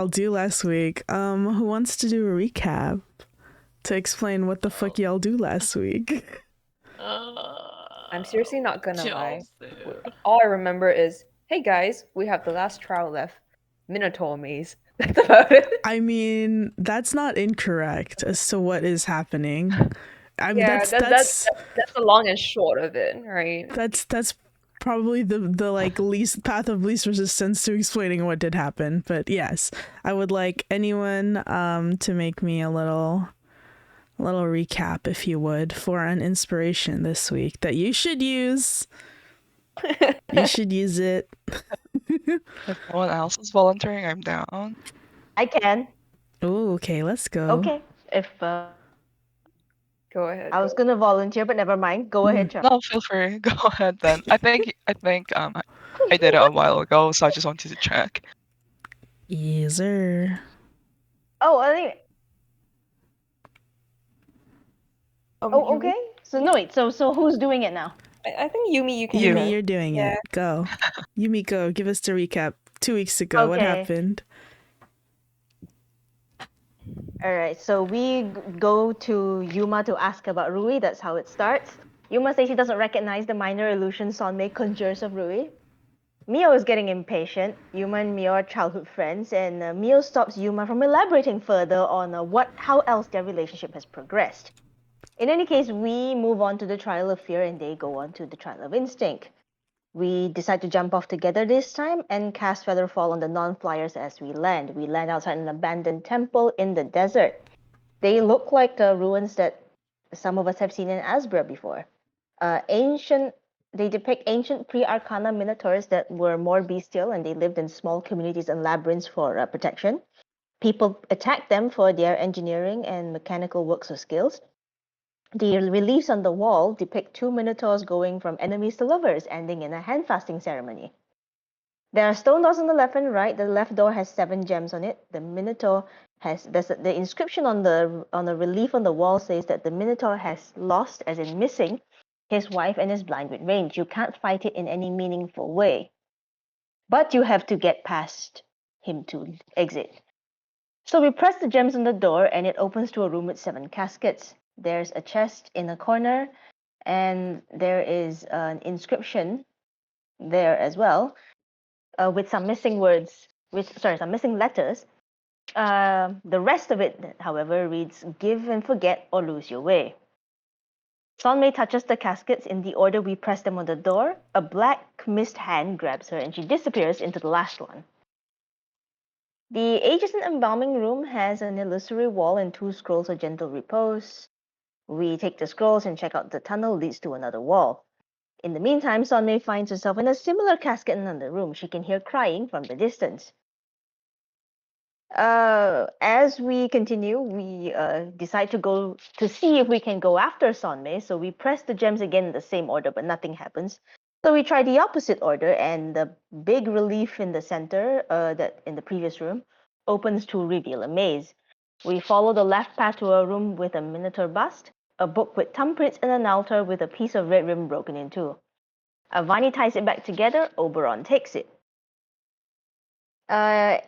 I'll do last week. Who wants to do a recap to explain what the fuck y'all do last week? I'm seriously not gonna lie. Chelsea. All I remember is, hey guys, we have the last trial left. Minotaur maze. That's about it. I mean, that's not incorrect as to what is happening. I mean, Yeah, that's that's the long and short of it, right? that's probably the like least path of least resistance to explaining what did happen. But yes, I would like anyone to make me a little recap, if you would, for an inspiration this week that you should use. You should use it. If no one else is volunteering, I'm down. I can. Oh, okay, let's go. Okay. If Go ahead. I was gonna volunteer, but never mind. Go ahead, Chuck. No, feel free. Go ahead then. I think I did it a while ago, so I just wanted to check. Yes, sir. Oh, I think. Oh, okay. So no, wait. So who's doing it now? I think Yumi, you can. Yumi, go. you're doing Yeah. it. Go. Yumi, go. Give us the recap. 2 weeks ago, what Okay. happened? All right. So we go to Yuma to ask about Rui. That's how it starts. Yuma says she doesn't recognize the minor illusion Sonmei conjures of Rui. Mio is getting impatient. Yuma and Mio are childhood friends, and Mio stops Yuma from elaborating further on how else their relationship has progressed. In any case, we move on to the trial of fear, and they go on to the trial of instinct. We decide to jump off together this time and cast Featherfall on the non-flyers as we land. We land outside an abandoned temple in the desert. They look like ruins that some of us have seen in Asbra before. They depict ancient pre-Arcana minotaurs that were more bestial, and they lived in small communities and labyrinths for protection. People attacked them for their engineering and mechanical works or skills. The reliefs on the wall depict two minotaurs going from enemies to lovers, ending in a hand-fasting ceremony. There are stone doors on the left and right. The left door has 7 gems on it. The minotaur the inscription on the relief on the wall says that the minotaur has lost, as in missing, his wife and is blind with range. You can't fight it in any meaningful way, but you have to get past him to exit. So we press the gems on the door, and it opens to a room with 7 caskets. There's a chest in a corner, and there is an inscription there as well, with some missing some missing letters. The rest of it, however, reads, "Give and forget or lose your way." Sonmei touches the caskets in the order we press them on the door. A black mist hand grabs her, and she disappears into the last one. The adjacent embalming room has an illusory wall and 2 scrolls of gentle repose. We take the scrolls and check out the tunnel leads to another wall. In the meantime, Sonmei finds herself in a similar casket in another room. She can hear crying from the distance. As we continue, we decide to go to see if we can go after Sonmei. So we press the gems again in the same order, but nothing happens. So we try the opposite order, and the big relief in the center, that in the previous room, opens to reveal a maze. We follow the left path to a room with a minotaur bust, a book with thumbprints, and an altar with a piece of red ribbon broken in two. Avani ties it back together. Oberon takes it. I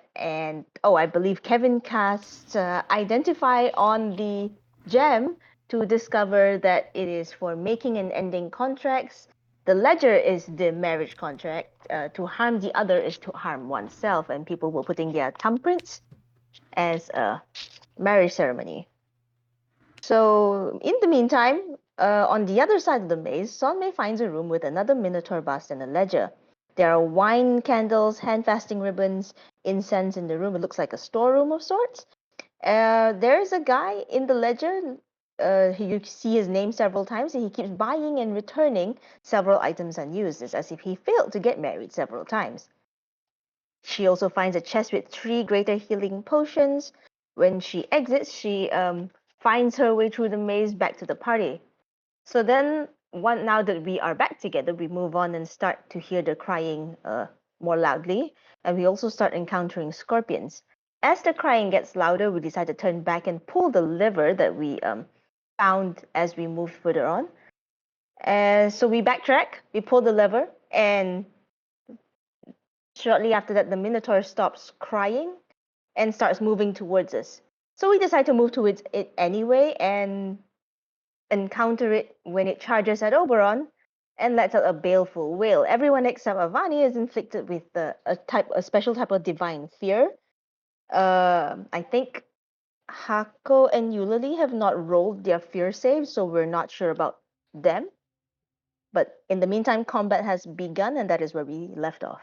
believe Kevin casts Identify on the gem to discover that it is for making and ending contracts. The ledger is the marriage contract. To harm the other is to harm oneself, and people were putting their thumbprints as a marriage ceremony. So in the meantime, on the other side of the maze, Sonmei finds a room with another minotaur bust and a ledger. There are wine candles, hand-fasting ribbons, incense in the room. It looks like a storeroom of sorts. There is a guy in the ledger. You see his name several times, and he keeps buying and returning several items unused. It's as if he failed to get married several times. She also finds a chest with 3 greater healing potions. When she exits, she finds her way through the maze back to the party. So then, now that we are back together, we move on and start to hear the crying more loudly, and we also start encountering scorpions. As the crying gets louder, we decide to turn back and pull the lever that we found as we moved further on. So we backtrack, we pull the lever, and shortly after that, the Minotaur stops crying, and starts moving towards us. So we decide to move towards it anyway and encounter it when it charges at Oberon and lets out a baleful wail. Everyone except Avani is inflicted with a special type of divine fear. I think Hako and Eulalie have not rolled their fear saves, so we're not sure about them. But in the meantime, combat has begun, and that is where we left off.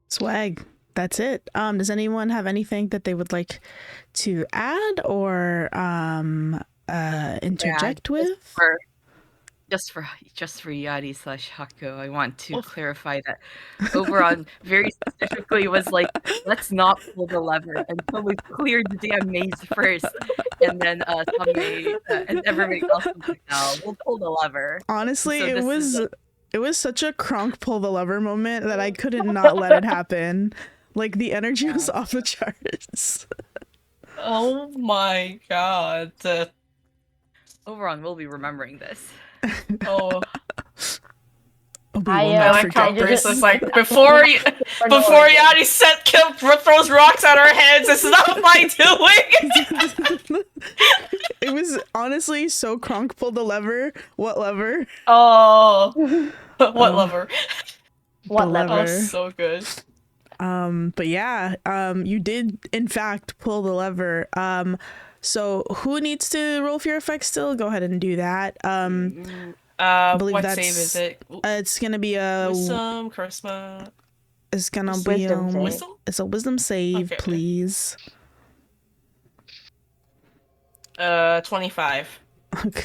Swag. That's it. Does anyone have anything that they would like to add or interject with? Just for Yadi / Hako, I want to clarify that Oberon very specifically was like, let's not pull the lever until we cleared the damn maze first, and then Tommy and everybody else was like, no, we'll pull the lever. Honestly, So it was such a Kronk pull the lever moment that I couldn't not let it happen. Like the energy was off the charts. Oh my god. Oberon will be remembering this. Oh. I like how Bruce is like, before Yadi throws rocks at our heads, it's not my doing! It was honestly so Kronk pulled the lever. What lever? Oh. What lever? What lever? lever? Oh, so good. But yeah, you did in fact pull the lever. So who needs to roll fear effects still? Go ahead and do that. I believe what that's, save is it? It's gonna be a Wisdom, charisma. It's gonna be Wisdom save. Wisdom? It's a wisdom save, Okay. please. 25.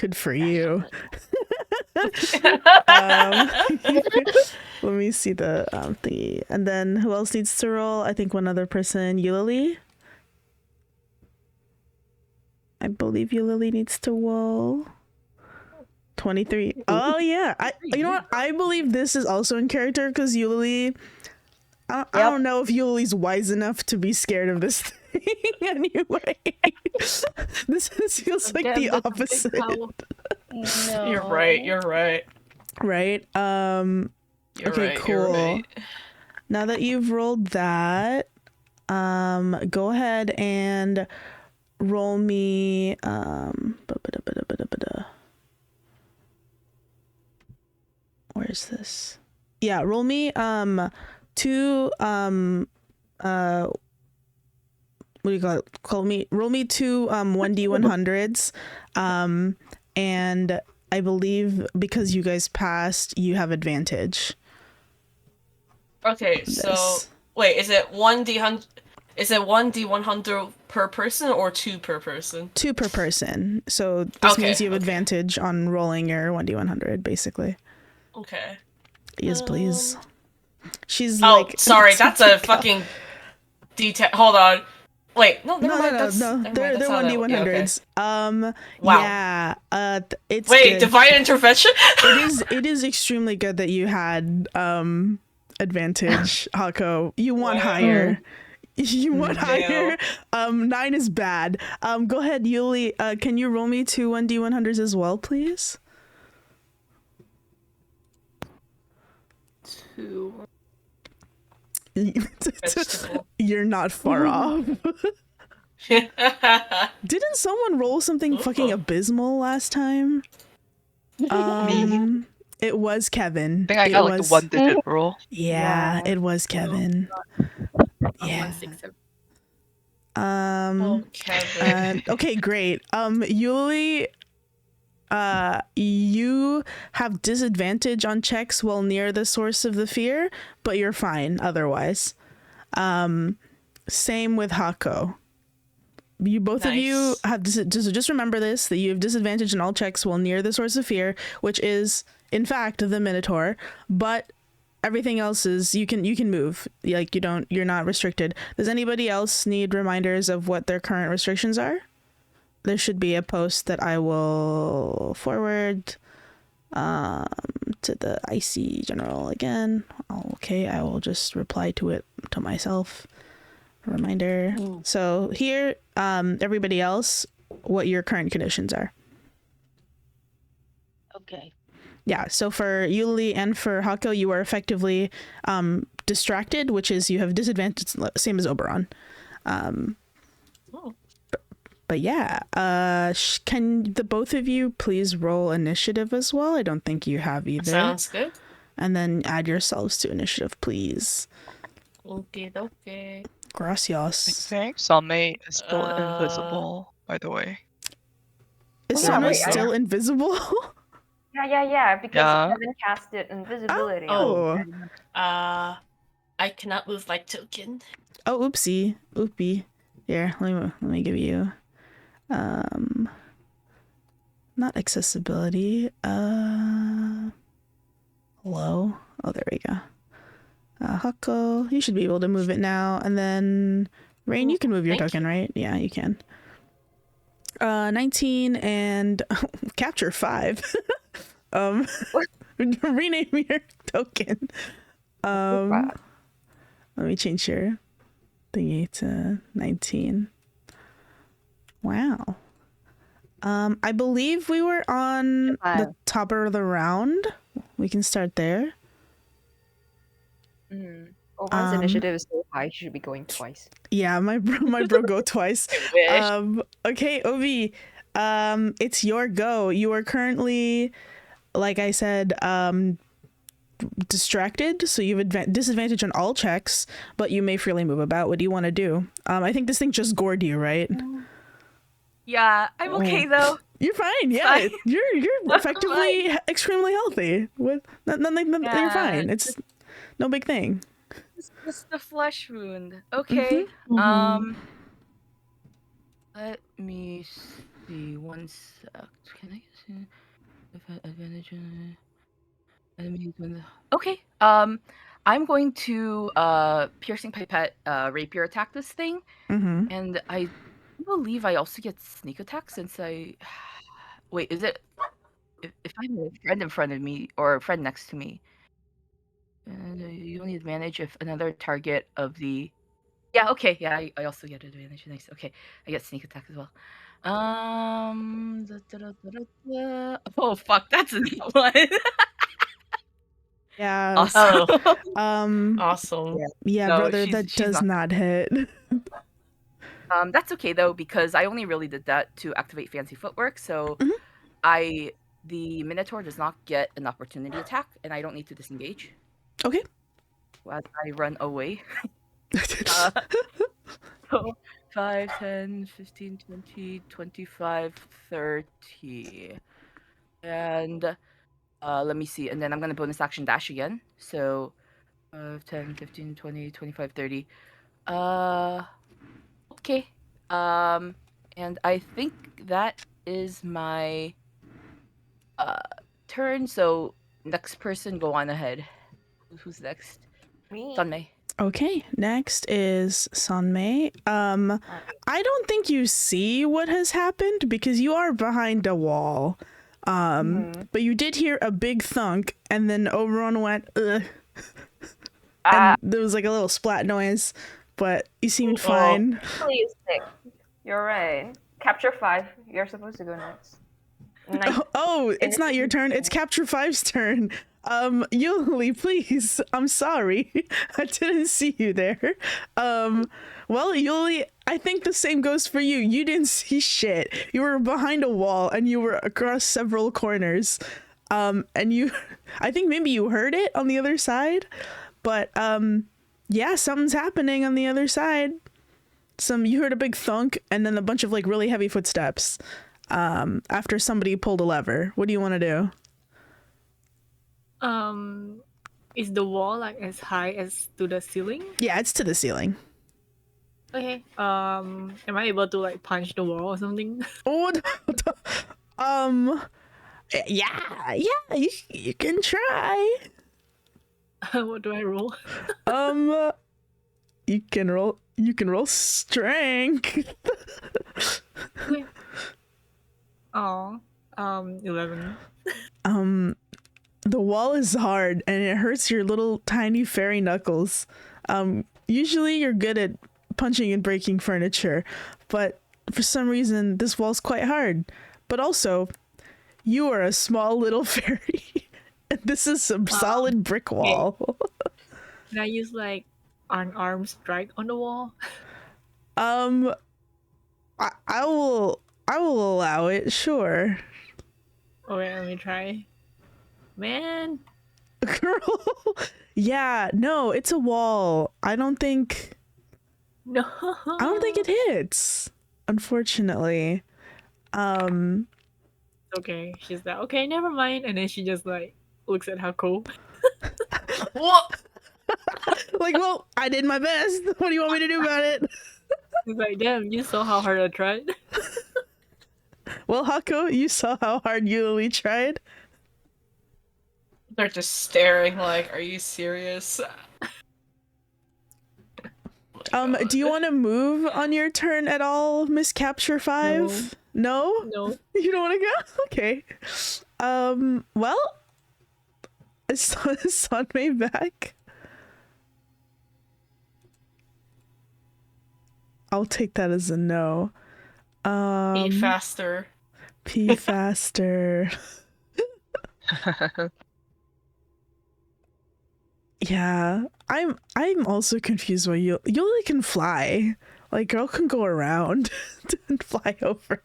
Good for you. Let me see the thingy. And then who else needs to roll? I think one other person, Eulalie. I believe Eulalie needs to roll. 23. Oh yeah. You know what? I believe this is also in character because Eulalie. I don't know if Eulalie's wise enough to be scared of this thing anyway. This feels like the opposite. No. You're right. Right? Okay, cool. Now that you've rolled that, go ahead and roll me where is this? Yeah, roll me two what do you call it? Roll me two 1d100s. And I believe because you guys passed, you have advantage. Okay, so wait, is it 1d100? Is it 1d100 per person or 2 per person? 2 per person. So this Okay, means you have okay. advantage on rolling your 1d100, basically. Okay. Yes, please. She's Oh, like. sorry, that's a fucking detail. Hold on. Wait, no, never mind. They're That's how that- 1d100s. Wow. Yeah. It's Wait, good. divine intervention? It is extremely good that you had advantage, Hako. You want higher. You want higher. 9 is bad. Go ahead, Yuli. Can you roll me 2 1d100s as well, please? 2. You're not far off. Didn't someone roll something fucking abysmal last time? It was Kevin. I think I got like the 1-digit roll. Yeah, it was Kevin. Yeah. Okay, great. Yuli, you have disadvantage on checks while near the source of the fear, but you're fine otherwise. Same with Hako. You both of you have just remember this, that you have disadvantage in all checks while near the source of fear, which is in fact the Minotaur, but everything else is you can move. Like you're not restricted. Does anybody else need reminders of what their current restrictions are? There should be a post that I will forward to the IC general again. Okay, I will just reply to it to myself. Reminder. So here, everybody else, what your current conditions are. Okay. Yeah, so for Yuli and for Hako, you are effectively distracted, which is you have disadvantage, same as Oberon. Oh. But yeah, can the both of you please roll initiative as well? I don't think you have either. Sounds good. And then add yourselves to initiative, please. Okay. Gracias. I think Sunmay is still Uh, invisible, by the way. Is Oh, Sana wait, still invisible? Yeah, because Yeah. Kevin casted invisibility. Oh. I cannot move my token. Oh, oopsie. Oopie. Here, let me give you not accessibility. Hello. Oh, there we go. Hucko, you should be able to move it now. And then Rain, you can move your Thank token, right? Yeah, you can. 19 and capture 5. Rename your token. Let me change your thingy to 19. Wow. I believe we were on the top of the round. We can start there. Oberon's initiative is so high, she should be going twice. Yeah, my bro go twice. Okay, Ovi, it's your go. You are currently, like I said, distracted, so you have disadvantage on all checks, but you may freely move about. What do you want to do? I think this thing just gored you, right? Yeah, I'm okay though. You're fine. Yeah, you're effectively extremely healthy. With nothing, you're fine. It's no big thing. It's the flesh wound. Okay. Let me see. One sec. Can I see if I advantage on enemies when the... Okay. I'm going to piercing pipette rapier attack this thing, and I believe I also get sneak attack since I wait. Is it if I have a friend in front of me or a friend next to me? You only advantage if another target of the... Yeah, okay. Yeah, I also get advantage. Nice. Okay, I get sneak attack as well. Oh, fuck. That's a new one. Yeah. Awesome. Awesome. Yeah, No, brother, she's that does not hit. That's okay, though, because I only really did that to activate fancy footwork, so the minotaur does not get an opportunity attack, and I don't need to disengage. Okay. As I run away. So 5, 10, 15, 20, 25, 30. And let me see. And then I'm going to bonus action dash again. So 5, 10, 15, 20, 25, 30. Okay. And I think that is my turn. So next person, go on ahead. Who's next? Me. Sunmay. Okay, next is Sunmay. I don't think you see what has happened because you are behind a wall. But you did hear a big thunk, and then Oberon went, ugh. And there was like a little splat noise, but you seemed fine. Please, Nick. You're right. Capture 5. You're supposed to go next. Oh, it's not your turn. It's Capture 5's turn. Yuli, please. I'm sorry. I didn't see you there. Well, Yuli, I think the same goes for you. You didn't see shit. You were behind a wall and you were across several corners. And I think maybe you heard it on the other side, but yeah, something's happening on the other side. You heard a big thunk and then a bunch of like really heavy footsteps after somebody pulled a lever. What do you want to do? Is the wall like as high as to the ceiling? Yeah, it's to the ceiling. Okay. Am I able to like punch the wall or something? Oh, yeah, you can try. What do I roll? You can roll strength. Okay. Oh, 11. The wall is hard and it hurts your little tiny fairy knuckles. Usually you're good at punching and breaking furniture, but for some reason this wall's quite hard. But also, you are a small little fairy. And this is some solid brick wall. Can I use like unarmed strike on the wall? I will allow it, sure. Okay, let me try. Man, Girl. Yeah, no, it's a wall. I don't think no. it hits, unfortunately. Okay, she's like, okay, never mind, and then she just like looks at Hako. What? Like, well, I did my best. What do you want me to do about it? She's like, damn, you saw how hard I tried. Well, Hako, you saw how hard Yuli tried. They're just staring like, are you serious? Do you want to move on your turn at all, Miss Capture 5? No? No. You don't want to go? Okay. Well, is Sunmay back? I'll take that as a no. Be faster. Pee faster. Yeah, I'm also confused why Yuli can fly. Like, girl can go around and fly over.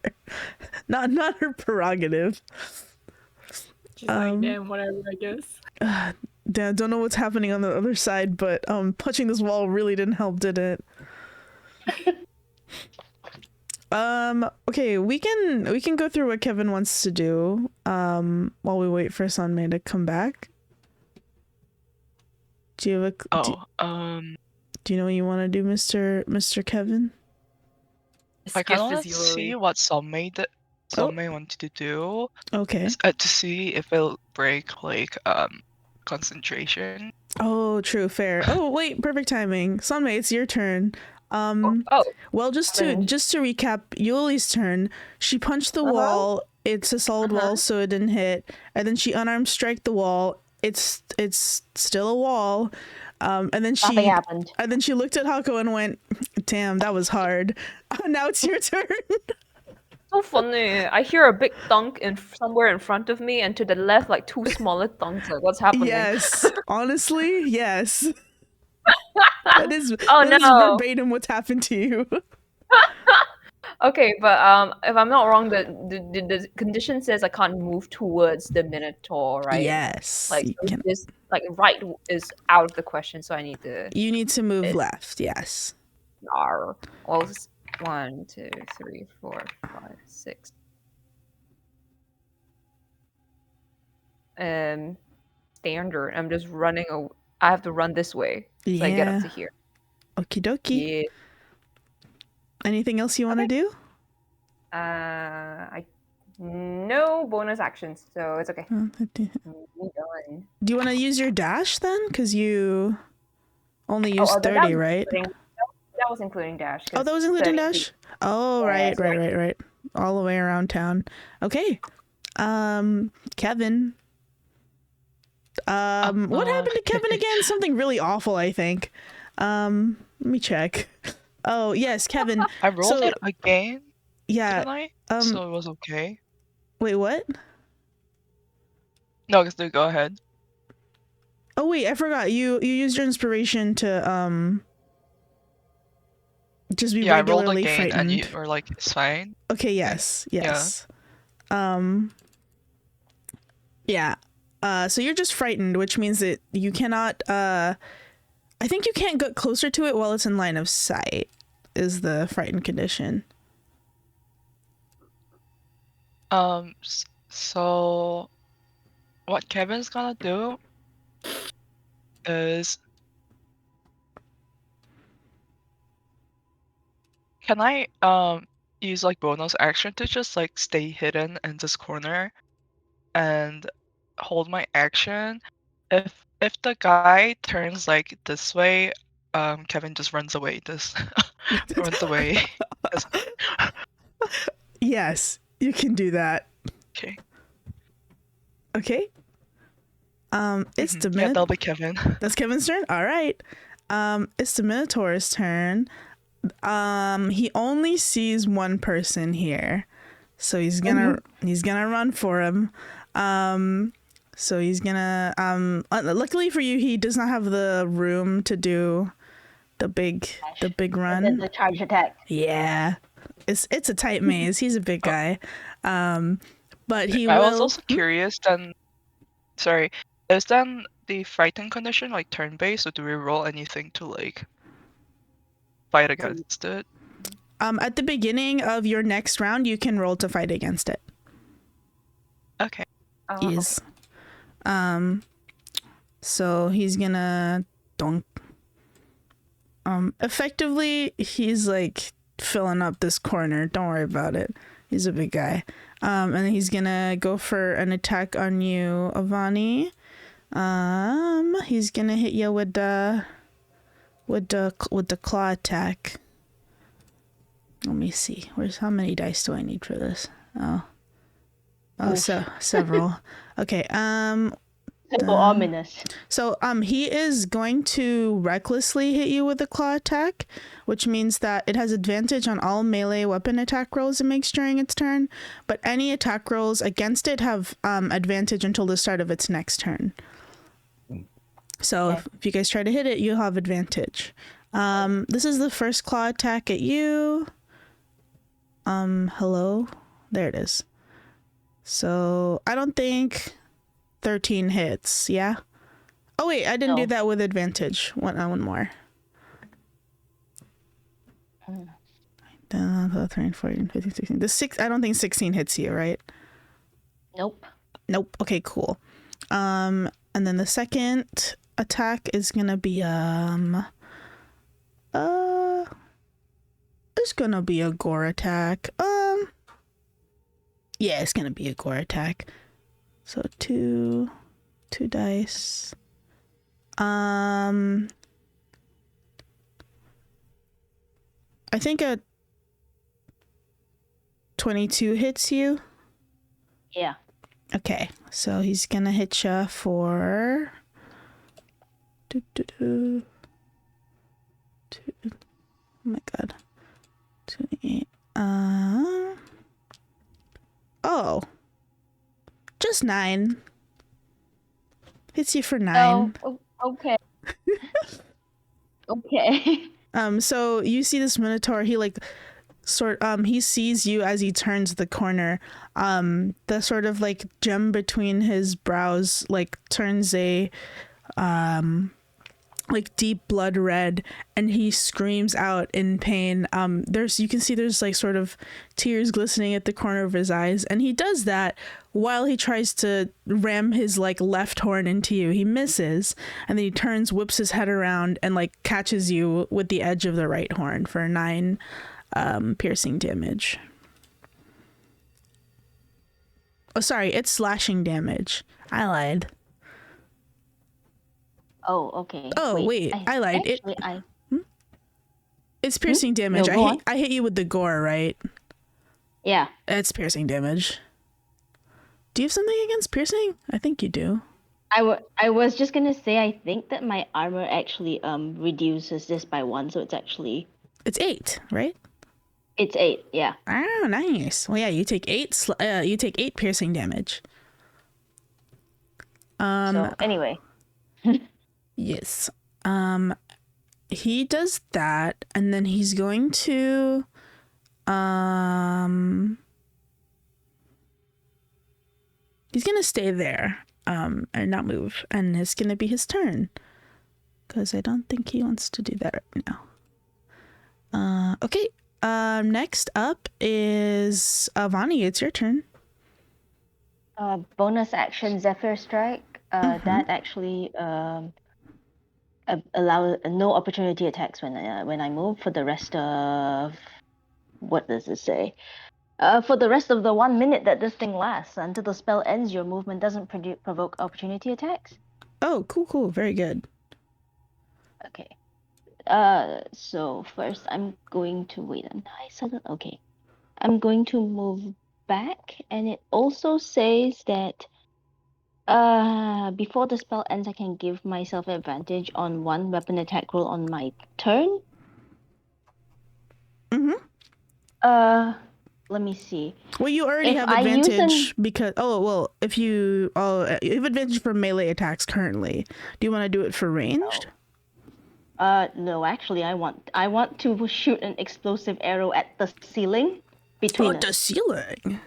Not her prerogative. She's like, damn, whatever, I guess. Damn, don't know what's happening on the other side, but punching this wall really didn't help, did it? Okay, we can go through what Kevin wants to do while we wait for Sunmay to come back. Do you have do you know what you want to do, Mr. Kevin? I kind of Gift want is to see Yuri. what Sunmay wanted to do. Okay. To see if it'll break like concentration. Oh, true, fair. Oh, wait, perfect timing. Sunmay, it's your turn. Well, just to recap, Yuli's turn. She punched the wall. It's a solid wall, so it didn't hit. And then she unarmed strike the wall. It's still a wall. And then Nothing happened. And then she looked at Hako and went, "Damn, that was hard." Now it's your turn. So funny. I hear a big thunk somewhere in front of me, and to the left, like two smaller thunks. Like, what's happening? Yes, honestly, yes. That is Oh, that is no. verbatim what's happened to you. Okay, but if I'm not wrong, the condition says I can't move towards the minotaur, right? Yes. Like you can- this, like right is out of the question, so I need to. You need to move left. Yes. Well, 1, 2, 3, 4, 5, 6. Standard. I'm just running. I have to run this way, so I get up to here. Okie dokie. Yeah. Anything else you want to do? No bonus actions, so it's okay. Do We done. you want to use your dash then? Because you only used 30, right? That was including dash. Oh, that was including 30 dash? Oh, Yeah, right. All the way around town. Okay. Kevin. What happened to Kevin again? Something really awful, I think. Let me check. Oh, yes, Kevin. I rolled it again. Yeah. Didn't I? So it was okay. Wait, what? No, just go ahead. Oh wait, I forgot. You used your inspiration to just be I rolled regularly again, frightened. and you were like, "It's fine." Okay. Yes. Yeah. So you're just frightened, which means that you cannot. I think you can't get closer to it while it's in line of sight. Is the frightened condition? So what Kevin's gonna do is, can I use like bonus action to just like stay hidden in this corner and hold my action? If the guy turns like this way, Kevin just runs away. Runs away. Yes, you can do that. Okay. Okay. It's the Yeah, that'll be Kevin. That's Kevin's turn. All right. It's the Minotaur's turn. He only sees one person here, so he's gonna run for him. So he's gonna luckily for you, he does not have the room to do the big run. The charge attack. Yeah. It's a tight maze. He's a big guy. But he I will was also curious then. Sorry, is then the fighting condition like turn-based, or do we roll anything to like fight against it? at the beginning of your next round you can roll to fight against it. Okay. Yes. So he's gonna donk. Effectively he's like filling up this corner. Don't worry about it. He's a big guy. And he's gonna go for an attack on you, Avani. He's gonna hit you with the claw attack. Let me see. How many dice do I need for this? So several. Okay. So ominous. So he is going to recklessly hit you with a claw attack, which means that it has advantage on all melee weapon attack rolls it makes during its turn, but any attack rolls against it have advantage until the start of its next turn. So Okay. if you guys try to hit it, you'll have advantage. This is the first claw attack at you. Hello? There it is. So I don't think 13 hits, yeah? Oh wait, I didn't do No. that with advantage. One more. 13, 14, 15, 16. I don't think 16 hits you, right? Nope. Nope. Okay, cool. And then the second attack is gonna be it's gonna be a gore attack. Yeah, it's gonna be a gore attack. So two dice. I think a 22 hits you. Yeah. Okay, so he's gonna hit you for oh my god, 28. Oh, just 9. Hits you for 9. Oh, okay. Okay. So you see this minotaur. He he sees you as he turns the corner. The sort of like gem between his brows like turns a like deep blood red, and he screams out in pain. You can see there's like sort of tears glistening at the corner of his eyes, and he does that while he tries to ram his like left horn into you. He misses, and then he turns, whips his head around, and like catches you with the edge of the right horn for 9 piercing damage. Oh, sorry, it's slashing damage. I lied. Oh, okay. Oh, wait, I lied. It's piercing damage. No, go on. I hit you with the gore, right? Yeah. It's piercing damage. Do you have something against piercing? I think you do. I was just gonna say I think that my armor actually reduces this by 1, so it's 8, right? it's 8. Yeah. Oh, nice. Well, yeah, you take 8. You take 8 piercing damage. So anyway. Yes. He does that, and then he's going to he's gonna stay there and not move, and it's gonna be his turn because I don't think he wants to do that right now. Okay. Next up is Avani. It's your turn. Bonus action Zephyr Strike. That actually allows no opportunity attacks when I move for the rest of, what does it say? For the rest of the 1 minute that this thing lasts, until the spell ends, your movement doesn't provoke opportunity attacks. Oh, cool. Very good. Okay. So first I'm going to wait a second. Okay. I'm going to move back, and it also says that before the spell ends, I can give myself advantage on 1 weapon attack roll on my turn. Mm-hmm. let me see. Well, you already If have I use advantage because if you you have advantage for melee attacks currently. Do you want to do it for ranged? No, actually, I want to shoot an explosive arrow at the ceiling between The us. ceiling.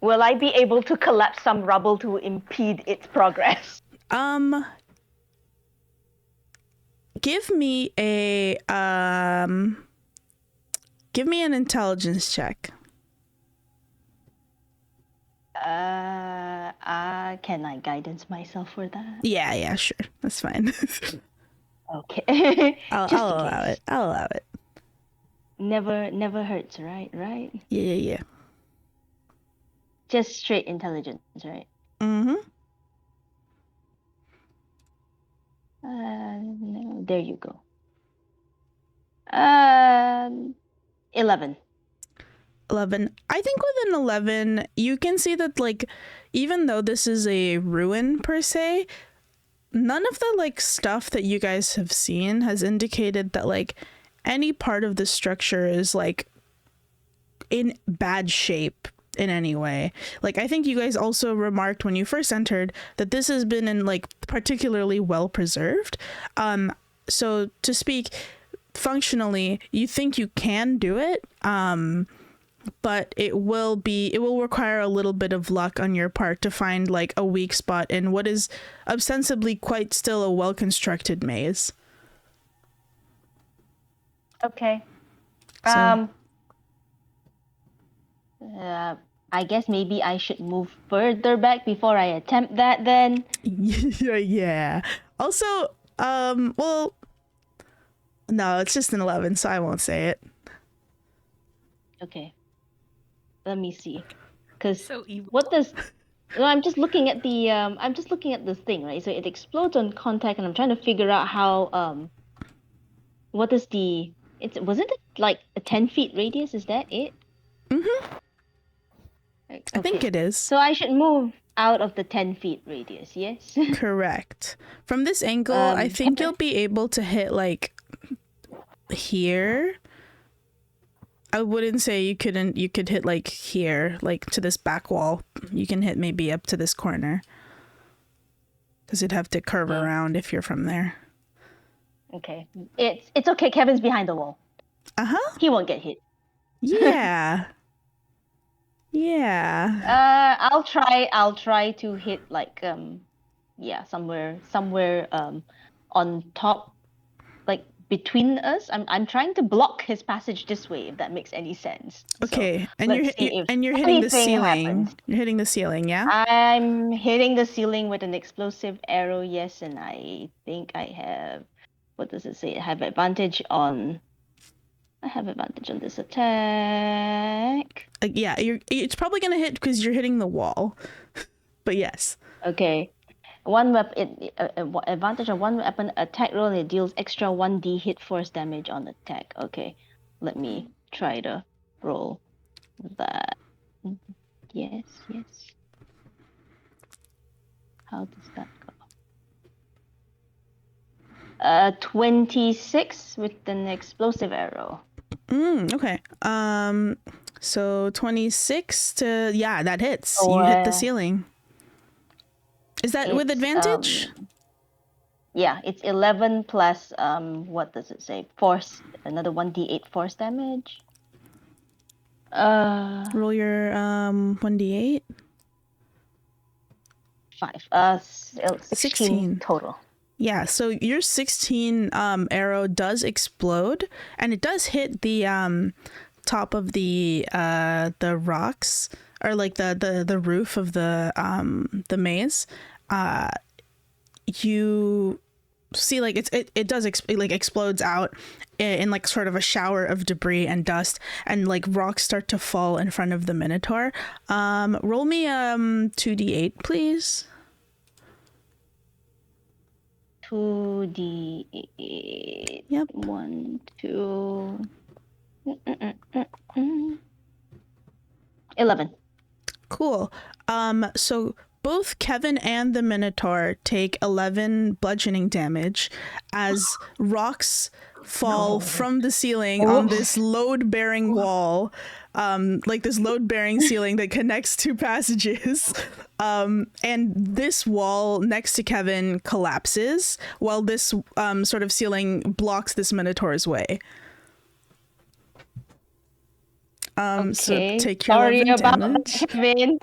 Will I be able to collapse some rubble to impede its progress? Give me an intelligence check. Can I guidance myself for that? Yeah, sure. That's fine. Okay. I'll Just in allow case. it. I'll allow it. Never hurts, right? Right? Yeah. Just straight intelligence, right? Mm-hmm. No, there you go. 11. 11. I think with an 11, you can see that, like, even though this is a ruin per se, none of the, like, stuff that you guys have seen has indicated that, like, any part of the structure is, like, in bad shape in any way. Like, I think you guys also remarked when you first entered that this has been in, like, particularly well preserved. So to speak functionally, you think you can do it, but it will require a little bit of luck on your part to find, like, a weak spot in what is ostensibly quite still a well-constructed maze. Okay. So- I guess maybe I should move further back before I attempt that then. Yeah. Also, well, no, it's just an 11, so I won't say it. Okay. Let me see. Cause So evil. what does no, I'm just looking at this thing, right? So it explodes on contact and I'm trying to figure out how what is was it like a 10 feet radius? Is that it? Mm-hmm. I think it is. So I should move out of the 10 feet radius, yes? Correct. From this angle, I think you'll be able to hit, like, here. I wouldn't say you could hit, like, here, like, to this back wall. You can hit maybe up to this corner. Because you'd have to curve around if you're from there. Okay. It's okay, Kevin's behind the wall. Uh-huh. He won't get hit. Yeah. Yeah. I'll try to hit like somewhere on top, like between us. I'm trying to block his passage this way, if that makes any sense. Okay. So, And let's see if you're hitting the anything ceiling. happens. You're hitting the ceiling, yeah? I'm hitting the ceiling with an explosive arrow, yes, and I think I have, what does it say? I have advantage on this attack. Yeah, it's probably gonna hit because you're hitting the wall. But yes. Okay. One weapon advantage on one weapon attack roll and it deals extra 1d hit force damage on attack. Okay. Let me try to roll that. Yes. How does that go? 26 with an explosive arrow. Okay. So 26 to, yeah, that hits. You hit the ceiling. Is that with advantage? Yeah, it's 11 plus what does it say? Force, another 1d8 force damage. Roll your 1d8. 5. 16 total. Yeah, so your 16 arrow does explode, and it does hit the top of the rocks, or like the roof of the maze. You see, like it does explodes out in like sort of a shower of debris and dust, and like rocks start to fall in front of the minotaur. Roll me 2d8, please. 2d8. Yep. 1, 2. 11. Cool. So both Kevin and the Minotaur take 11 bludgeoning damage as rocks fall from the ceiling on this load-bearing wall. like this load-bearing ceiling that connects two passages. And this wall next to Kevin collapses while this sort of ceiling blocks this minotaur's way. So take your Sorry 11 about damage. that, Kevin.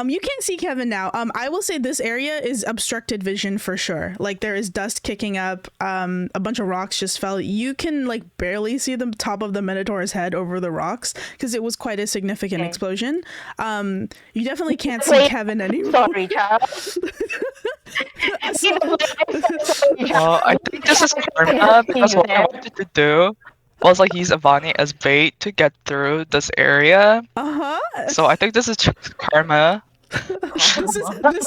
You can see Kevin now. I will say this area is obstructed vision for sure. Like there is dust kicking up. A bunch of rocks just fell. You can like barely see the top of the Minotaur's head over the rocks because it was quite a significant explosion. You definitely can't see Kevin anymore. Sorry, child. I think this is karma because what I wanted to do was like use Avani as bait to get through this area. So I think this is just karma. This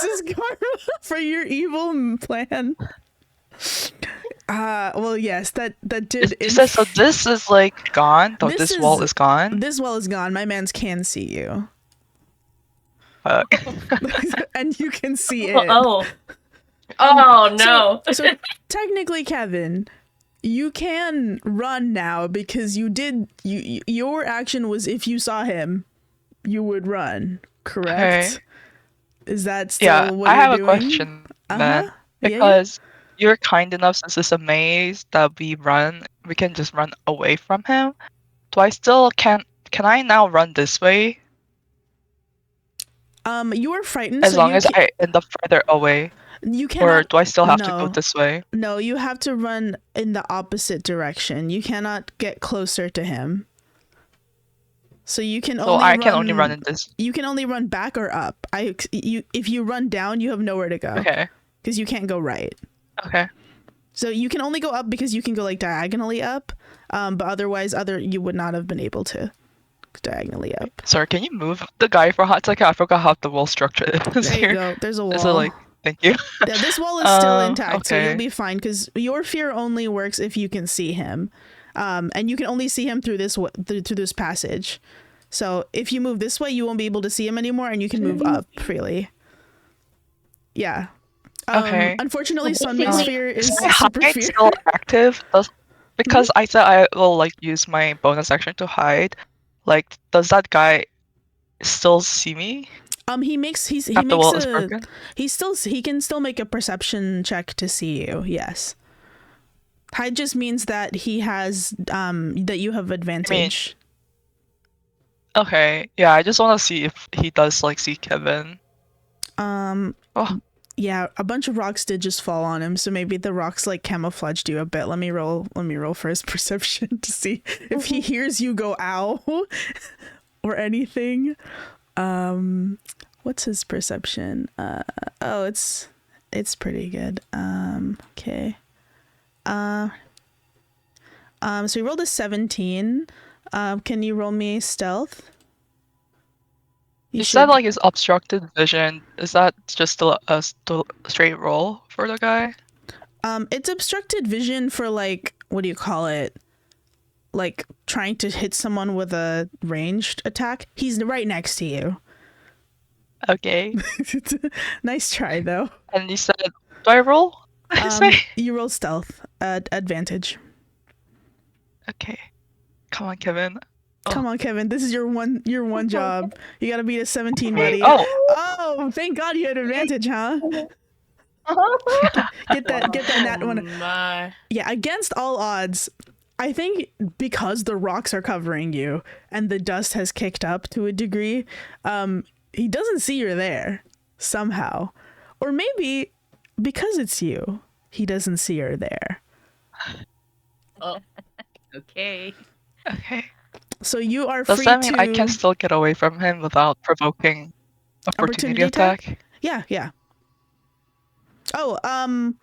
is karma for your evil plan. Well, yes, that did. So this is like gone. So this wall is gone. This wall is gone. My mans can see you, and you can see it. Oh no. So technically, Kevin, you can run now because your action was if you saw him, you would run, correct? Okay. Is that still what I you're have doing? a question then. Because you're kind enough since it's a maze that we can just run away from him. Can I now run this way? You are frightened. As long as I end up further away. You cannot, or do I still have to go this way? No, you have to run in the opposite direction. You cannot get closer to him. So you can only run in this. You can only run back or up. If you run down, you have nowhere to go. Okay. Because you can't go right. Okay. So you can only go up because you can go like diagonally up. But otherwise, you would not have been able to diagonally up. Sorry, can you move the guy for a hot second? I forgot how the wall structure is there here. You go. There's a wall. Is it like? Thank you. Yeah, this wall is still intact, so okay. you'll be fine because your fear only works if you can see him, and you can only see him through this passage. So if you move this way, you won't be able to see him anymore, and you can move up freely. Yeah. Okay. Unfortunately, Sunmay's fear is super hide fear. still active? Because I said I will like use my bonus action to hide. Like, does that guy still see me? He can still make a perception check to see you. Yes. Hide just means that he has that you have advantage. Okay, yeah, I just want to see if he does like see Kevin. Yeah, a bunch of rocks did just fall on him, so maybe the rocks like camouflaged you a bit. Let me roll for his perception to see if he hears you go ow or anything. What's his perception? It's pretty good. Okay. So he rolled a 17. Can you roll me stealth? You said like his obstructed vision. Is that just still a straight roll for the guy? It's obstructed vision for like, what do you call it? Like trying to hit someone with a ranged attack. He's right next to you. Okay. Nice try though. And you said, do I roll? You roll stealth advantage. Okay. Come on, Kevin. Come on, Kevin. This is your one job. You gotta beat a 17, buddy. Oh, thank God you had advantage, huh? Get that nat one. My. Yeah, against all odds, I think because the rocks are covering you and the dust has kicked up to a degree, he doesn't see you're there somehow. Or maybe because it's you, he doesn't see you're there. Oh. Okay. Okay. So you are free to... Does that mean I can still get away from him without provoking opportunity attack? Yeah. Oh, no.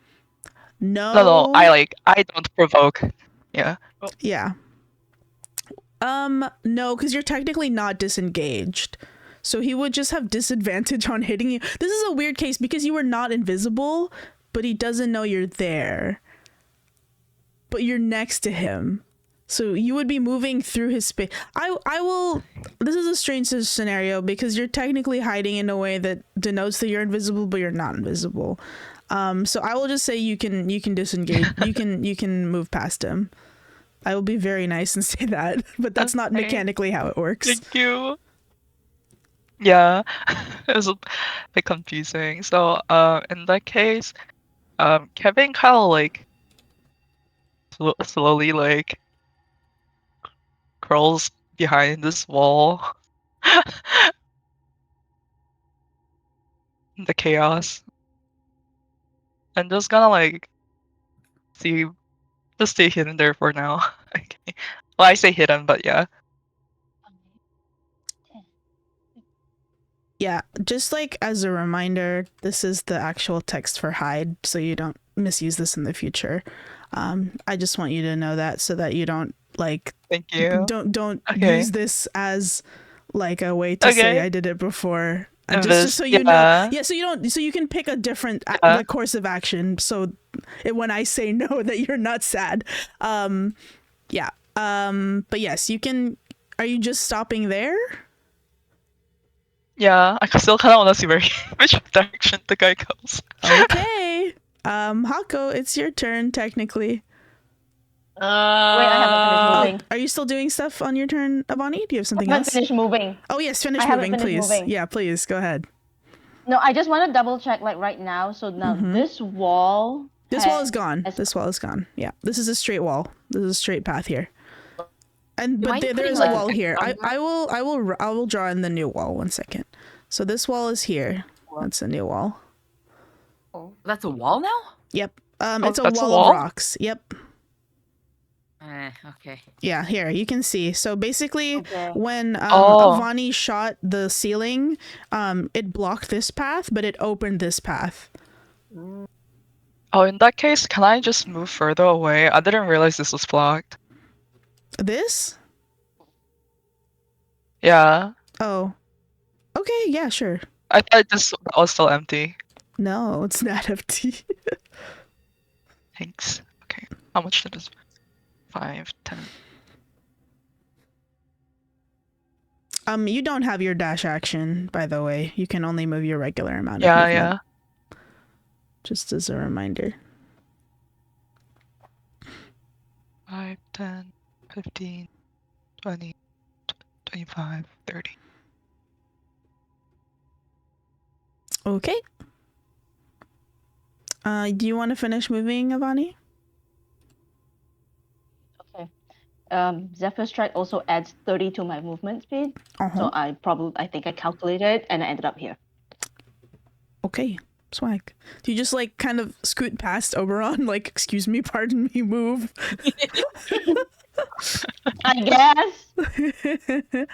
No, I don't provoke. Yeah. Yeah. No, because you're technically not disengaged. So he would just have disadvantage on hitting you. This is a weird case because you are not invisible, but he doesn't know you're there. But you're next to him. So you would be moving through his space. This is a strange scenario because you're technically hiding in a way that denotes that you're invisible, but you're not invisible. So I will just say you can disengage. you can move past him. I will be very nice and say that, but that's not Okay. mechanically how it works. Thank you. Yeah, it was a bit confusing. So, in that case, Kevin kind of like slowly like crawls behind this wall. In the chaos, and just gonna like see, just stay hidden there for now. Okay. Well, I say hidden, but yeah. Yeah, just like as a reminder, this is the actual text for hide, so you don't misuse this in the future. I just want you to know that so that you don't like Thank you. don't Okay. use this as like a way to say Okay. I did it before. And And just this- so you know, so you don't, so you can pick a different Yeah. like course of action. So when I say no, that you're not sad. Yeah. But yes, you can. Are you just stopping there? Yeah, I still kind of want to see where which direction the guy goes. Okay. Hako, it's your turn technically. Wait, I haven't finished moving. Are you still doing stuff on your turn, Avani? Do you have I something haven't else? finished moving. Oh yes, finish I haven't moving, finished please. moving. Yeah, please go ahead. No, I just want to double check like right now. So now this wall. This wall is gone. has- This wall is gone. Yeah, this is a straight wall. This is a straight path here. And Do but I there put is like a a wall here. I text on I will draw in the new wall. 1 second. So this wall is here. That's a new wall. That's a wall now? Yep. It's a that's a wall wall? of rocks. Yep. Okay. Yeah, here you can see. So basically, Okay. when Oh. Avani shot the ceiling, it blocked this path, but it opened this path. Oh, in that case, can I just move further away? I didn't realize this was blocked. This? Yeah, Oh. Okay. Yeah. Sure. I thought this was still empty. No, it's not empty. Thanks. Okay, how much did this? 5, 10. You don't have your dash action, by the way. You can only move your regular amount of Yeah, movement. yeah. Just as a reminder. 5, 10, 15, 20, 25, 30. Okay. Do you want to finish moving, Avani? Okay. Zephyr Strike also adds 30 to my movement speed. So I think I calculated and I ended up here. Okay. Swag. Do you just like kind of scoot past Oberon, like, excuse me, pardon me, move? I guess. Can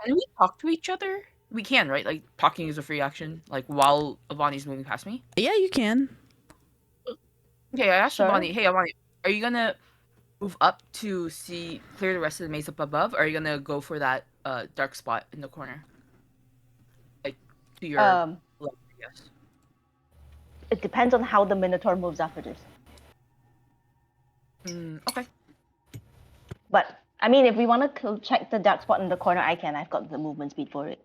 we talk to each other? We can, right? Like talking is a free action, like while Avani's moving past me. Yeah, you can. Okay, I asked Sure. Avani, hey Avani, are you gonna move up to clear the rest of the maze up above, or are you gonna go for that dark spot in the corner? Like to your left, I guess. It depends on how the Minotaur moves after this. Okay. But I mean, if we want to check the dark spot in the corner, I can. I've got the movement speed for it.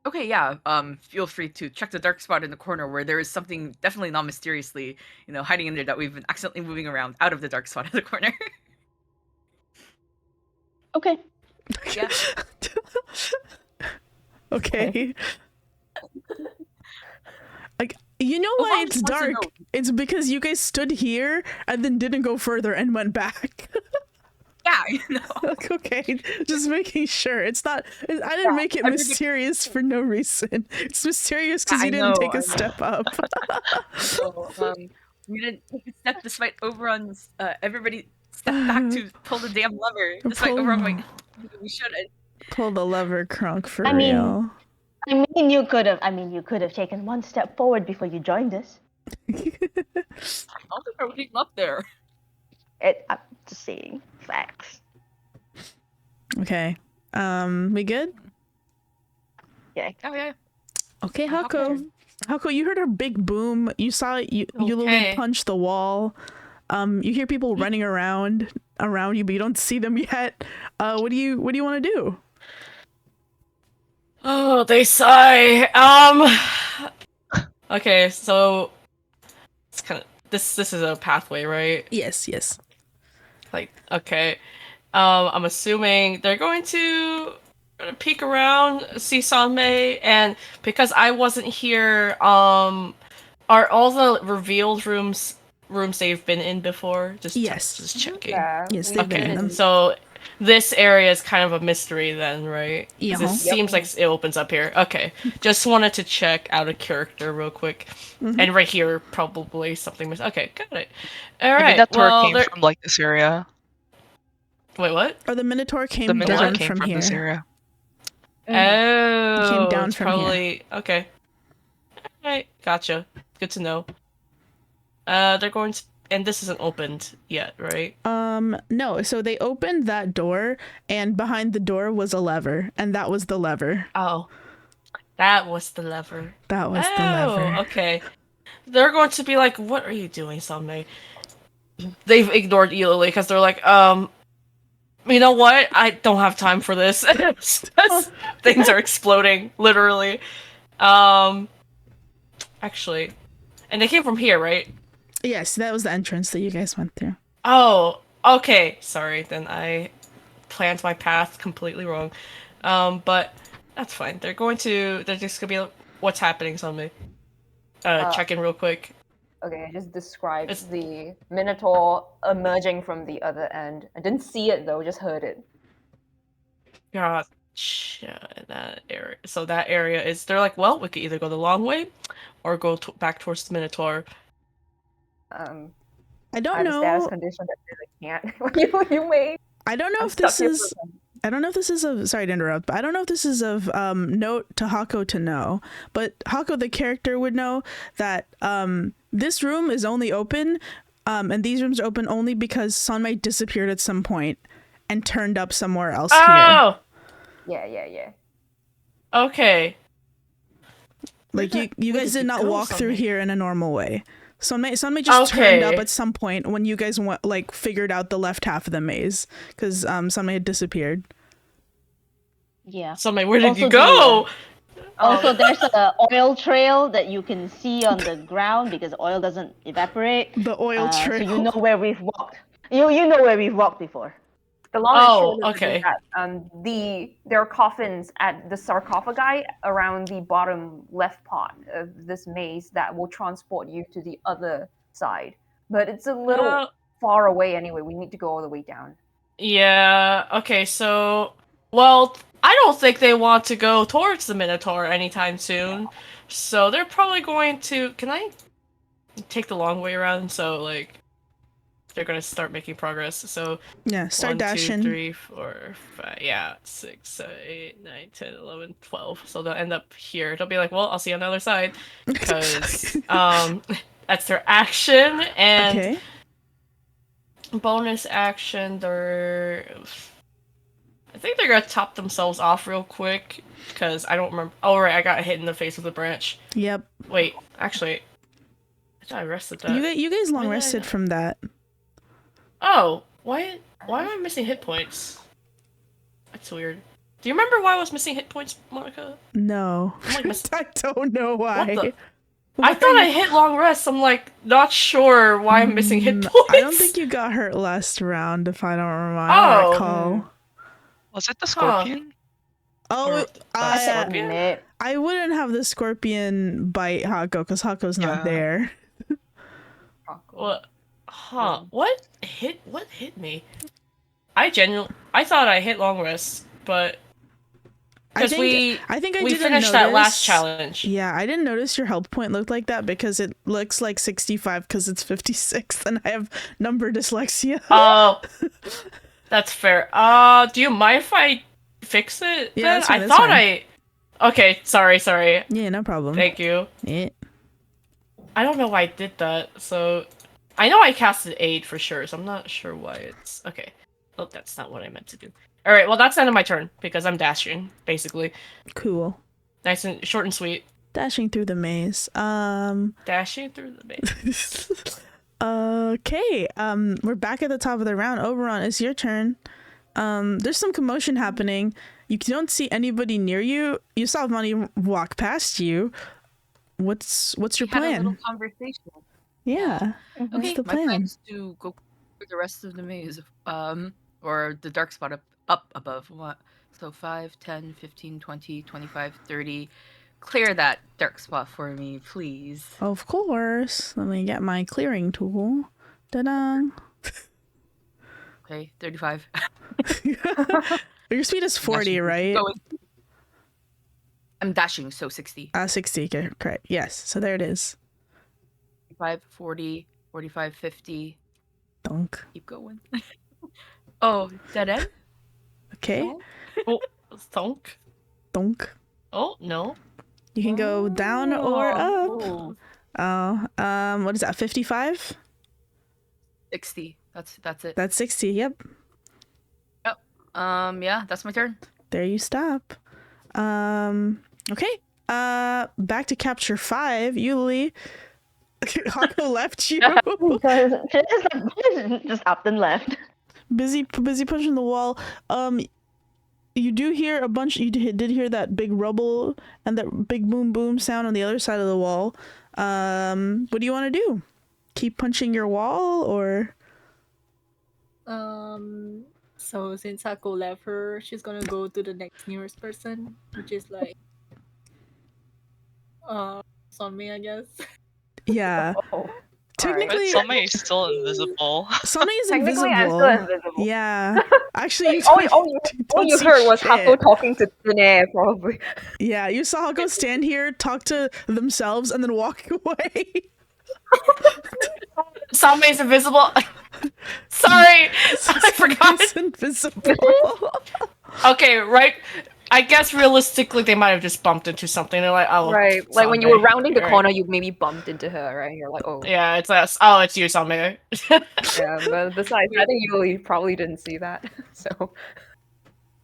Okay, yeah. Feel free to check the dark spot in the corner where there is something definitely not mysteriously, hiding in there that we've been accidentally moving around out of the dark spot in the corner. Okay. Yeah. Okay. Like, you know why Avani it's wants to dark? know. It's because you guys stood here and then didn't go further and went back. Yeah, Like, okay, just making sure. It's not. I didn't make it I really- mysterious for no reason. It's mysterious because I you didn't know, take I a know. step up. So, we didn't take a step despite Oberon's. Everybody stepped back to pull the damn lever. Despite Pull- Oberon going, we should. Pull the lever, Kronk, for I mean- real. You could have taken one step forward before you joined us. I don't think we're getting up there. I'm just saying facts. Okay. We good? Yeah. Oh yeah. Okay, Hako. Hako. Hako, you heard a big boom. You saw it. You literally Okay. punched the wall. You hear people running around you, but you don't see them yet. What do you want to do? Oh, they sigh. Okay, so it's kind of this is a pathway, right? Yes. Like, okay. I'm assuming they're going to peek around, see Sanmei, and because I wasn't here, are all the revealed rooms they've been in before? Yes. Just checking. Yeah. Yes, we've they've been been in them. So this area is kind of a mystery then, right? 'Cause Yeah. it seems like it opens up here. Okay. Just wanted to check out of character real quick. Mhm. And right here, probably something was... Okay, got it. Maybe Alright, that tour well, came from like this area. Wait, what? Or the Minotaur The came Minotaur down came from from this here. area. Oh, Came down it's from here. probably... Okay. Alright, gotcha. Good to know. They're going to... And this isn't opened yet, right? No, so they opened that door, and behind the door was a lever, and that was the lever. Oh. That was the lever. That was the lever. Okay. They're going to be like, what are you doing, Sanmei? They've ignored Eloquence because they're like, you know what? I don't have time for this. Things are exploding, literally. Actually. And they came from here, right? Yes, that was the entrance that you guys went through. Oh, okay. Sorry, then I planned my path completely wrong. But that's fine. They're just gonna be like, what's happening, Sanmei? Check in real quick. Okay, I just described It's- the Minotaur emerging from the other end. I didn't see it though, just heard it. Gotcha. That area. So that area is. They're like, well, we could either go the long way, or go back towards the Minotaur. I don't I have a status know. condition that really can't. you may. I don't know I'm if this stuck here is. for a second. I don't know if this is of. Sorry to interrupt, but I don't know if this is of note to Hako to know. But Hako, the character, would know that this room is only open, and these rooms are open only because Sanmei disappeared at some point and turned up somewhere else here. Oh. Yeah. Okay. Like Where you where guys did did you not go, walk through Sanmei? here in a normal way. Sanmei just turned up Okay. at some point when you guys figured out the left half of the maze because Sanmei had disappeared. Yeah. Sanmei, where did Also you go? Also, there's a oil trail that you can see on the ground because oil doesn't evaporate. The oil So trail. you know where we've walked. You know where we've walked before. The long and short of it okay. is that there are coffins at the sarcophagi around the bottom left part of this maze that will transport you to the other side. But it's a little far away anyway. We need to go all the way down. Yeah. Okay. So, well, I don't think they want to go towards the Minotaur anytime soon. So they're probably going to. Can I take the long way around? So like, they're gonna start making progress. So Yeah, start 1, dashing. 2, 3, 4, 5. Yeah, 6, 7, 8, 9, 10, 11, 12. So they'll end up here. They'll be like, well, I'll see you on the other side because that's their action and. Okay. Bonus action, I think they're gonna top themselves off real quick, because I don't remember. Oh, right, I got hit in the face with a branch. Yep. Wait, actually, I thought I rested that. You guys long Why did I rested not- from that. Oh, why am I missing hit points? That's weird. Do you remember why I was missing hit points, Monica? No. I'm like miss- I don't know why. What the? I thought I hit long rest. I'm like not sure why I'm missing hit points. I don't think you got hurt last round, if I don't Oh. recall. Was it the scorpion? Oh, Or- Scorpion? Admit. I wouldn't have the scorpion bite Hako because Hako's not Yeah. there. What? Huh? What hit me? I thought I hit long rest, but because I think I we didn't finished that last notice- challenge. Yeah, I didn't notice your health point looked like that because it looks like 65 because it's 56 and I have number dyslexia. Oh, that's fair. Do you mind if I fix it? Yeah, then? that's fine, I that's thought fine. Okay, sorry. Yeah, no problem. Thank you. Yeah. I don't know why I did that. So I know I casted aid for sure. So I'm not sure why it's okay. Oh, that's not what I meant to do. All right, well that's the end of my turn because I'm dashing basically. Cool. Nice and short and sweet. Dashing through the maze. Dashing through the maze. Okay. We're back at the top of the round. Oberon, it's your turn. There's some commotion happening. You don't see anybody near you. You saw Money walk past you. What's your Had a plan? little conversation. Yeah. Okay, What's the my plan plan? is to go For the rest of the maze, or the dark spot up above. What? So 5, 10, 15, 20, 25, 30. Clear that dark spot for me, please. Of course. Let me get my clearing tool. Ta-da! Okay, 35. Your speed is 40, right? I'm dashing, so 60. 60. Okay, correct. Yes. So there it is. 45, 40, 45, 50. Dunk. Keep going. Oh, dead end? Okay. No? Oh, thunk. Dunk. Oh no. You can go down or up. Oh. Oh, what is that? 55? 60. That's it. That's 60. Yep. Yeah, that's my turn. There you stop. Okay. Back to capture 5. Yuli. Hako left you. Just up and left. busy pushing the wall. You do hear a bunch. You did hear that big rubble and that big boom boom sound on the other side of the wall. What do you want to do? Keep punching your wall or? So since Hako left her, she's gonna go to the next nearest person, which is like Sonmi, I guess. Yeah. Oh, Technically, Somebody is still invisible. Somebody is technically, invisible. I'm still invisible. Yeah. Actually, All you don't see heard was shit. Hako talking to thin air, probably. Yeah, you saw Hako stand here, talk to themselves, and then walk away. Somebody's invisible. Sorry, I forgot. It's invisible. Okay, right. I guess realistically, they might have just bumped into something. They're like, "Oh, Right, like when you were Sunday." rounding the Right. corner, you maybe bumped into her, right? You're like, oh. Yeah, it's us. Oh, it's you, Sunday. Yeah, but besides, I think you probably didn't see that. So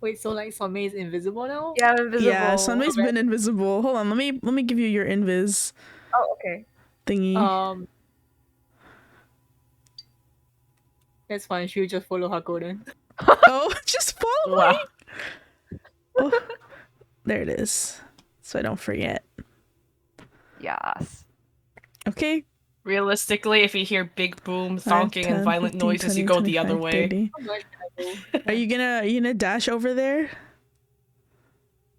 Wait, so like Sonmi is invisible now? yeah, I'm invisible. Yeah, Sunway's been invisible. Hold on, let me give you your invis Oh, okay. thingy. That's fine. She'll just follow Hako then. Oh, just follow Wow. me. Oh, there it is. So I don't forget. Yes. Okay. Realistically, if you hear big boom, 5, thonking, 10, and violent 15, noises, 20, you go the other 25, way. 30. How much can I go? Are you gonna dash over there?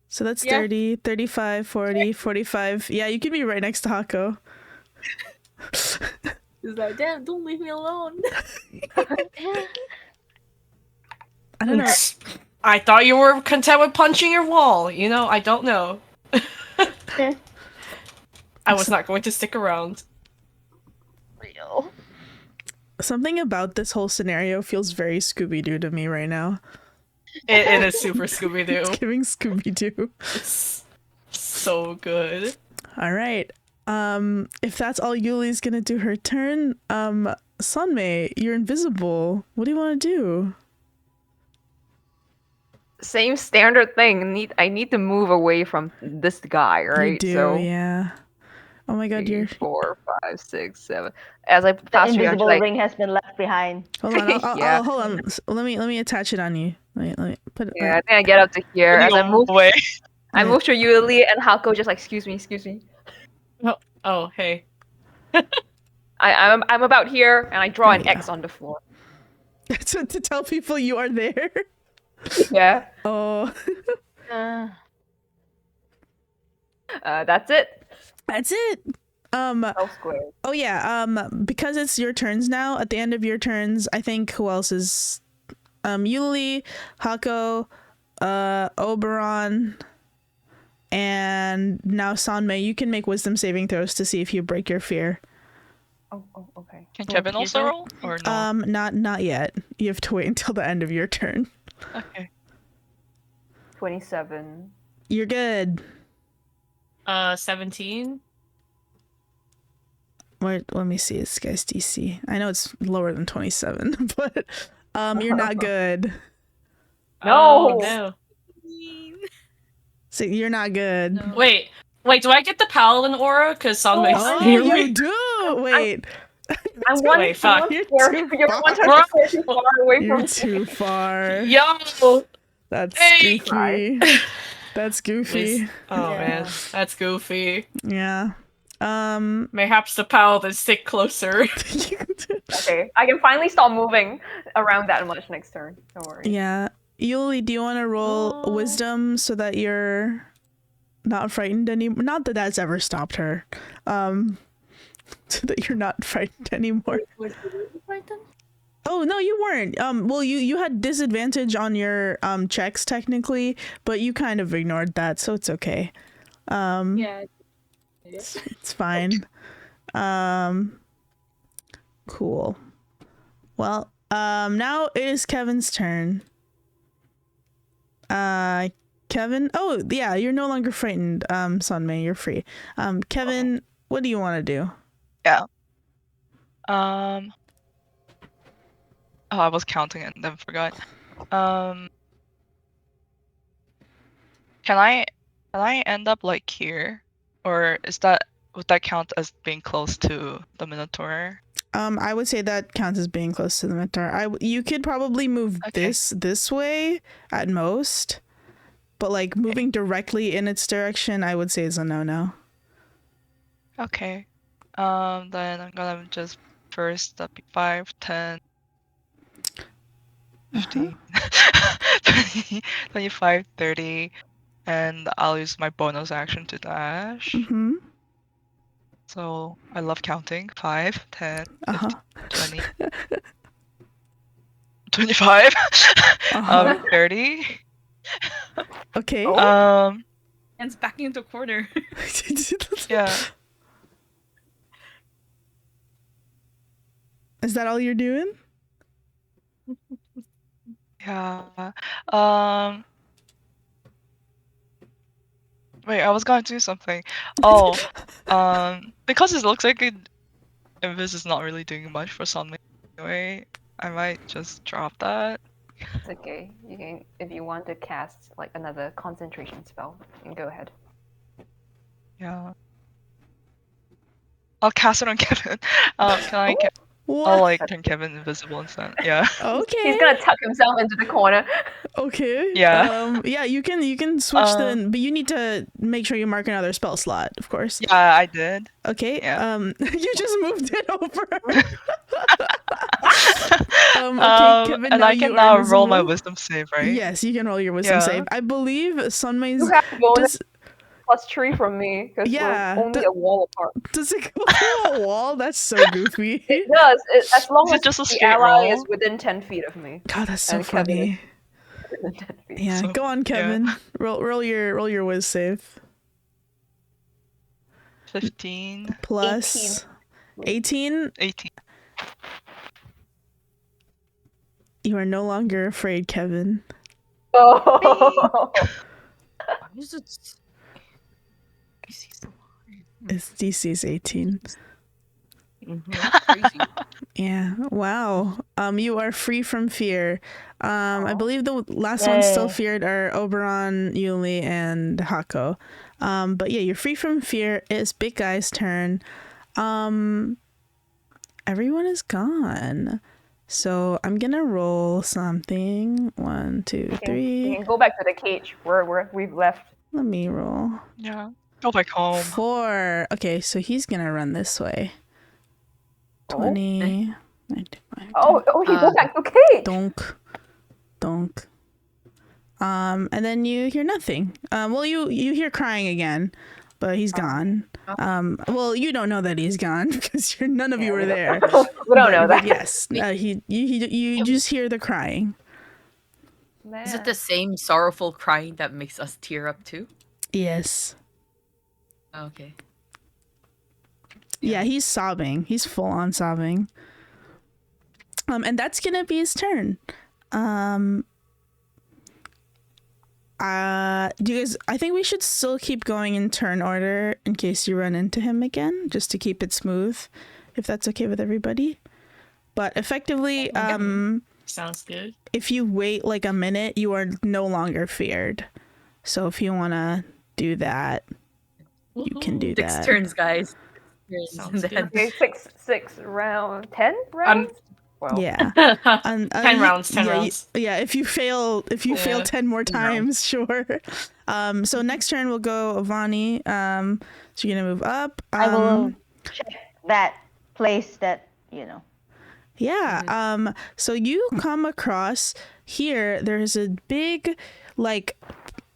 So that's Yeah. 30, 35, 40, 45. Yeah, you can be right next to Hako. It's like, damn, don't leave me alone. I don't know. I thought you were content with punching your wall. You know, I don't know. I was not going to stick around. Real. Something about this whole scenario feels very Scooby-Doo to me right now. It is super Scooby-Doo. It's giving Scooby-Doo. It's so good. All right. If that's all Yuli's gonna do her turn, Sunmei, you're invisible. What do you want to do? Same standard thing. I need to move away from this guy, right? You do, so yeah. Oh my god, 3, you're... 4, 5, 6, 7. As I The pass you, I'm invisible like, ring has been left behind. Hold on, Yeah. hold on. Let me attach it on you. Let me put it. yeah, I think I get up to here. As I move, Away. I move to Yuli and Hako just like, excuse me. Oh, hey. I'm about here, and I draw an X on the floor. to tell people you are there. Yeah. Oh, That's it. that's it. 12 squares. Oh yeah. Because it's your turns now. At the end of your turns, I think who else is? Yuli, Hako, Oberon, and now Sanmei. You can make wisdom saving throws to see if you break your fear. Oh, okay. Can Kevin also roll or no? Not yet. You have to wait until the end of your turn. Okay. 27. You're good. 17. Wait, let me see this guy's DC. I know it's lower than 27, but you're not good. No! Oh, no. So you're not good. No. Wait, do I get the paladin aura? Because Sunmei. Oh, Yeah. you do. Wait, I'm one. Wait, fuck. You're You're too one far. turn too far away You're from too far. Yo! That's Hey! goofy. That's goofy. Oh Yeah. man, that's goofy. Yeah. Mayhaps the paladin stick closer. Okay, I can finally stop moving around that much next turn. Don't worry. Yeah. Yuli, do you want to roll wisdom so that you're not frightened anymore? Not that that's ever stopped her. So that you're not frightened anymore. Was you frightened? Oh no, you weren't. Well, you had disadvantage on your checks technically, but you kind of ignored that, so it's okay. Yeah. It's fine. Cool. Well, now it is Kevin's turn. Kevin. Oh yeah, you're no longer frightened. Sunmay, you're free. Kevin, what do you want to do? Yeah. Oh, I was counting and then forgot. Can I end up like here, or would that count as being close to the minotaur? I would say that counts as being close to the minotaur. You could probably move this way at most, but like moving directly in its direction, I would say is a no-no. Okay. Then I'm gonna just first that'd be 5, 10, 15, 20, 25, 30, and I'll use my bonus action to dash. Mm-hmm. So I love counting. 5, 10, 15, 20, 25, 30. Okay. And it's backing into a corner. Yeah. Is that all you're doing? Yeah. Wait, I was gonna do something. Oh, because it looks like Invis is not really doing much for something anyway, I might just drop that. It's okay. You can, if you want to cast like another concentration spell, you can go ahead. Yeah. I'll cast it on Kevin. Can I get? I'll like turn Kevin invisible instead. Yeah. Okay. He's gonna tuck himself into the corner. Okay. Yeah. Yeah, you can switch but you need to make sure you mark another spell slot, of course. Yeah, I did. Okay. Yeah. You just moved it over. Okay, Kevin, and now I can you now are roll my invisible. wisdom save, right? Yes, you can roll your wisdom save. I believe Sunmay's You have bonus +3 from me because Yeah, we're only a wall apart. Does it go through a wall? That's so goofy. It does. As long Is as it just a the straight ally roll? is within 10 feet of me. God, that's so And Kevin funny. is within 10 feet. Yeah, So- go on, Kevin. yeah. Roll your whiz save. 15, Plus 18. 18. You are no longer afraid, Kevin. Oh. Why is it? Its DC is 18. Crazy. Yeah. Wow. You are free from fear. I believe the last ones still feared are Oberon, Yuli, and Hako. But yeah, you're free from fear. It's Big Guy's turn. Everyone is gone. So I'm gonna roll something. 1, 2, You 3. can go back to the cage where we've left. Let me roll. Yeah. Go back home. 4. Okay, so he's gonna run this way. 20. 95. Oh, you go back to cage. Donk. And then you hear nothing. Well, you hear crying again, but he's gone. Well, you don't know that he's gone because none of you were there. We don't know But that. yes, you just hear the crying. Man. Is it the same sorrowful crying that makes us tear up too? Yes. Okay. Yeah, he's sobbing. He's full on sobbing. And that's gonna be his turn. Do you guys? I think we should still keep going in turn order in case you run into him again, just to keep it smooth, if that's okay with everybody. But effectively, Sounds good. if you wait like a minute, you are no longer feared. So if you want to do that, you can do 6 that. turns, guys. Sounds good. Okay, 6 round, 10 rounds. Well, Yeah. 10 rounds, 10 yeah, rounds. yeah, if you fail Yeah, 10 more 10 rounds. times, sure. So next turn we'll go Avani. So you're gonna move up. I will check that place that, Yeah. So you come across here, there's a big, like,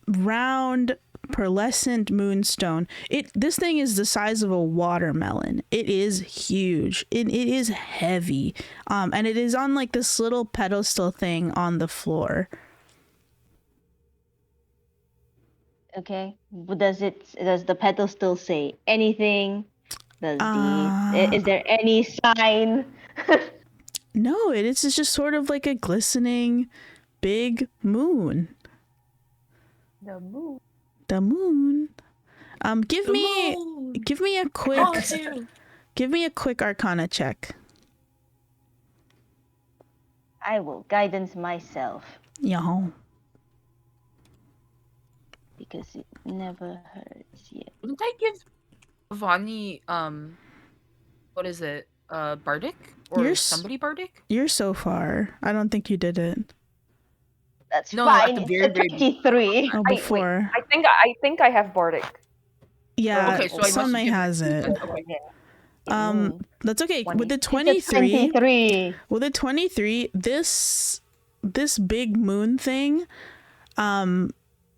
round pearlescent moonstone. This thing is the size of a watermelon. It is huge. It is heavy. And it is on like this little pedestal thing on the floor. Okay. Does the pedestal say anything? Is there any sign? No, it's just sort of like a glistening big moon. the moon. The moon. Give me a quick give me a quick Arcana check. I will guidance myself Yeah. because it never hurts yet. Wouldn't I give Vani what is it? Bardic? Or somebody Bardic? You're so far. I don't think you did it. That's No, fine. at the It's very, a very 23. Oh, before. I think I have Bardic. Yeah, Okay, so I must have Sunmay given has it. Okay. That's okay. 20. With the It's a 23, 23. with the 23, this big moon thing,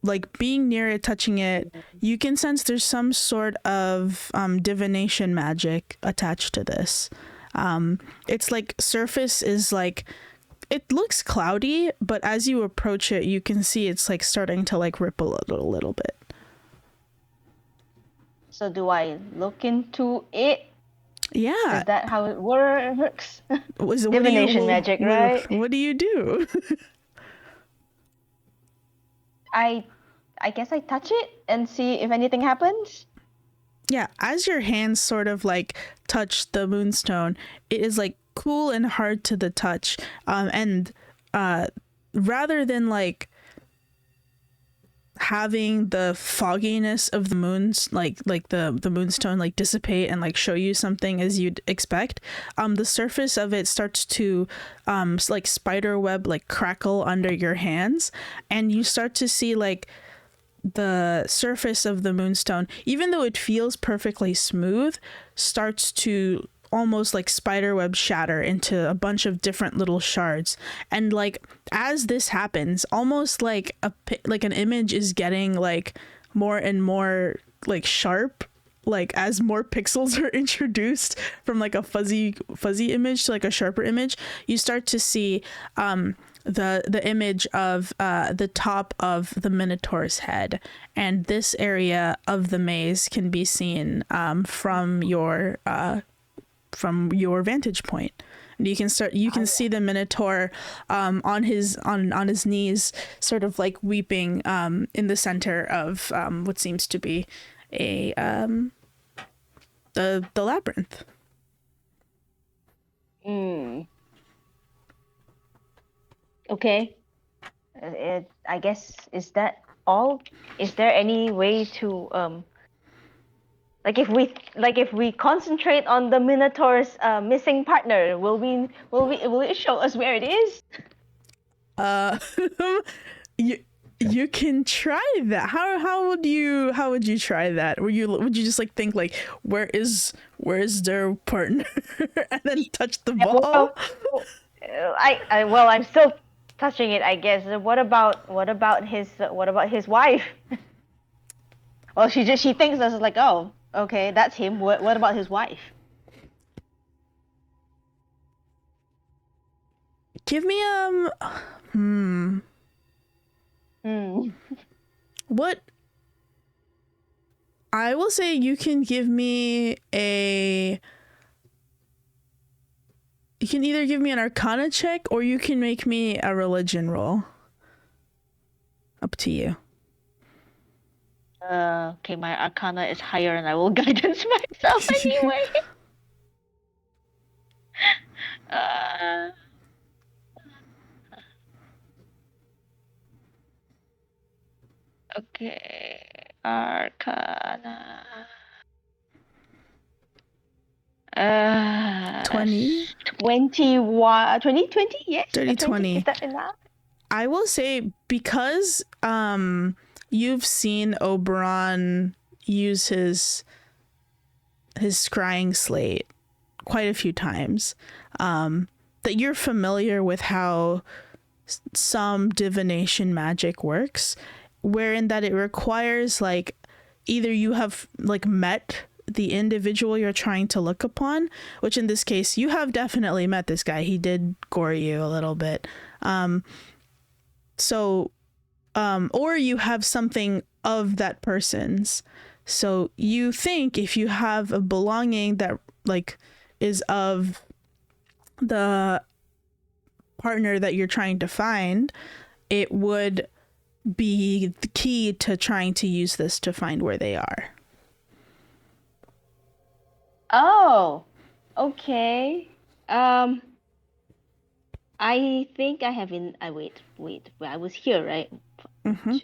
like being near it, touching it, you can sense there's some sort of divination magic attached to this. Its like surface is like, it looks cloudy, but as you approach it, you can see it's like starting to like ripple a little bit. So do I look into it? Yeah. Is that how it works? Divination magic, right? What do you do? I guess I touch it and see if anything happens. Yeah, as your hands sort of like touch the moonstone, it is like cool and hard to the touch. And rather than like having the fogginess of the moons, like the moonstone like dissipate and like show you something as you'd expect, the surface of it starts to like spider web like crackle under your hands, and you start to see like the surface of the moonstone, even though it feels perfectly smooth, starts to almost like spiderweb shatter into a bunch of different little shards. And like as this happens, almost like an image is getting like more and more like sharp, like as more pixels are introduced from like a fuzzy image to like a sharper image, you start to see the image of the top of the minotaur's head, and this area of the maze can be seen from your vantage point. And you can see the minotaur on his knees, sort of like weeping in the center of what seems to be the labyrinth. Okay. I guess, is that all? Is there any way to like if we concentrate on the Minotaur's missing partner, will it show us where it is? You can try that. How would you try that? Would you just like think like where's their partner and then touch the ball? I'm still touching it, I guess. What about his wife? Well, she thinks us like, oh, okay, that's him. What about his wife? Give me what I will say, you can give me you can either give me an Arcana check or you can make me a religion roll. Up to you. Okay, my Arcana is higher and I will guidance myself anyway. Okay, Arcana. 20. 20, yes? Dirty 20. Is that enough? I will say, because you've seen Oberon use his scrying slate quite a few times, that you're familiar with how some divination magic works, wherein that it requires like either you have like met the individual you're trying to look upon, which in this case you have definitely met this guy. He did gore you a little bit. Or you have something of that person's. So you think if you have a belonging that like is of the partner that you're trying to find, it would be the key to trying to use this to find where they are. Oh, okay. I think I have in. Wait. I was here, right? Mm-hmm.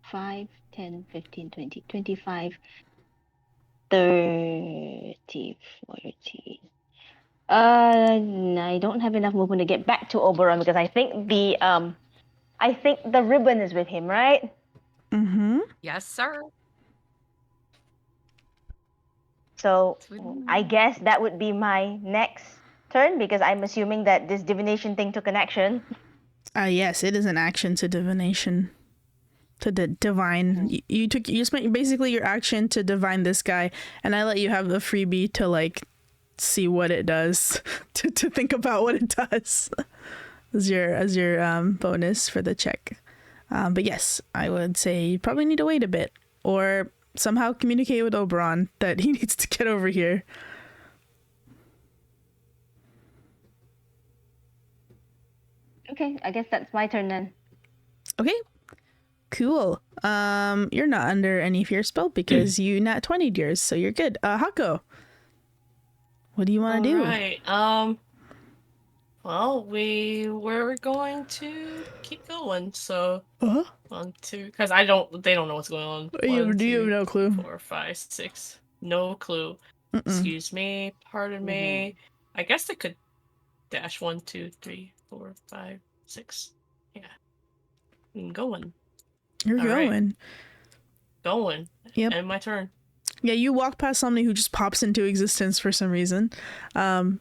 5, 10, 15, 20, 25, 30, 40. I don't have enough movement to get back to Oberon because I think the ribbon is with him, right? Mm-hmm. Yes, sir. So I guess that would be my next turn because I'm assuming that this divination thing took an action. Yes, it is an action to divination. To divine. You spent basically your action to divine this guy, and I let you have the freebie to like see what it does, to think about what it does as your bonus for the check. But yes, I would say you probably need to wait a bit, or somehow communicate with Oberon that he needs to get over here. Okay, I guess that's my turn then. Okay, cool. You're not under any fear spell because you nat 20'd yours, so you're good. Hako, what do you want to do? Right. Well, we're going to keep going. So 1, 2, because they don't know what's going on. You 1, have 2, no clue. 4, 5, 6. No clue. Mm-mm. Excuse me. Pardon me. I guess they could dash 1, 2, 3, 4, 5, 6. Yeah. I'm going. You're All right. going. Yep. And my turn. Yeah, you walk past somebody who just pops into existence for some reason. Go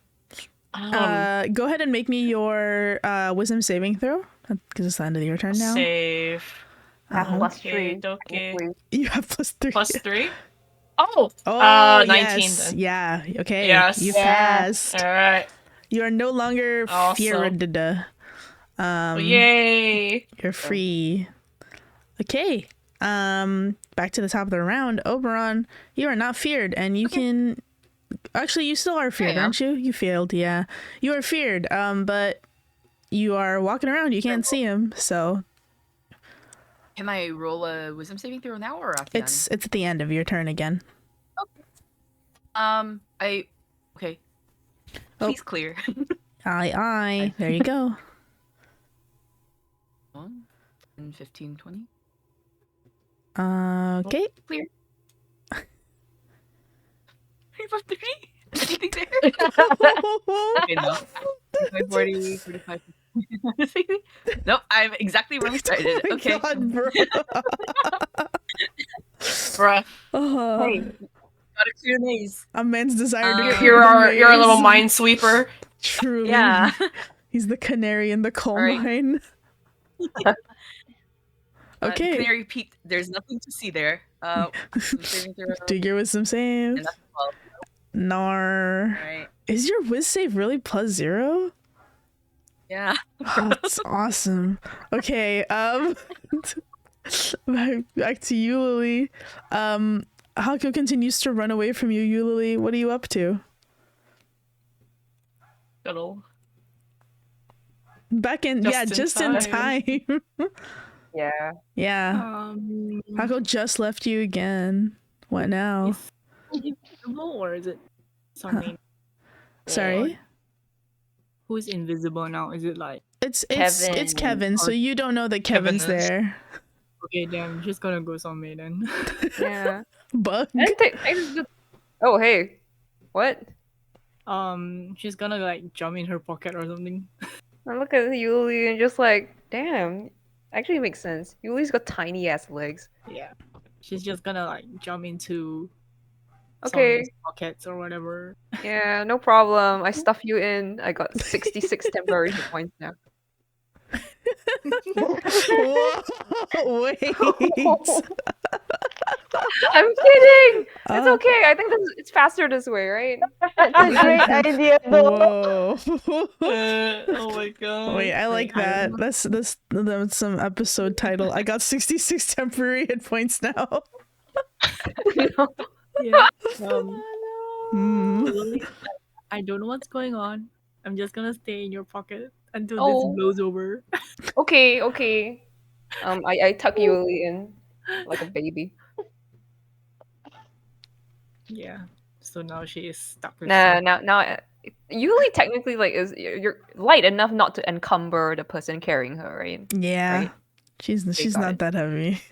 ahead and make me your wisdom saving throw, because it's the end of your turn now. Save. Have +3. Okay. You have +3. +3? Oh! 19 yes. then. Yeah, okay. Yes. You passed. All right. You are no longer feared. Yay! You're free. Okay. Back to the top of the round. Oberon, you are not feared, and you can... Actually, you still are feared, aren't you? You failed, yeah. You are feared, but you are walking around. You can't see him, so... Can I roll a wisdom saving throw now or after? It's at the end of your turn again. Okay. Okay. Please clear. Aye. There you go. 1, 10, 15, 20. Okay. Clear. 30. Anything there? Okay, no. 40, 45. Nope, I'm exactly where we started. Okay. God, bro. Bruh. Hey, got a few days. A man's desire to You're a little minesweeper. Truly. Yeah. He's the canary in the coal mine. Okay. Canary Pete, there's nothing to see there. Do your wisdom save. And that's 12. Nar. Right. Is your whiz save really +0? Yeah. That's awesome. Okay, back to you, Lily. Hako continues to run away from you, Lily. What are you up to? Scuttle. Back in, just in time. Yeah. Yeah. Hako just left you again. What now? Is he invisible or is it something? Sorry? Who's invisible now? Is it like... It's Kevin, so you don't know that Kevin's there. Okay, then I'm just gonna go somewhere then. Yeah. Bug. Oh, hey. What? she's gonna like jump in her pocket or something. I look at Yuli and just like, damn, actually makes sense. Yuli's got tiny ass legs. Yeah. She's just gonna like jump into Okay. someone's pockets or whatever. Yeah, no problem. I stuff you in. I got 66 temporary hit points now. Whoa, wait. I'm kidding. It's Oh. okay. I think it's faster this way, right? That's a great idea, though. Whoa. Oh my god. Wait, I like that. That's some episode title. I got 66 temporary hit points now. Yeah. Hmm. Lily, I don't know what's going on. I'm just gonna stay in your pocket until Oh. this blows over. Okay. I tuck Yuli in like a baby. Yeah. So now she is stuck with Now, Yuli technically like you're light enough not to encumber the person carrying her, right? Yeah. Right. She's got not it. that heavy.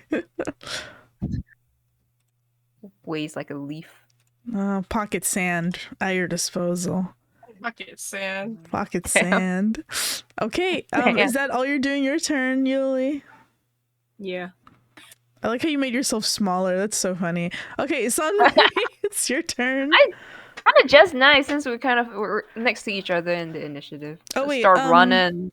Weighs like a leaf. Pocket sand at your disposal. Pocket sand. Pocket sand. Okay, is that all you're doing your turn, Yuli? Yeah. I like how you made yourself smaller. That's so funny. Okay, Sunray, it's your turn. Kind of just nice since we're next to each other in the initiative. Oh, wait, Start running.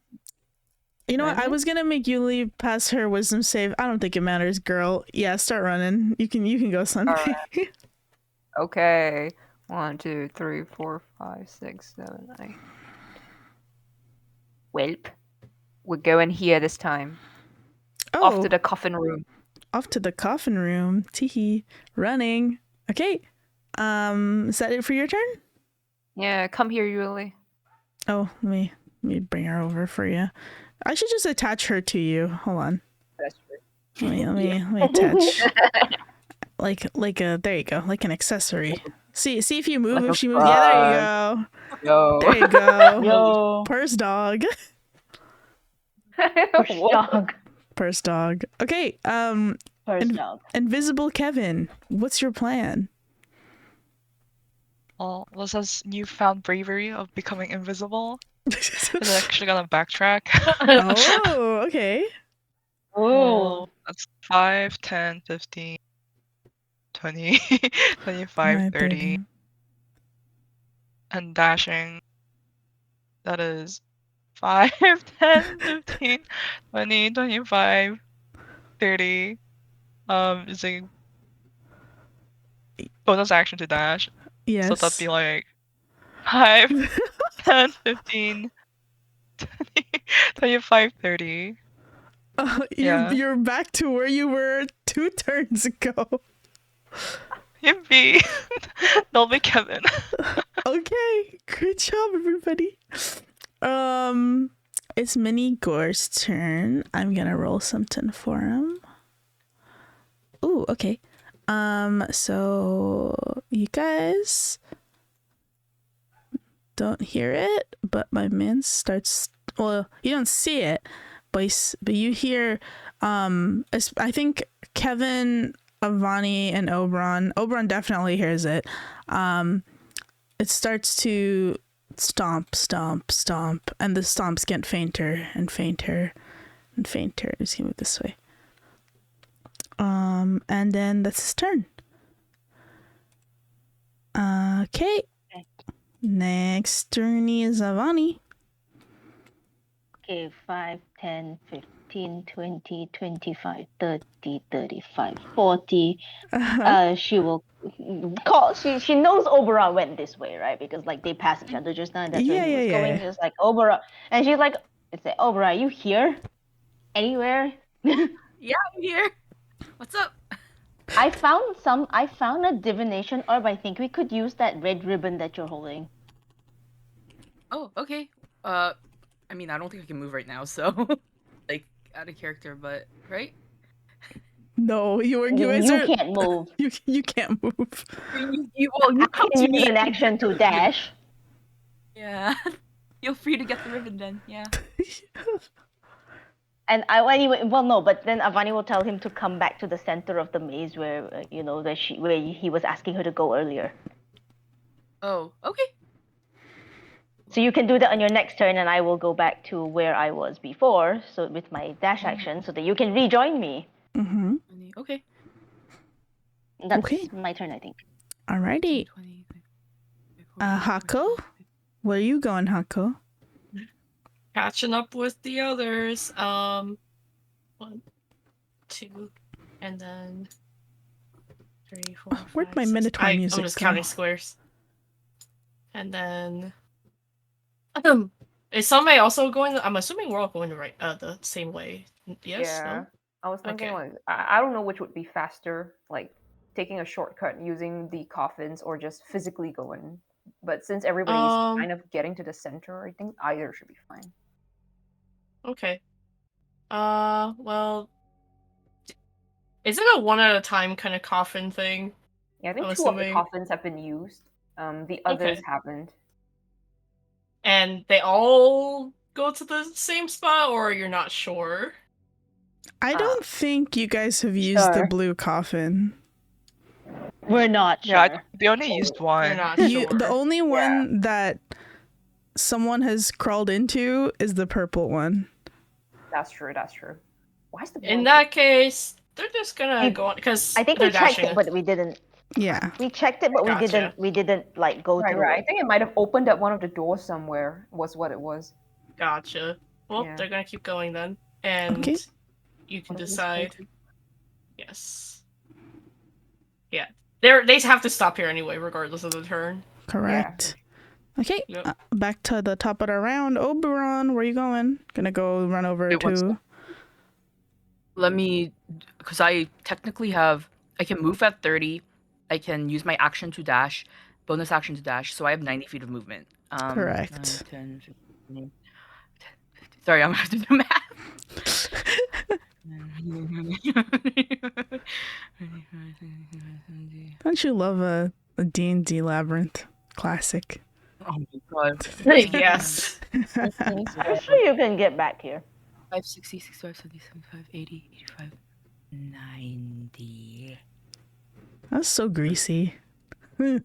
You know what? I Running? was gonna make Yuli pass her wisdom save. I don't think it matters, girl. Yeah, start running. You can go, Sunday. Okay. 1, 2, 3, 4, 5, 6, 7, 8. Welp. We're going here this time. Off to the coffin room. Off to the coffin room. Teehee. Running. Okay. Is that it for your turn? Yeah, come here, Yuli. Oh, let me bring her over for you. I should just attach her to you. Hold on. That's true. Let me attach. like a there you go, like an accessory. See if you move, Like if a she moves. Yeah, there you go. Yo. There you go. Yo. Purse dog. Push dog. Purse dog. Okay. First dog. Invisible Kevin, what's your plan? Well, Lisa's newfound bravery of becoming invisible is actually gonna backtrack. Oh, okay. Oh. That's 5, 10, 15, 20, 25, 30. And dashing. That is 5, 10, 15, 20, 25, 30. Using bonus action to dash. Yes. So that'd be like 5, 10, 15, 20, 25, 30. Yeah. You're back to where you were 2 turns ago. Yippee! They'll be Kevin. Okay, great job, everybody. It's Mini Gore's turn. I'm gonna roll something for him. Ooh, okay. So you guys don't hear it, but my man starts. Well, you don't see it, but you hear. I think Kevin, Avani, and Oberon. Oberon definitely hears it. It starts to stomp, stomp, stomp, and the stomps get fainter and fainter and fainter. Just move this way. And then that's his turn. Okay. Next turn is Avani. Okay, 5, 10, 15, 20, 25, 30, 35, 40. She will call. She knows Oberon went this way, right? Because like they passed each other just now, and that's where he was going. She's like, Oberon, and she's like, "It's like, Oberon, you here? Anywhere?" Yeah, I'm here. What's up? I found a divination orb. I think we could use that red ribbon that you're holding. Oh, okay. I mean, I don't think I can move right now, so like out of character, but right? No, you can't move. You can't move. You come to You me. need an action to dash. Yeah. Feel free to get the ribbon then. Yeah. And but then Avani will tell him to come back to the center of the maze where where he was asking her to go earlier. Oh, okay. So you can do that on your next turn, and I will go back to where I was before, so with my dash action, so that you can rejoin me. Mm-hmm. Okay. That's Okay. my turn, I think. Alrighty. 20, Hako? Where are you going, Hako? Catching up with the others. 1, 2, and then 3, 4. Where'd 5, my 6. Minotaur music I'm just go? counting squares. And then is somebody also going? I'm assuming we're all going the same way. Yes. Yeah. No? I was thinking Okay. like I don't know which would be faster, like taking a shortcut using the coffins or just physically going. But since everybody's kind of getting to the center, I think either should be fine. Okay. Well, is it a one at a time kind of coffin thing? Yeah, I think I'm two of the assuming. coffins have been used. The others Okay. haven't. And they all go to the same spot, or you're not sure? I don't think you guys have used the Sure. blue coffin. We're not sure. Yeah, they only used You're one. not sure. The only one that someone has crawled into is the purple one. That's true. That's true. Why is the In blue- that case, they're just gonna go on because I think we checked it, but we didn't. Yeah. We checked it, but Gotcha. we didn't like go right, through right. I it. think it might have opened up one of the doors somewhere. Was what it was. Gotcha. Well, Yeah. they're gonna keep going then, and Okay. you can One of these decide. places. Yes. Yeah. They have to stop here anyway, regardless of the turn. Correct. Okay. Yep. Back to the top of the round. Oberon, where you going? Gonna go run over Wait, one to. sec. Let me, because I technically have, I can move at 30. I can use my action to dash, bonus action to dash. So I have 90 feet of movement. Correct. 10, 15, 10, sorry, I'm gonna have to do math. Don't you love a D&D labyrinth? Classic. Oh my god. Yes. I'm sure you can get back here. 5, 60, 65, 70, 75, 80, 85, 90. That's so greasy. 1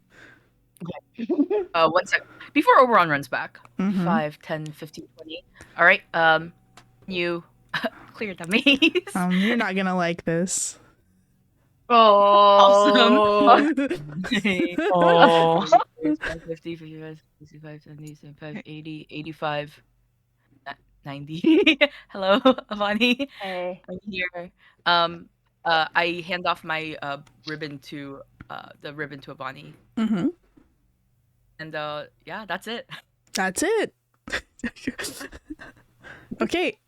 sec. Before Oberon runs back. Mhm. 5, 10, 15, 20. All right. You clear the maze. You're not gonna like this. Oh. Oh. 50, 55, 65, 70, 75, 80, 85, 90. Hello, Avani. Hey. I'm here. I hand off my ribbon to Avani. Mm-hmm. And yeah, that's it. That's it. Okay.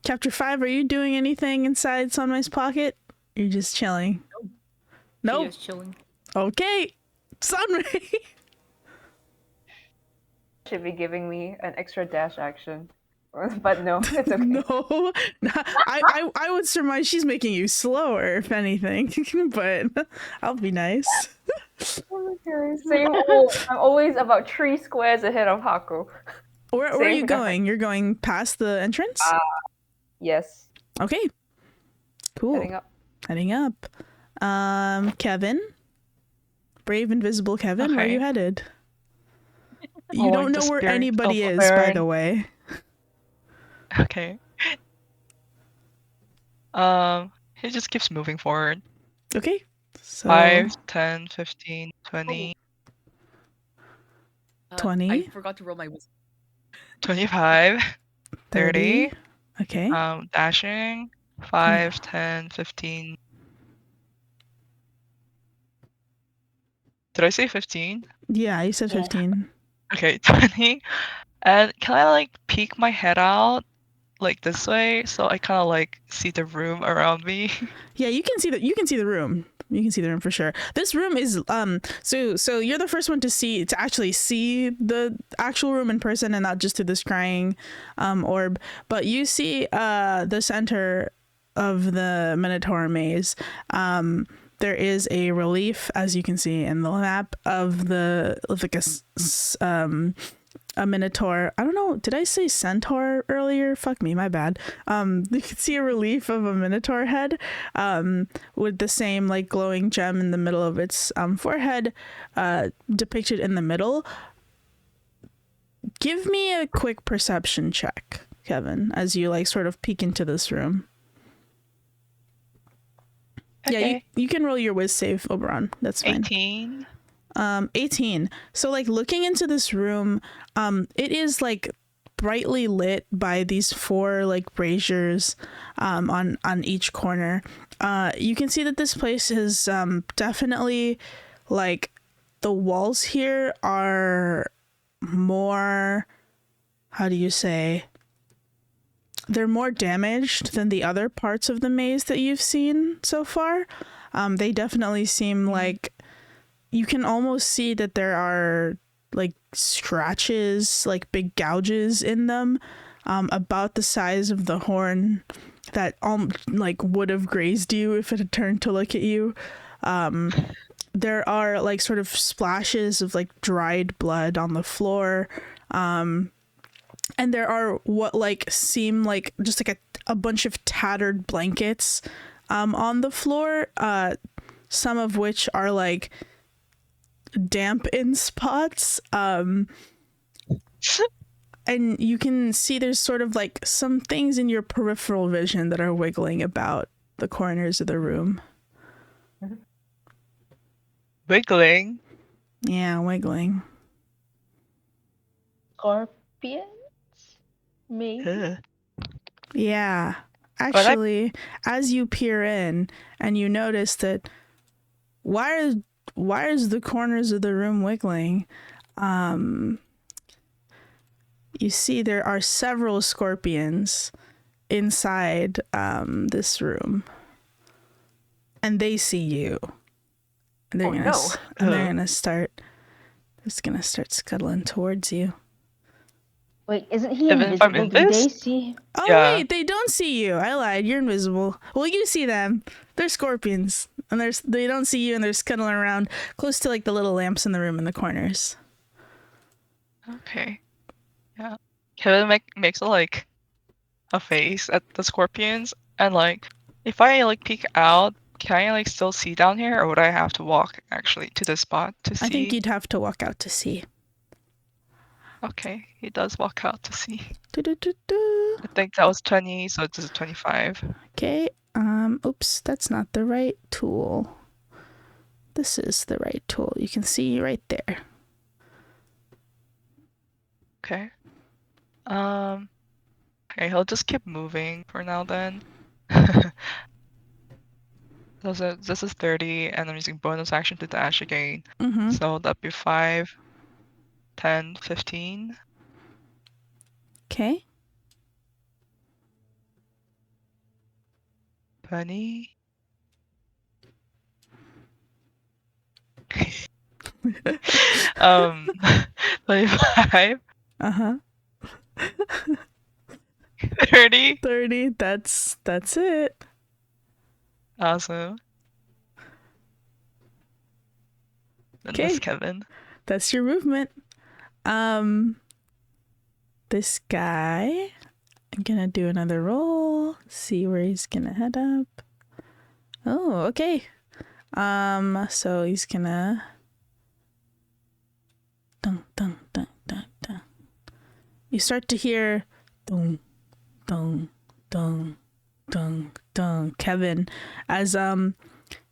Chapter 5, are you doing anything inside Sunrise Pocket? You're just chilling. Nope. Just chilling. Okay. Sunray. Should be giving me an extra dash action, but no, it's okay. No. I would surmise she's making you slower, if anything. But I'll be nice. Okay, same old. I'm always about 3 squares ahead of Haku. Where are Same you guy. going? You're going past the entrance? Yes. Okay. Cool. Heading up. Kevin? Brave Invisible Kevin, where are you Okay. headed? You Oh, don't the know where spirit anybody of is, by Baron. the way. Okay. He just keeps moving forward. Okay. So 5, 10, 15, 20, 20. I forgot to roll my wisdom. 25, 30. 30. Okay. Dashing. 5, 10, 15. Did I say 15? Yeah, you said Yeah. 15. Okay, 20. And can I like peek my head out like this way so I kind of like see the room around me? Yeah, you can see the room. You can see the room for sure. This room is so you're the first one to actually see the actual room in person and not just through the scrying orb. But you see the center of the Minotaur maze. There is a relief, as you can see in the map, of a Minotaur. I don't know. Did I say centaur earlier? Fuck me, my bad. You can see a relief of a Minotaur head, with the same like glowing gem in the middle of its forehead, depicted in the middle. give me a quick perception check, Kevin, as you like sort of peek into this room. Okay. Yeah, you can roll your whiz save, Oberon. That's fine. 18. 18. So like looking into this room, it is like brightly lit by these 4 like braziers on each corner. You can see that this place is definitely like the walls here are more, how do you say, they're more damaged than the other parts of the maze that you've seen so far. They definitely seem like you can almost see that there are like scratches, like big gouges in them, about the size of the horn that like would have grazed you if it had turned to look at you. There are like sort of splashes of like dried blood on the floor. And there are what like seem like just like a bunch of tattered blankets on the floor, some of which are like damp in spots. And you can see there's sort of like some things in your peripheral vision that are wiggling about the corners of the room. Wiggling? Yeah, wiggling. Scorpions? Maybe? Ugh. Yeah. Actually, as you peer in and you notice that why is the corners of the room wiggling? You see there are several scorpions inside this room. And they see you. And they're gonna start scuttling towards you. Wait, isn't he If I'm invisible? in Do they this? see? Oh Yeah. wait, they don't see you. I lied. You're invisible. Well, you see them. They're scorpions, and they don't see you, and they're scuttling around close to like the little lamps in the room in the corners. Okay. Yeah. Kevin makes like a face at the scorpions, and like if I like peek out, can I like still see down here, or would I have to walk actually to the spot to see? I think you'd have to walk out to see. Okay, he does walk out to see. Do-do-do-do. I think that was 20, so this is 25. Okay. Oops, that's not the right tool. This is the right tool. You can see right there. Okay. Okay, he'll just keep moving for now then. This is 30, and I'm using bonus action to dash again. Mm-hmm. So that'd be 5, 10, 15. Okay. 20. um 25. Uh-huh. 30. 30. That's it. Awesome. And that's Okay. Kevin. That's your movement. This guy, I'm gonna do another roll, see where he's gonna head up. Oh, okay. So he's gonna dun dun dun dun dun. You start to hear dun dun dun dun dun, Kevin, as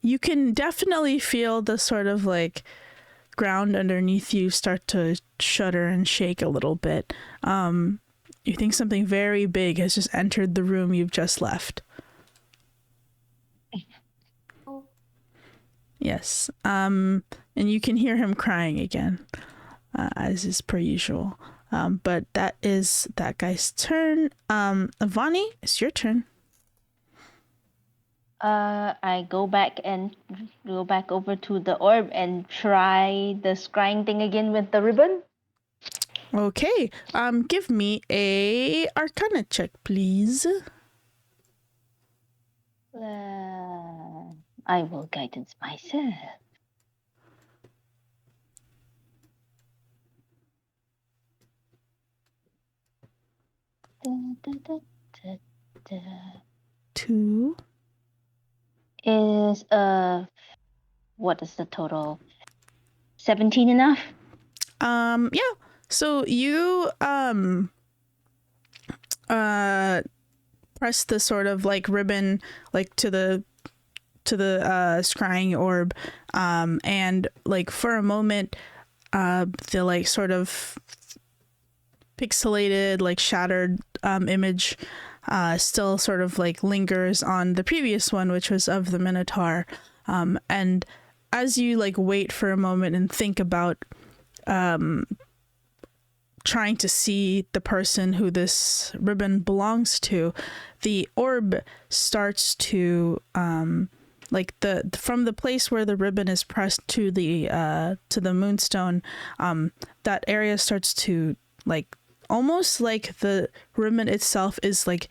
you can definitely feel the sort of like ground underneath you start to shudder and shake a little bit. You think something very big has just entered the room you've just left. Yes. And you can hear him crying again, as is per usual. But that is that guy's turn. Avani, it's your turn. I go back over to the orb and try the scrying thing again with the ribbon. Okay. Give me a Arcana check, please. I will guidance myself. Two. Is what is the total? 17 enough? Yeah. So you press the sort of like ribbon like to the scrying orb, and like for a moment the like sort of pixelated like shattered image still sort of like lingers on the previous one, which was of the minotaur, and as you like wait for a moment and think about trying to see the person who this ribbon belongs to, the orb starts to like from the place where the ribbon is pressed to the moonstone, that area starts to like almost like the ribbon itself is like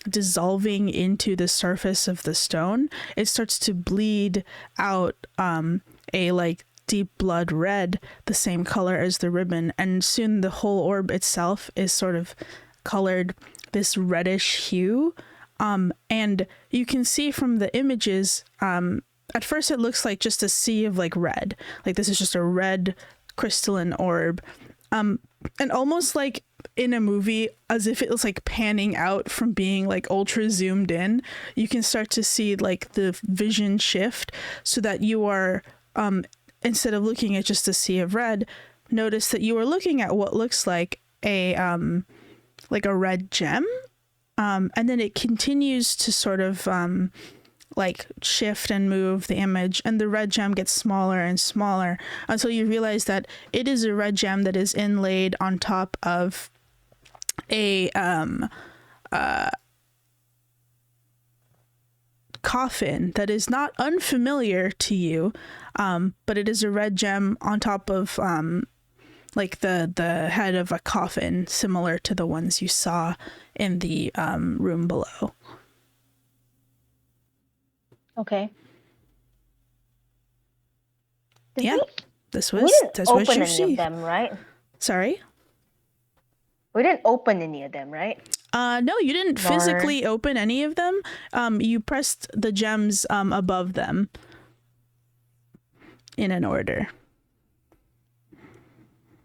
dissolving into the surface of the stone. It starts to bleed out a like deep blood red, the same color as the ribbon, and soon the whole orb itself is sort of colored this reddish hue. And you can see from the images, at first it looks like just a sea of like red, like this is just a red crystalline orb, and almost like in a movie, as if it was like panning out from being like ultra zoomed in, you can start to see like the vision shift so that you are instead of looking at just a sea of red, notice that you are looking at what looks like a red gem. And then it continues to sort of like shift and move the image, and the red gem gets smaller and smaller until you realize that it is a red gem that is inlaid on top of a coffin that is not unfamiliar to you, but it is a red gem on top of like the head of a coffin similar to the ones you saw in the room below. Okay. Yeah, that's what you see. Them, right? Sorry? We didn't open any of them, right? No, you didn't physically open any of them. You pressed the gems above them in an order.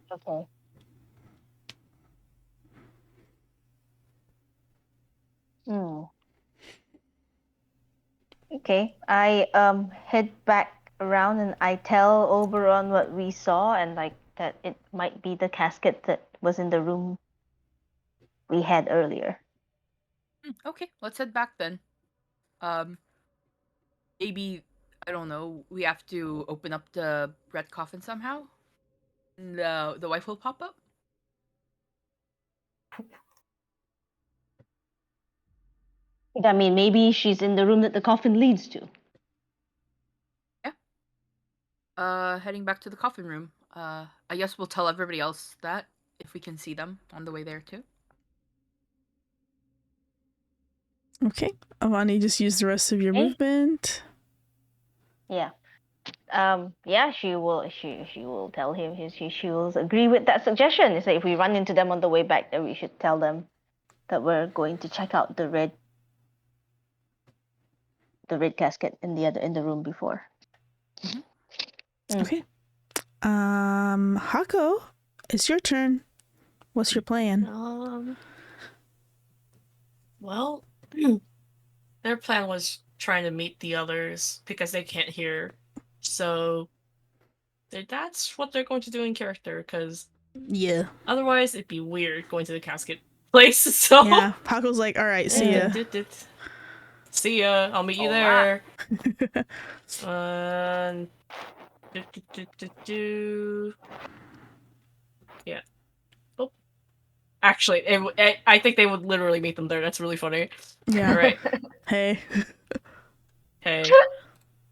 Okay. Okay. I head back around and I tell Oberon what we saw and like that it might be the casket that was in the room we had earlier. Okay, let's head back then. Maybe, I don't know, we have to open up the red coffin somehow? The wife will pop up? I mean, maybe she's in the room that the coffin leads to. Yeah. Heading back to the coffin room. I guess we'll tell everybody else that if we can see them on the way there too. Okay. Avani, just use the rest of your movement. Yeah. Yeah, she will tell him she will agree with that suggestion. So if we run into them on the way back, then we should tell them that we're going to check out the red casket in the room before. Mm-hmm. Okay. Hako, it's your turn. What's your plan? Well, their plan was trying to meet the others because they can't hear. So that's what they're going to do in character, because otherwise it'd be weird going to the casket place. So yeah, Hako's like, all right, see ya. See ya. I'll meet you there. Yeah. Oh. Actually, I think they would literally meet them there. That's really funny. Yeah. All right. Hey.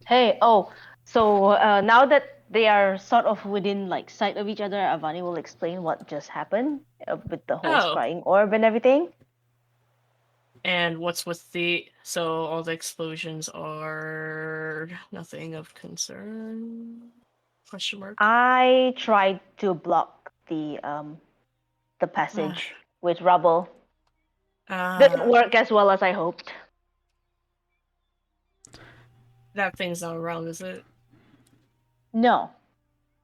Hey. Oh, so now that they are sort of within like sight of each other, Avani will explain what just happened with the whole scrying orb and everything. And what's with so all the explosions are nothing of concern? Question mark. I tried to block the passage with rubble. Didn't work as well as I hoped. That thing's not around, is it? No.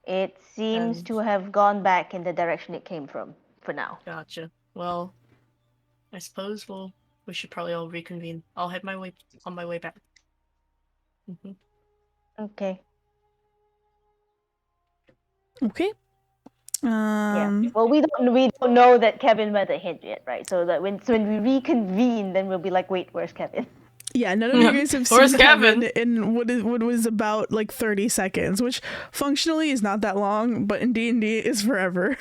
It seems And- to have gone back in the direction it came from for now. Gotcha. Well, I suppose we should probably all reconvene. I'll head on my way back. Mhm. Okay. Okay. Yeah. Well, we don't know that Kevin met a hint yet, right? So that when we reconvene, then we'll be like, wait, where's Kevin? Yeah, none of you guys have Where's seen Kevin? in what was about like 30 seconds, which functionally is not that long, but in D&D is forever.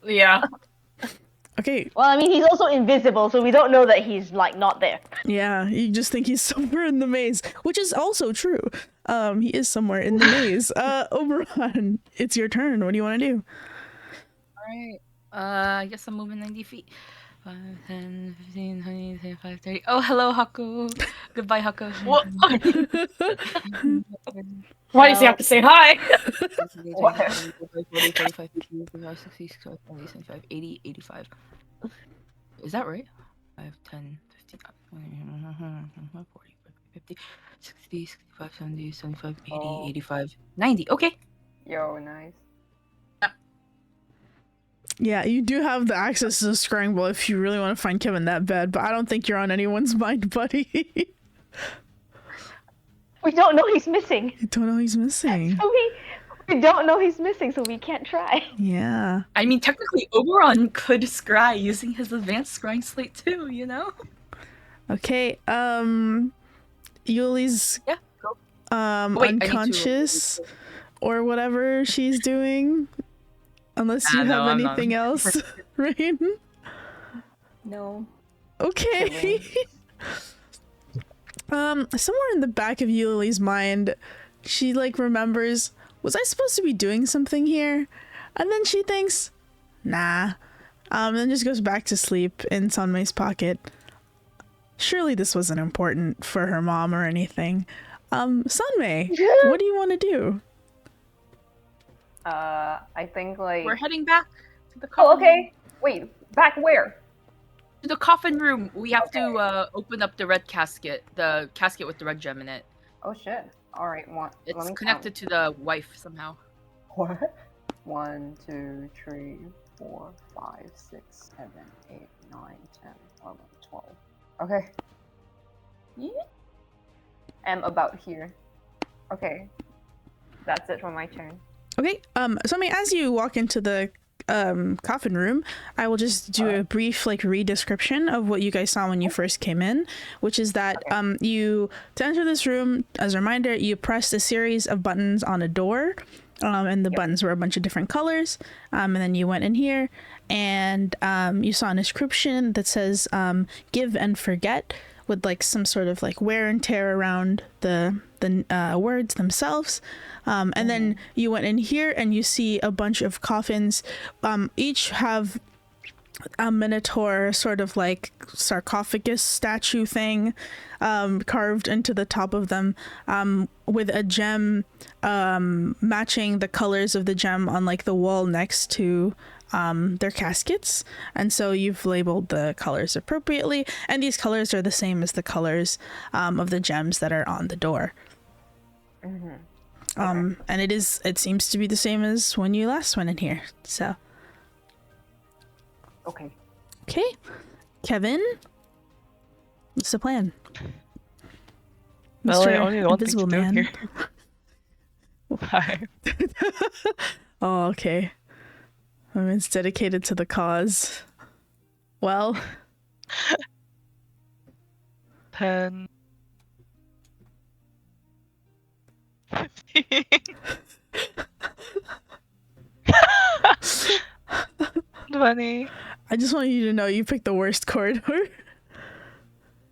Yeah. Okay, Well, I mean, he's also invisible, so we don't know that he's like not there. yeah, you just think he's somewhere in the maze, which is also true. He is somewhere in the maze. Oberon, it's your turn. What do you want to do? Alright. I guess I'm moving 90 feet. 5, 10, 15, 20, 25, 30. Oh, hello, Haku. Goodbye, Haku. What? Why does he have to say hi? 40, 45, 50, 55, 60, 65, 70, 75, 80, 85. Is that right? 5, 10, 15, 40, 50, 60, 65, 70, 75, 80, 85, 90. Okay. Yo, nice. Yeah, you do have the access to the scrying bowl if you really want to find Kevin that bad, but I don't think you're on anyone's mind, buddy. We don't know he's missing. I don't know he's missing. So we don't know he's missing, so we can't try. Yeah. I mean, technically, Oberon could scry using his advanced scrying slate too, you know? Okay, Yuli's Yeah, go. Wait, I need to- unconscious or whatever she's doing. Unless you Ah, have no, I'm not. anything else, Rain. No. Okay. Somewhere in the back of Yuli's mind, she like remembers, was I supposed to be doing something here? And then she thinks, nah. And then just goes back to sleep in Sunmay's pocket. Surely this wasn't important for her mom or anything. Sunmay, what do you want to do? I think like. We're heading back to the coffin Oh, okay. Wait, back where? to the coffin room. We have to open up the red casket, the casket with the red gem in it. Oh shit. All right, let It's me connected to the wife somehow. count. What? 1, 2, 3, 4, 5, 6, 7, 8, 9, 10, 11, 12. Okay. Yeah. I'm about here. Okay. That's it for my turn. Okay, so I mean, as you walk into the coffin room, I will just do a brief like re-description of what you guys saw when you first came in, which is that you, to enter this room, as a reminder, you pressed a series of buttons on a door, and the buttons were a bunch of different colors, and then you went in here and you saw an inscription that says give and forget, with like some sort of like wear and tear around the words themselves, and then you went in here and you see a bunch of coffins, each have a minotaur sort of like sarcophagus statue thing carved into the top of them, with a gem matching the colors of the gem on like the wall next to their caskets. And so you've labeled the colors appropriately, and these colors are the same as the colors of the gems that are on the door. And it seems to be the same as when you last went in here. So Okay. okay, Kevin, what's the plan? Well, I Mr. only know one thing to Invisible do Man. here. Hi. Oh, okay. It's dedicated to the cause. Well, 10, 15, 20. I just want you to know you picked the worst corridor.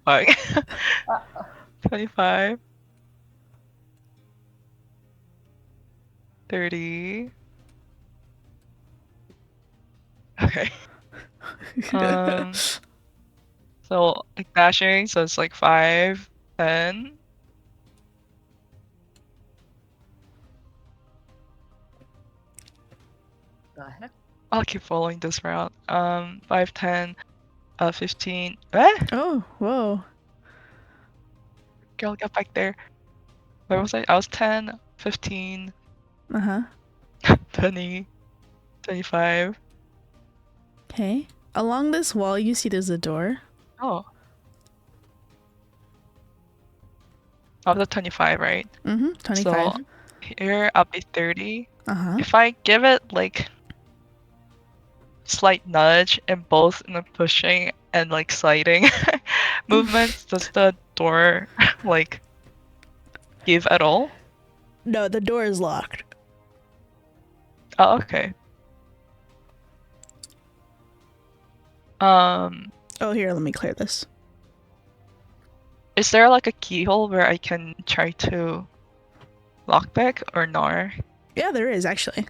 Fuck. 25. 30. Okay. So like dashing, so it's like 5, 10. Go ahead. I'll keep following this route. 5, 10, 15. Eh? Oh, whoa. Girl, get back there. Where was I? I was 10, 15, Uh-huh. 20, 25. Okay. Along this wall, you see there's a door. Oh. Of the 25, right? 25. So here I'll be 30. Uh-huh. If I give it like slight nudge in both in the pushing and like sliding movements, does the door like give at all? No, the door is locked. Oh, okay. Oh, here, let me clear this. Is there like a keyhole where I can try to lockpick or no? Yeah, there is, actually.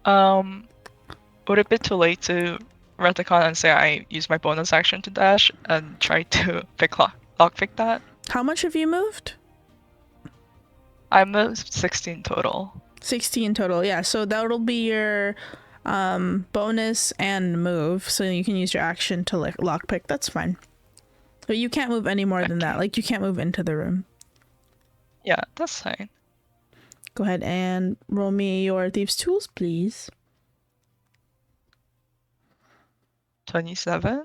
Would it be too late to retcon and say I use my bonus action to dash and try to lockpick that? How much have you moved? I moved 16 total. 16 total, yeah. So that'll be your bonus and move. So you can use your action to like lockpick. That's fine. But you can't move any more than that. Like you can't move into the room. Yeah, that's fine. Go ahead and roll me your thieves' tools, please. 27?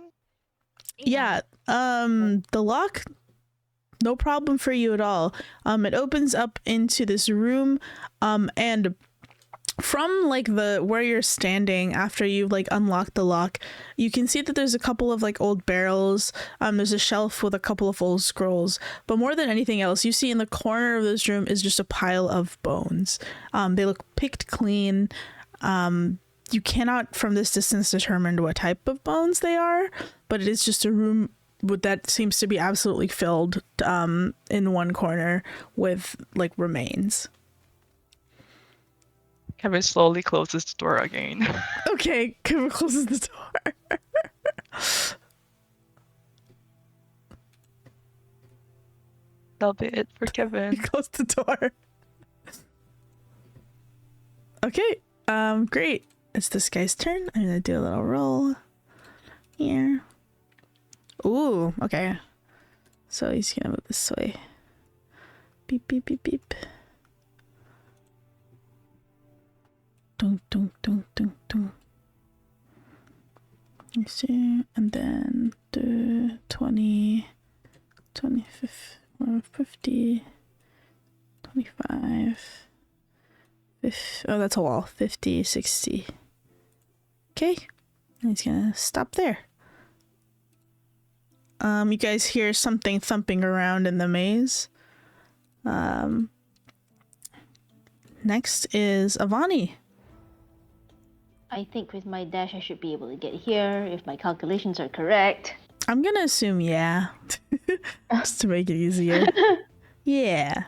Yeah, the lock, no problem for you at all. It opens up into this room, and from like the where you're standing after you've like unlocked the lock, you can see that there's a couple of like old barrels. There's a shelf with a couple of old scrolls, but more than anything else, you see in the corner of this room is just a pile of bones. They look picked clean. You cannot from this distance determine what type of bones they are, but it is just a room that seems to be absolutely filled in one corner with like remains. Kevin slowly closes the door again. Okay, Kevin closes the door. That'll be it for Kevin. Close the door. Okay, great. It's this guy's turn. I'm gonna do a little roll here. Ooh, okay. So he's gonna move this way. Beep, beep, beep, beep. Dun, dun, dun, dun, dun. You see, and then the 20, 50, 25, 50, oh, that's a wall. 50, 60. Okay, and he's gonna stop there. You guys hear something thumping around in the maze. Next is Avani. I think with my dash I should be able to get here if my calculations are correct. I'm gonna assume yeah. Just to make it easier. Yeah.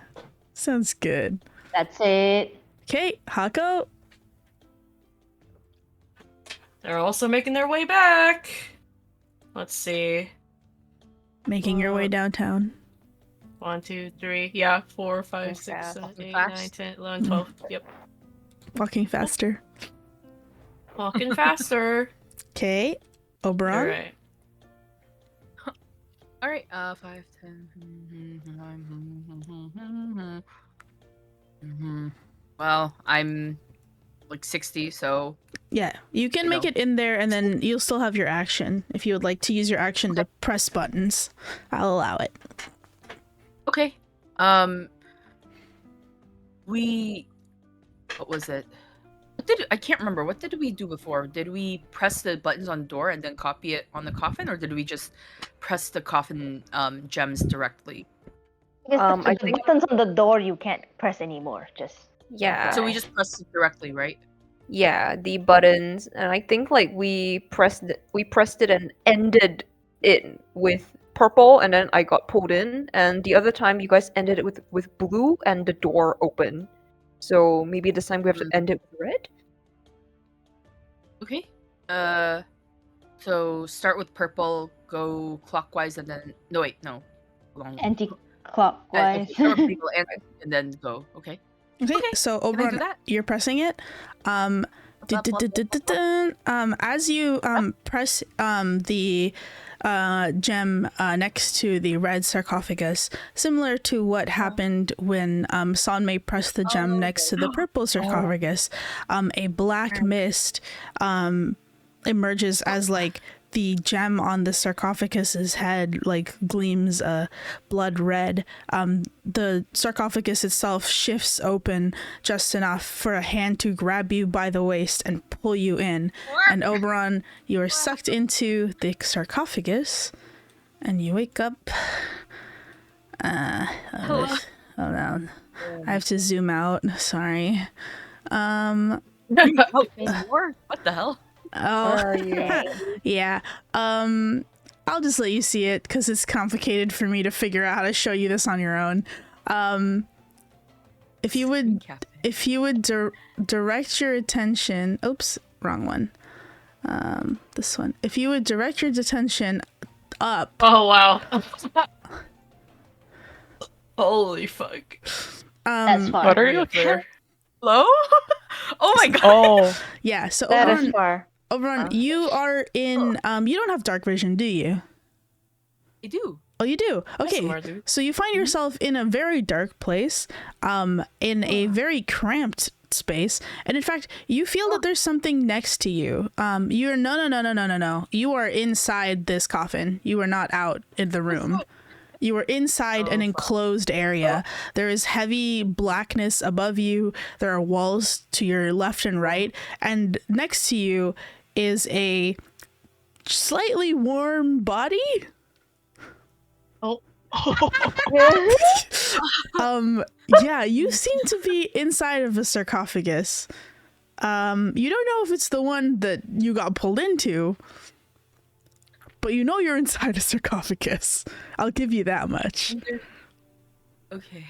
Sounds good. That's it. Okay, Hako. They're also making their way back. Let's see. Making your way downtown. 1, 2, 3. Yeah, 4, 5, Walking 6, fast. 7, Walking 8, 9, fast. 10, 11, 12. Yep. Walking faster. Walking faster. Okay, Oberon. Alright. Alright, 5, 10. Well, I'm like 60, so Yeah, you can make it in there and then you'll still have your action. If you would like to use your action to press buttons, I'll allow it. okay. What was it? I can't remember. What did we do before? Did we press the buttons on the door and then copy it on the coffin, or did we just press the coffin gems directly? Because I the think- buttons on the door you can't press anymore. Just Yeah. So we just pressed it directly, right? Yeah, the buttons, and I think like we pressed it and ended it with purple, and then I got pulled in, and the other time you guys ended it with blue and the door open. So maybe this time we have to end it with red. Okay. So start with purple, go clockwise, and then Hold on. anti-clockwise. Start with purple and then go. Okay. Okay, Okay, so Can I do Oberon, that? you're pressing it. As you press gem next to the red sarcophagus, similar to what happened when Sanmei pressed the gem next to the purple sarcophagus. A black mist emerges as like the gem on the sarcophagus's head like gleams blood red. The sarcophagus itself shifts open just enough for a hand to grab you by the waist and pull you in. And Oberon, you are sucked into the sarcophagus and you wake up. Oh no, I have to zoom out. Sorry. What the hell? Oh, yeah. I'll just let you see it because it's complicated for me to figure out how to show you this on your own. If you would direct your attention, oops, wrong one. This one. If you would direct your attention up. Oh wow. Holy fuck. That's far. What are you there? Hello? Oh my god. Oh, Yeah, so That Oberon, is far. Oberon, you are in you don't have dark vision, do you? I do. Oh, you do? Okay. Somewhere, dude. So you find yourself in a very dark place, in a very cramped space. And in fact, you feel that there's something next to you. You're no. You are inside this coffin. You are not out in the room. You are inside an enclosed area. There is heavy blackness above you. There are walls to your left and right. And next to you is a slightly warm body. Oh. Yeah, you seem to be inside of a sarcophagus. You don't know if it's the one that you got pulled into, but you know you're inside a sarcophagus. I'll give you that much. Okay.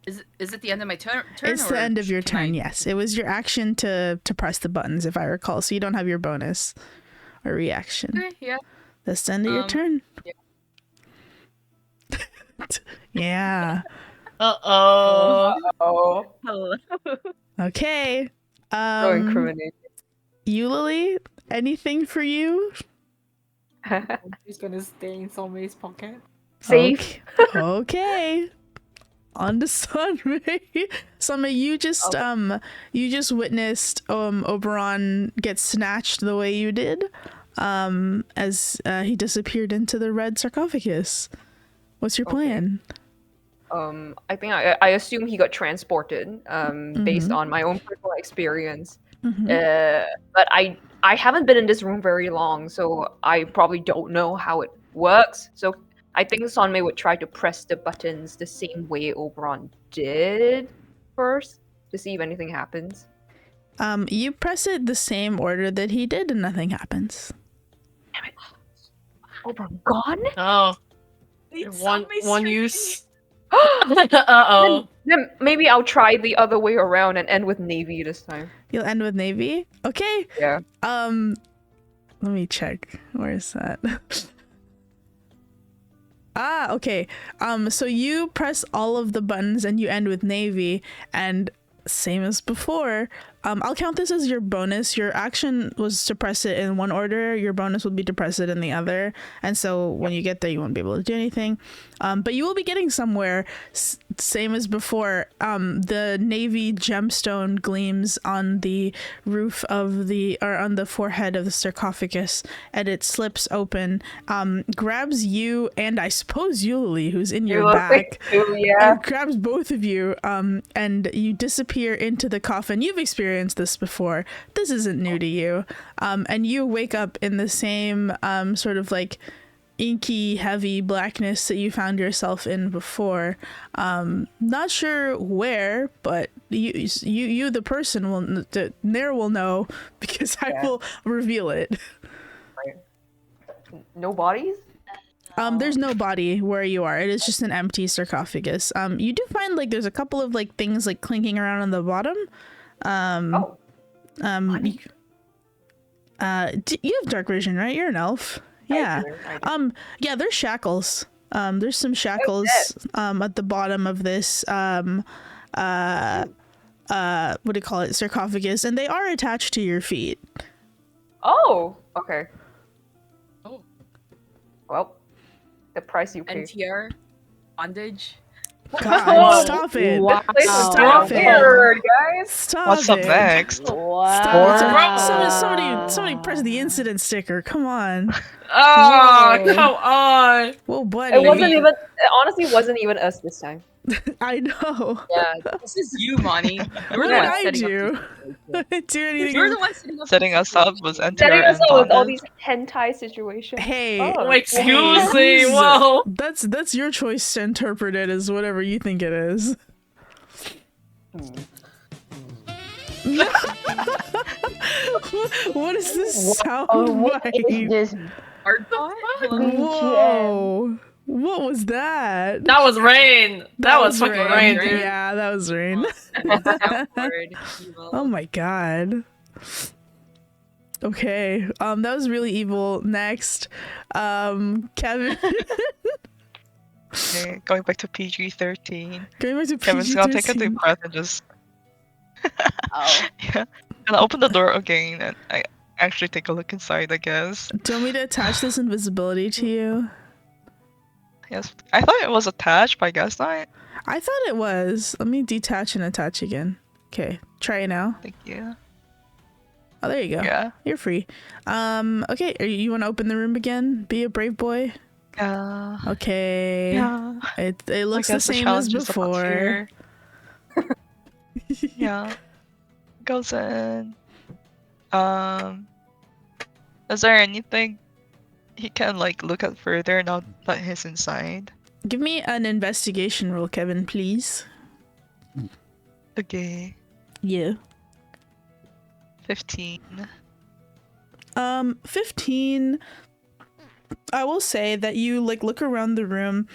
Is it the end of my turn? It's the end of your can turn, I- yes. It was your action to press the buttons, if I recall, so you don't have your bonus or reaction. Okay, yeah. That's the end of your turn. yeah. Yeah. Uh-oh. Oh, Hello. Okay. so incriminating. Eulalie, anything for you? He's gonna stay in somebody's pocket. Safe. Okay. On to Sunmay. Sunmay, you just witnessed Oberon get snatched the way you did, as he disappeared into the red sarcophagus. What's your plan? I think I assume he got transported based on my own personal experience. But I haven't been in this room very long, so I probably don't know how it works. So I think Sonmei would try to press the buttons the same way Oberon did first to see if anything happens. You press it the same order that he did and nothing happens. Damn it. Oberon gone? Oh. It's One so use. Uh-oh. Then maybe I'll try the other way around and end with Navy this time. You'll end with Navy? Okay. Yeah. Let me check. Where is that? Okay. So you press all of the buttons and you end with Navy, and same as before. I'll count this as your bonus. Your action was to press it in one order. Your bonus would be to press it in the other. And so when you get there, you won't be able to do anything. But you will be getting somewhere. Same as before. The navy gemstone gleams on the roof of on the forehead of the sarcophagus, and it slips open, grabs you and I suppose Eulalie, who's in your back. Yeah. It grabs both of you, and you disappear into the coffin. You've experienced this before. This isn't new to you. And you wake up in the same sort of like inky, heavy blackness that you found yourself in before. Not sure where, but you the person will, Nair will know because I will reveal it. No bodies? There's no body where you are. It is just an empty sarcophagus. You do find like there's a couple of like things like clinking around on the bottom. You have dark vision, right? You're an elf. Yeah. I do. Yeah, there's shackles. There's some shackles at the bottom of this what do you call it? Sarcophagus, and they are attached to your feet. Oh, okay. Well, the price you pay. NTR, bondage. God, Whoa. stop it. Wow. This is Stop kinda it. weird, guys. Stop What's up it. next? Stop. Wow. Somebody press the incident sticker. Come on. Oh, Whoa. come on. Whoa, buddy. It wasn't even. It honestly wasn't even us this time. I know. Yeah, this is you, Monty. You're What the did one I setting do? up I didn't do anything. You're the one setting up Setting the us up was situation. NTR Setting us and up with all bondage. these hentai situations. Hey. Oh, Excuse Hey, me, who's- whoa. That's your choice to interpret it as whatever you think it is. What is this sound What bite? is this Hardball? BGM? Whoa. What was that? That was rain. That was fucking rain, rain. dude. Yeah, that was rain. Soundboard, evil. Oh my god. Okay. That was really evil. Next. Kevin. Okay, going back to PG-13. Going back to Kevin's gonna take a PG-13. deep breath and just Oh. yeah. And open the door again and I actually take a look inside, I guess. Do you want me to attach this invisibility to you? Yes. I thought it was attached, but I guess not. I thought it was. Let me detach and attach again. Okay, try it now. Thank you. Oh, there you go. Yeah. You're free. Okay, you want to open the room again? Be a brave boy. Yeah. Okay. Yeah. It I looks the guess same as challenge is up before. here. Yeah. Goes in. Is there anything he can like look at further now that he's inside? Give me an investigation roll, Kevin, please. Okay. Yeah. 15. 15. I will say that you like look around the room.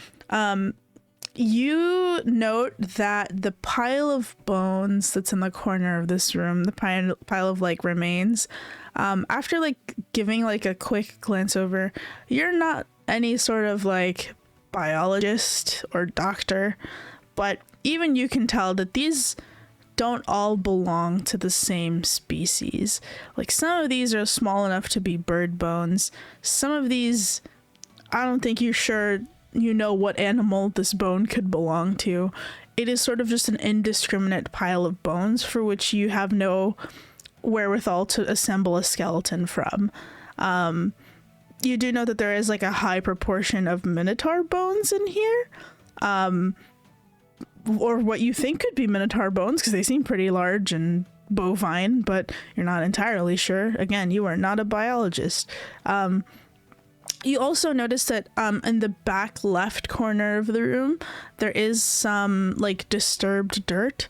You note that the pile of bones that's in the corner of this room, the pile of like remains, after like giving like a quick glance over, you're not any sort of like biologist or doctor, but even you can tell that these don't all belong to the same species. Like some of these are small enough to be bird bones. Some of these, I don't think you're sure you know what animal this bone could belong to. It is sort of just an indiscriminate pile of bones for which you have no wherewithal to assemble a skeleton from. You do know that there is like a high proportion of minotaur bones in here. Or what you think could be minotaur bones, because they seem pretty large and bovine, but you're not entirely sure. Again, you are not a biologist. You also notice that in the back left corner of the room, there is some like disturbed dirt.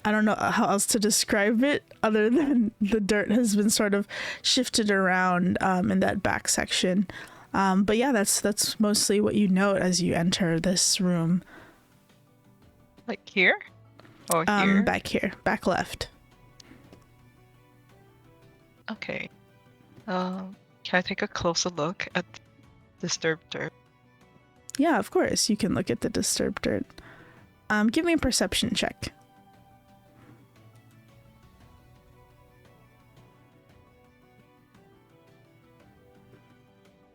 I don't know how else to describe it other than the dirt has been sort of shifted around in that back section. But yeah, that's mostly what you note as you enter this room. Like here? Oh, here? Back here, back left. Okay. Can I take a closer look at disturbed dirt? Yeah, of course. You can look at the disturbed dirt. Give me a perception check.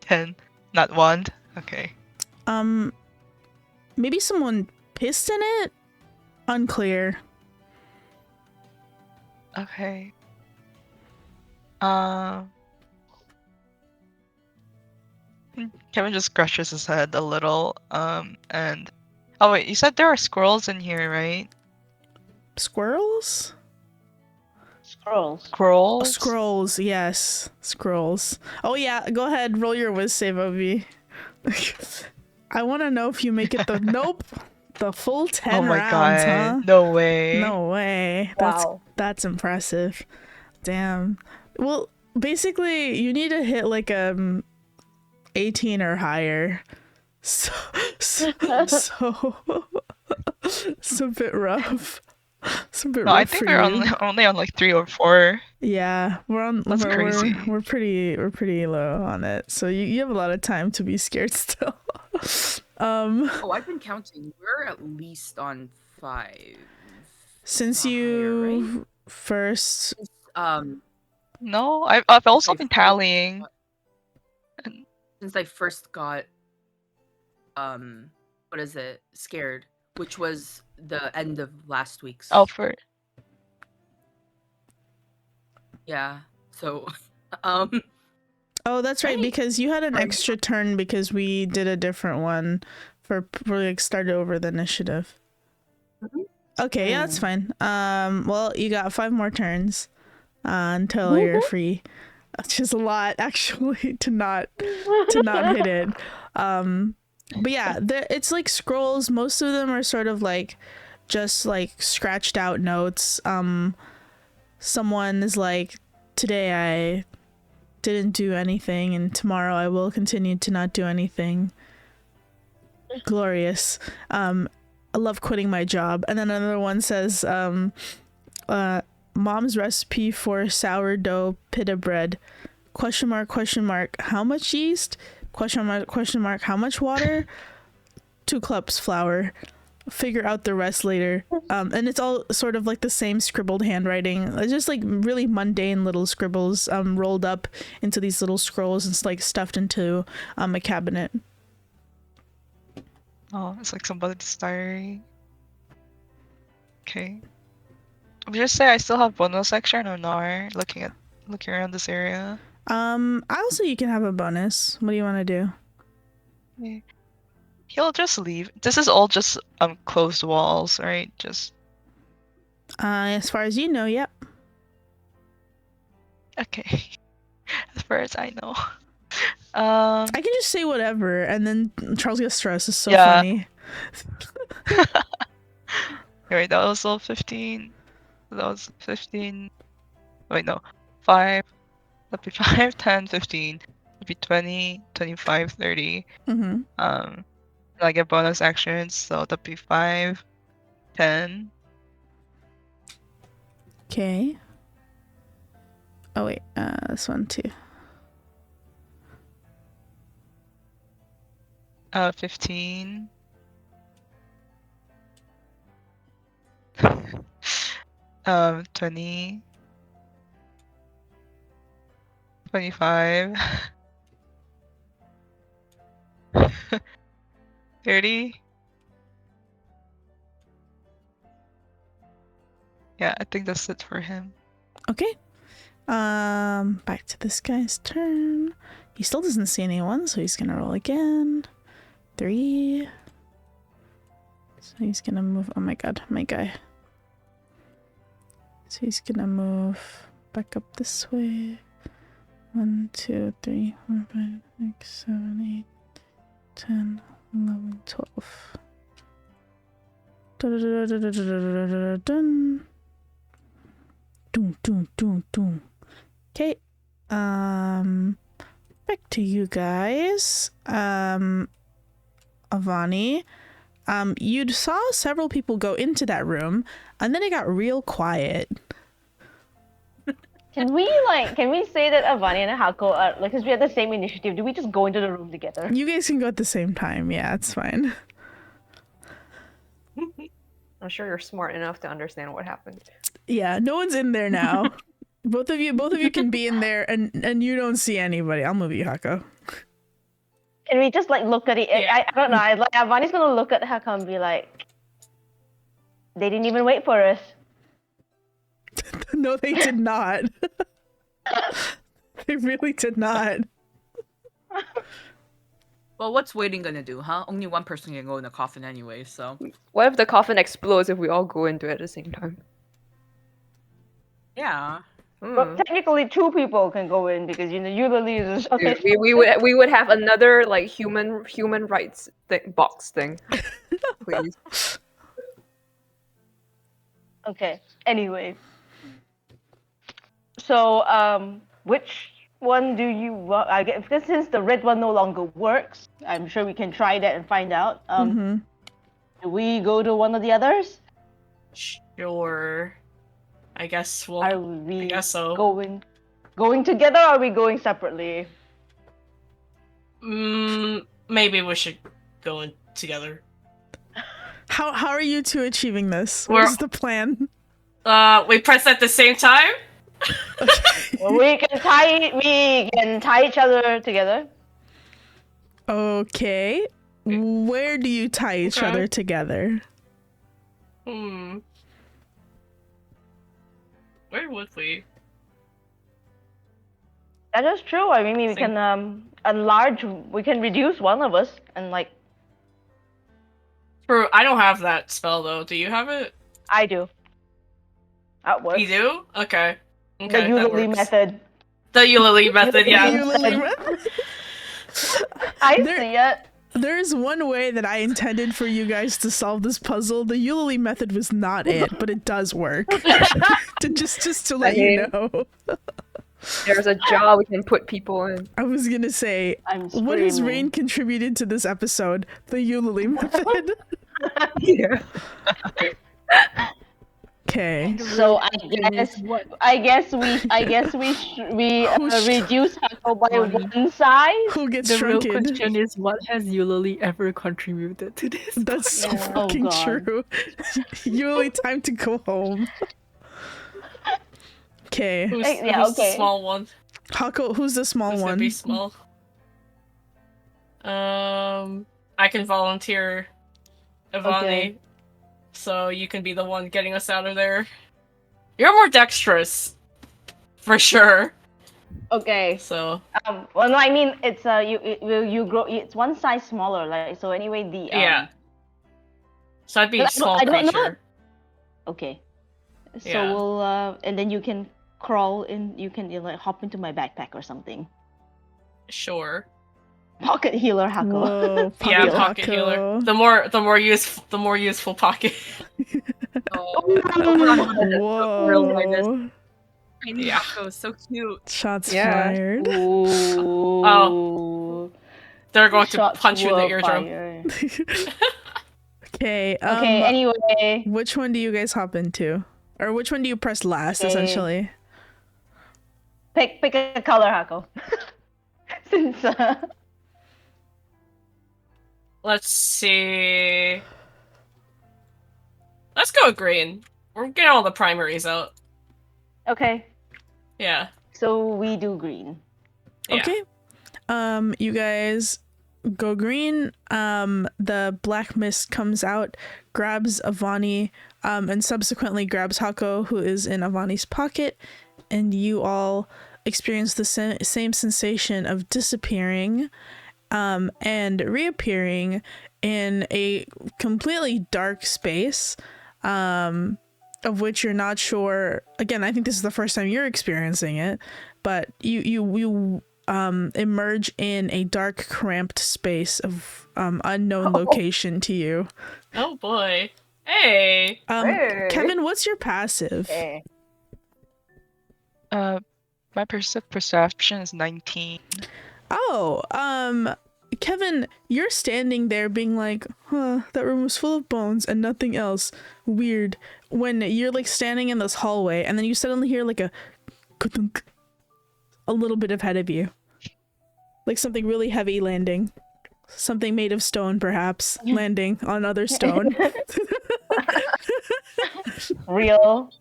Ten. Not one. Okay. Maybe someone pissed in it? Unclear. Okay. Kevin just scratches his head a little. And oh wait, you said there are squirrels in here, right? Squirrels? Scrolls. Squirrels. Scrolls, yes. Scrolls. Oh yeah, go ahead, roll your whiz save, Obi. I want to know if you make it the nope, the full 10 Oh my rounds, god! huh? No way. No way. Wow. That's impressive. Damn. Well, basically, you need to hit like 18 or higher. So it's a bit rough. It's a bit No, rough I think for we're you. only on like 3 or 4. Yeah, we're on. That's crazy. We're pretty low on it. So you have a lot of time to be scared still. Oh, I've been counting. We're at least on 5. Since Higher, you right? first, No, I've also Okay, been 4. tallying. since I first got what is it? Scared, which was the end of last week's. For Yeah. So Oh, that's right, Right. because you had an extra turn because we did a different one for like started over the initiative. Okay, yeah, that's fine. Well, you got 5 more turns until you're free, which is a lot actually to not hit it. But yeah, it's like scrolls. Most of them are sort of like just like scratched out notes. Someone is like, today I didn't do anything, and tomorrow I will continue to not do anything. Glorious. I love quitting my job. And then another one says, mom's recipe for sourdough pita bread, ? How much yeast? ? How much water? 2 cups flour. Figure out the rest later. And it's all sort of like the same scribbled handwriting. It's just like really mundane little scribbles rolled up into these little scrolls and like stuffed into a cabinet. Oh, it's like somebody's diary. Okay. Would you say I still have bonus action or no? Looking around this area. Also you can have a bonus. What do you want to do? Okay. He'll just leave. This is all just closed walls, right? Just As far as you know, yep. okay. As far as I know. I can just say whatever, and then Charles gets stressed. It's so Yeah. funny. Alright, that was all 15. That was 15. Wait, no. 5. That'd be 5, 10, 15. That'd be 20, 25, 30. Mm-hmm. I get bonus actions, so that'd be 5, 10. Okay. Oh wait, this one too. 15. 20. 25. 30. Yeah, I think that's it for him. Okay. Back to this guy's turn. He still doesn't see anyone, so he's gonna roll again. 3. So he's gonna move. Oh my god, my guy. So he's gonna move back up this way. 1, 2, 3, 4, 5, 6, 7, 8, 10, 11, 12. Dun. Doom, doom, doom, doom. Okay. Back to you guys. Avani. You saw several people go into that room, and then it got real quiet. Can we say that Avani and Hako are like, because we had the same initiative, do we just go into the room together? You guys can go at the same time. Yeah, it's fine. I'm sure you're smart enough to understand what happened. Yeah, no one's in there now. both of you can be in there, and you don't see anybody. I'll move you, Hako. Can we just like look at it? Yeah. I don't know. Avani's gonna look at Hako and be like, they didn't even wait for us. No, they did not. They really did not. Well, what's waiting gonna do, huh? Only one person can go in the coffin anyway, so What if the coffin explodes if we all go into it at the same time? yeah. But technically, 2 people can go in because Eulalie is. Dude, we would have another like human rights box thing. Please. Okay. Anyway. So, which one do you want? I guess since the red one no longer works, I'm sure we can try that and find out. Do we go to one of the others? Sure. I guess we'll. Are we I guess so. going together, or are we going separately? Maybe we should go in together. How are you two achieving this? We're- What is the plan? We press at the same time? We can tie each other together. Okay. Where do you tie each Okay. other together? Where would we? That is true. I mean, we Think- can enlarge. We can reduce one of us and like True. I don't have that spell though. Do you have it? I do. That works. You do? Okay. The Okay, that usually works. method. The Eulali method, yeah. I There- see it. There's one way that I intended for you guys to solve this puzzle. The Eulali method was not it, but it does work. just to let you know. There's a jar we can put people in. I was gonna say, I'm what has screaming. Rain contributed to this episode? The Eulali method. Yeah. Okay. So I guess we Who's- reduce Hako by Funny. one size. Who gets The real shrunken? question is, what has Eulalie ever contributed to this? That's so Yeah. Oh, fucking God. true. Eulali, time to go home. Okay. Who's, Yeah, who's the okay. small one? Hako, who's the small Who's gonna one? be small? I can volunteer Ivani, Okay. so you can be the one getting us out of there. You're more dexterous, for sure. Okay. So Well, no, I mean it's you grow. It's one size smaller, like so. Anyway, the yeah. So I'd be But a small I don't know- creature. Okay. So Yeah. we'll and then you can crawl in. You can like hop into my backpack or something. Sure. Pocket healer, Hako. Whoa, Yeah, Hako. pocket healer. The more useful pocket. Whoa. Tiny Yeah. Hako, so cute. Shots Yeah. fired. Ooh. Oh. They're going to Shots punch you in the were eardrum. fired. Okay. Okay. Anyway. Which one do you guys hop into? Or which one do you press last, Okay. essentially? Pick a color, Hako. Since Let's see. Let's go green. We're getting all the primaries out. okay, Yeah. so we do green. Yeah. Okay. You guys go green. The black mist comes out, grabs Avani, and subsequently grabs Hako, who is in Avani's pocket, and you all experience the same sensation of disappearing, and reappearing in a completely dark space, of which you're not sure. Again, I think this is the first time you're experiencing it, but you emerge in a dark, cramped space of unknown location to you. Oh boy. Hey. Hey. Kevin, what's your passive? Okay. My perception is 19. Oh, Kevin, you're standing there being like, huh, that room was full of bones and nothing else. Weird. When you're like standing in this hallway and then you suddenly hear like a ka-thunk a little bit ahead of you. Like something really heavy landing. Something made of stone, perhaps, landing on other stone. Real.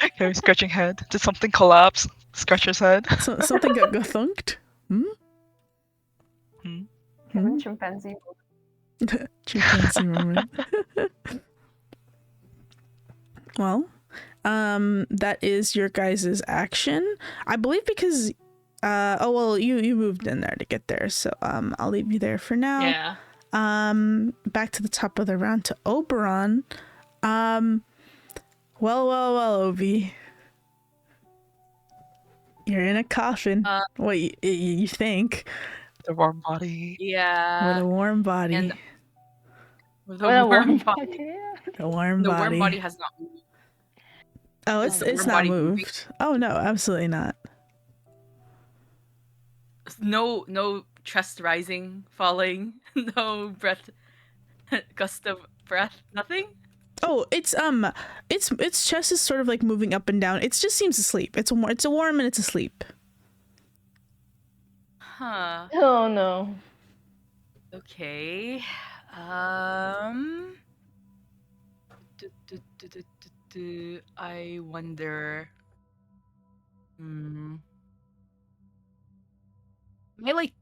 Okay, scratching head. Did something collapse? Scratch his head. Something got thunked. Kevin chimpanzee. Chimpanzee moment. Well, that is your guys' action. I believe because oh well, you moved in there to get there, so I'll leave you there for now. Yeah. Back to the top of the round to Oberon. Well, Obi. You're in a coffin. What you think? The warm body. Yeah. With a warm body. and- With What a a warm warm body. A warm The body. warm body has not moved. Oh, Is the it's warm not body moving? moved. Oh no, absolutely not. No chest rising, falling, no breath, gust of breath, nothing. Oh, its chest is sort of like moving up and down. It just seems asleep. It's a warm and it's asleep. Huh. Oh no. Okay. I wonder. Am I like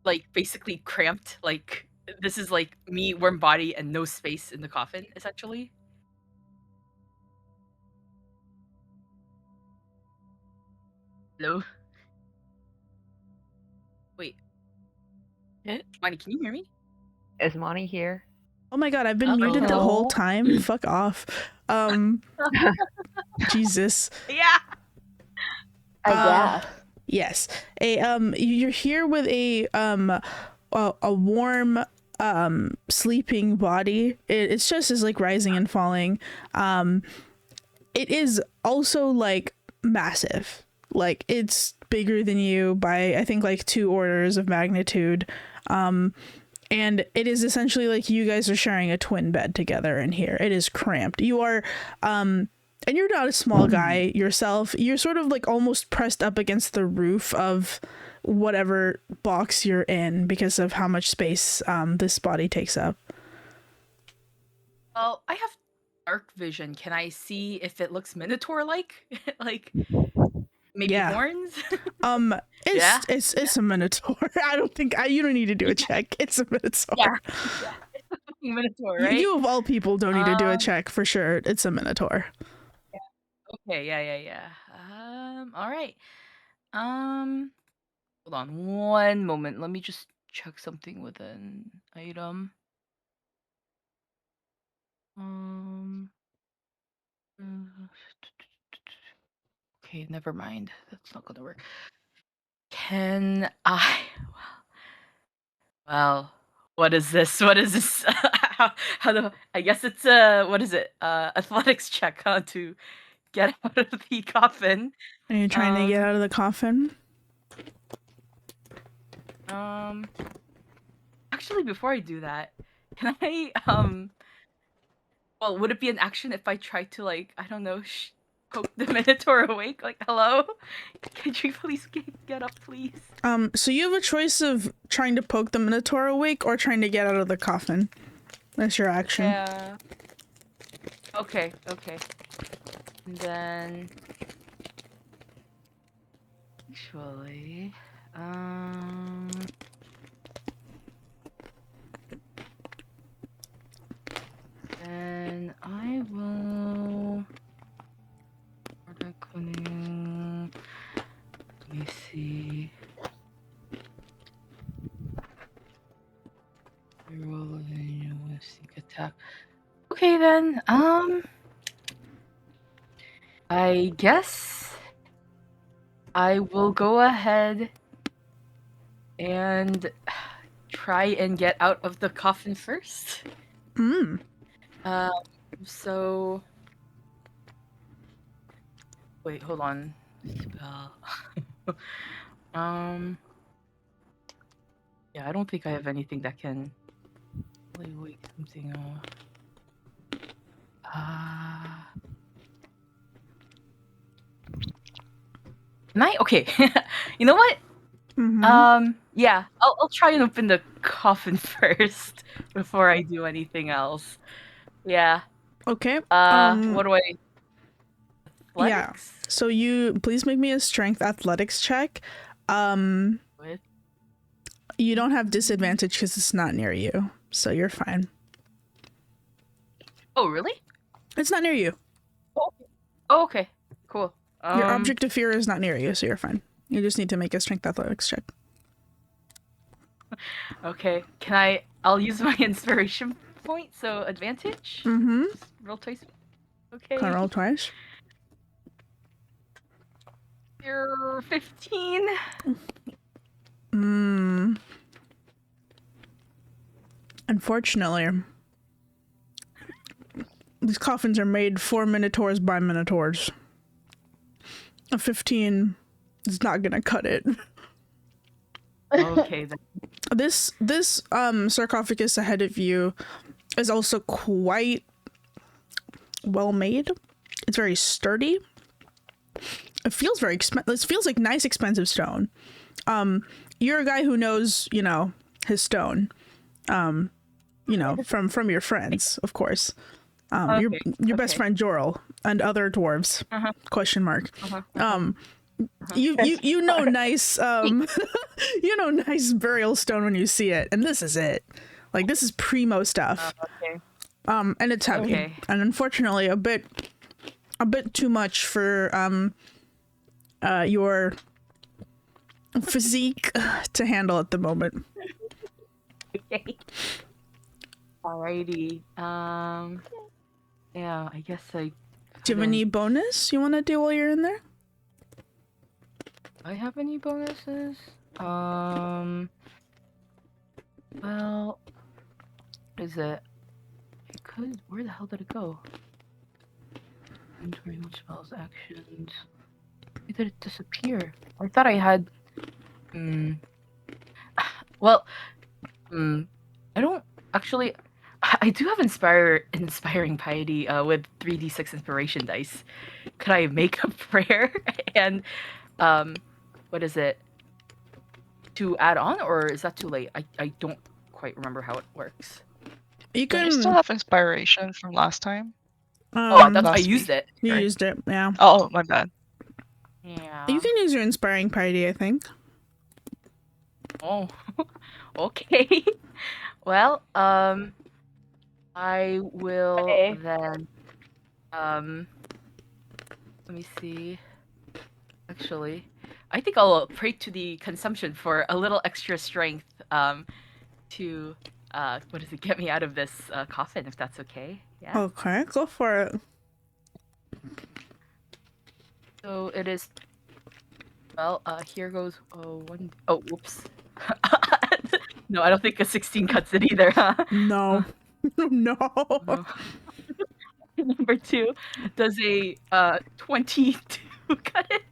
like basically cramped. Like this is like me, warm body, and no space in the coffin, essentially. Hello. Wait. Money, can you hear me? Is Monty here? Oh my god, I've been muted the whole time. Fuck off. Jesus. Yeah. I guess. Yes. You're here with a warm sleeping body. It's just as like rising and falling. It is also like massive. Like it's bigger than you by I think like 2 orders of magnitude. And it is essentially like you guys are sharing a twin bed together in here. It is cramped. You are and you're not a small guy yourself. You're sort of like almost pressed up against the roof of whatever box you're in because of how much space this body takes up. Well, I have dark vision. Can I see if it looks minotaur-like? Like maybe horns? It's a minotaur. I don't think you don't need to do a check. It's a minotaur. Yeah. Minotaur, right? You of all people don't need to do a check for sure. It's a minotaur. Okay, yeah. All right. Hold on one moment. Let me just check something with an item. Okay, never mind. That's not gonna work. Can I? Well, what is this? What is this? How do I guess it's what is it? Athletics check, huh, to get out of the coffin. Are you trying to get out of the coffin? Actually, before I do that, can I well, would it be an action if I try to like, I don't know, poke the minotaur awake? Like, hello? Could you please get up, please? So you have a choice of trying to poke the minotaur awake or trying to get out of the coffin. That's your action. Yeah. Okay. And then actually, and I will. Let me see. Roll a sneak attack. Okay then. I guess I will go ahead and try and get out of the coffin first. So wait, hold on. Spell. Yeah, I don't think I have anything that can wake something up. Can I? Okay. You know what? Yeah, I'll try and open the coffin first before I do anything else. Yeah. Okay. What do I? Athletics? Yeah. So you please make me a strength athletics check. What? You don't have disadvantage because it's not near you, so you're fine. Oh, really? It's not near you. Oh, okay. Cool. Your object of fear is not near you, so you're fine. You just need to make a strength athletics check. Okay. Can I? I'll use my inspiration point, so advantage. Just roll twice. Okay. Can I roll twice? You're 15. Unfortunately, these coffins are made for minotaurs by minotaurs. A 15 is not gonna cut it. Okay. Then. This sarcophagus ahead of you is also quite well made. It's very sturdy. It feels very expensive. It feels like nice, expensive stone. You're a guy who knows, his stone. From your friends, of course. Your best friend Jorl and other dwarves. ? You know nice nice burial stone when you see it, and this is it. Like, this is primo stuff. Okay. And it's heavy, Okay. and unfortunately a bit too much for your physique to handle at the moment. Okay. Alrighty. Yeah, I guess I. Do you have any bonus you want to do while you're in there? Do I have any bonuses? Well, what is it? It could. Where the hell did it go? Inventory, which spells, actions. Why did it disappear? I thought I had. Well, I don't actually. I do have inspiring piety with 3d6 inspiration dice. Could I make a prayer and what is it? To add on, or is that too late? I don't quite remember how it works. You Don't can. you still have inspiration from last time? I last used it. You Sorry. used it, yeah. Oh, my bad. Yeah. You can use your inspiring piety, I think. Oh, okay. Well, I will then. Let me see. Actually, I think I'll pray to the consumption for a little extra strength. To get me out of this coffin, if that's okay. Yeah. Okay, go for it. So it is. Well, here goes. One. Oh, whoops. No, I don't think a 16 cuts it either. Huh? No. No. No. Number 2, does a 22 cut it?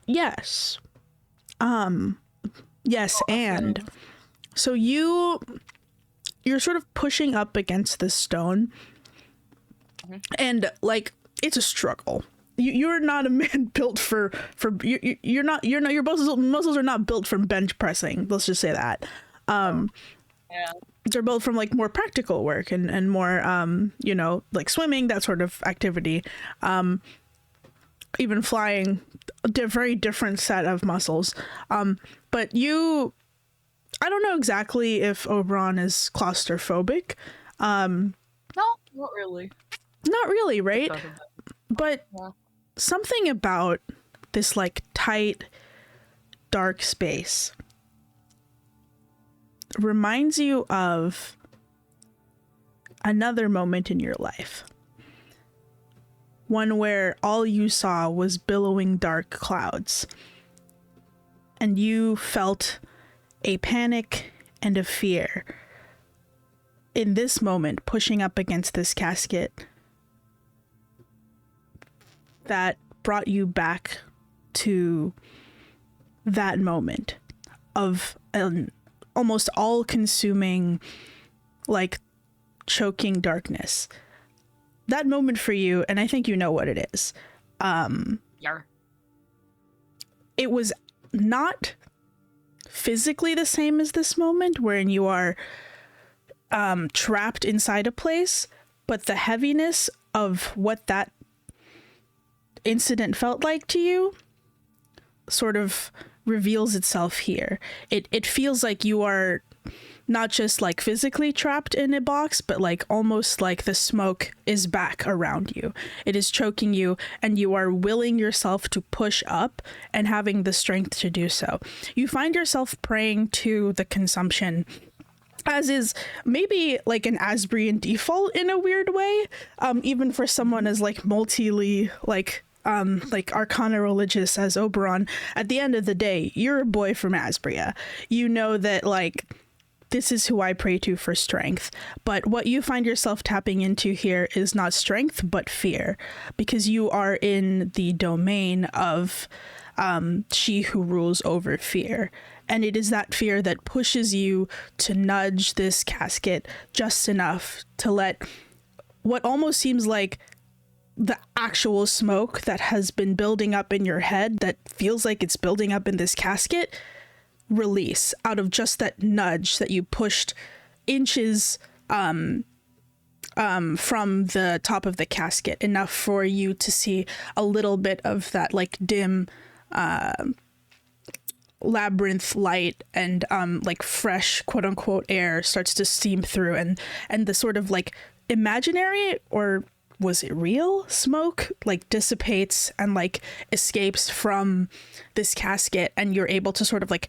Yes. Yes, and so you're sort of pushing up against this stone, and like it's a struggle. You're not a man built for you're not your muscles are not built from bench pressing. Let's just say that. Yeah. They're built from like more practical work and more like swimming, that sort of activity. Even flying, a very different set of muscles. But I don't know exactly if Oberon is claustrophobic. No, not really. Not really, right? Doesn't. But Yeah. something about this like tight, dark space reminds you of another moment in your life. One where all you saw was billowing dark clouds. And you felt a panic and a fear. In this moment, pushing up against this casket that brought you back to that moment of an almost all-consuming, like, choking darkness. That moment for you, and I think you know what it is. Yar. It was not physically the same as this moment, wherein you are trapped inside a place, but the heaviness of what that incident felt like to you sort of reveals itself here. It feels like you are not just like physically trapped in a box, but like almost like the smoke is back around you. It is choking you, and you are willing yourself to push up and having the strength to do so. You find yourself praying to the consumption, as is maybe like an Asbrian default in a weird way, even for someone as like multi like arcana religious as Oberon. At the end of the day, you're a boy from Asbria. You know that like this is who I pray to for strength. But what you find yourself tapping into here is not strength, but fear, because you are in the domain of she who rules over fear. And it is that fear that pushes you to nudge this casket just enough to let what almost seems like the actual smoke that has been building up in your head, that feels like it's building up in this casket, release out of just that nudge that you pushed inches from the top of the casket, enough for you to see a little bit of that like dim labyrinth light and like fresh quote unquote air starts to steam through, and the sort of like imaginary, or was it real, smoke like dissipates and like escapes from this casket, and you're able to sort of like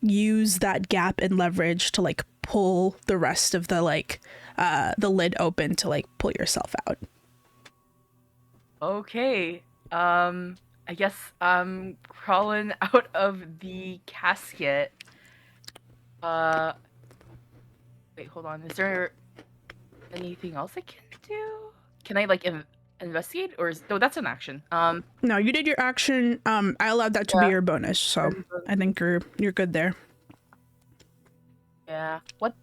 use that gap and leverage to like pull the rest of the like the lid open to like pull yourself out. Okay. I guess I'm crawling out of the casket. Wait, hold on. Is there anything else I can do? Can I like investigate, or no? That's an action. No, you did your action. I allowed that to be your bonus, so I think you're good there. Yeah. What?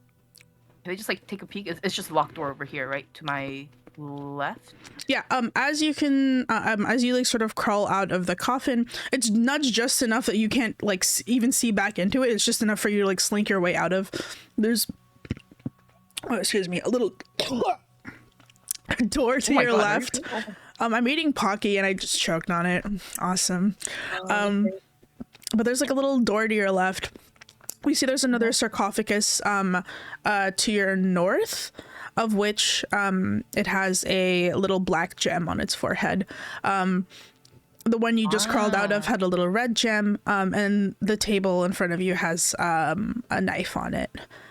Can I just like take a peek? It's just a locked door over here, right? To my left. Yeah. As you can, as you like sort of crawl out of the coffin, it's nudged just enough that you can't like even see back into it. It's just enough for you to like slink your way out of. There's, oh, excuse me, a little door to your left. I'm eating Pocky and I just choked on it. Awesome. But there's like a little door to your left. We see there's another sarcophagus to your north, of which it has a little black gem on its forehead. The one you just crawled out of had a little red gem, and the table in front of you has a knife on it.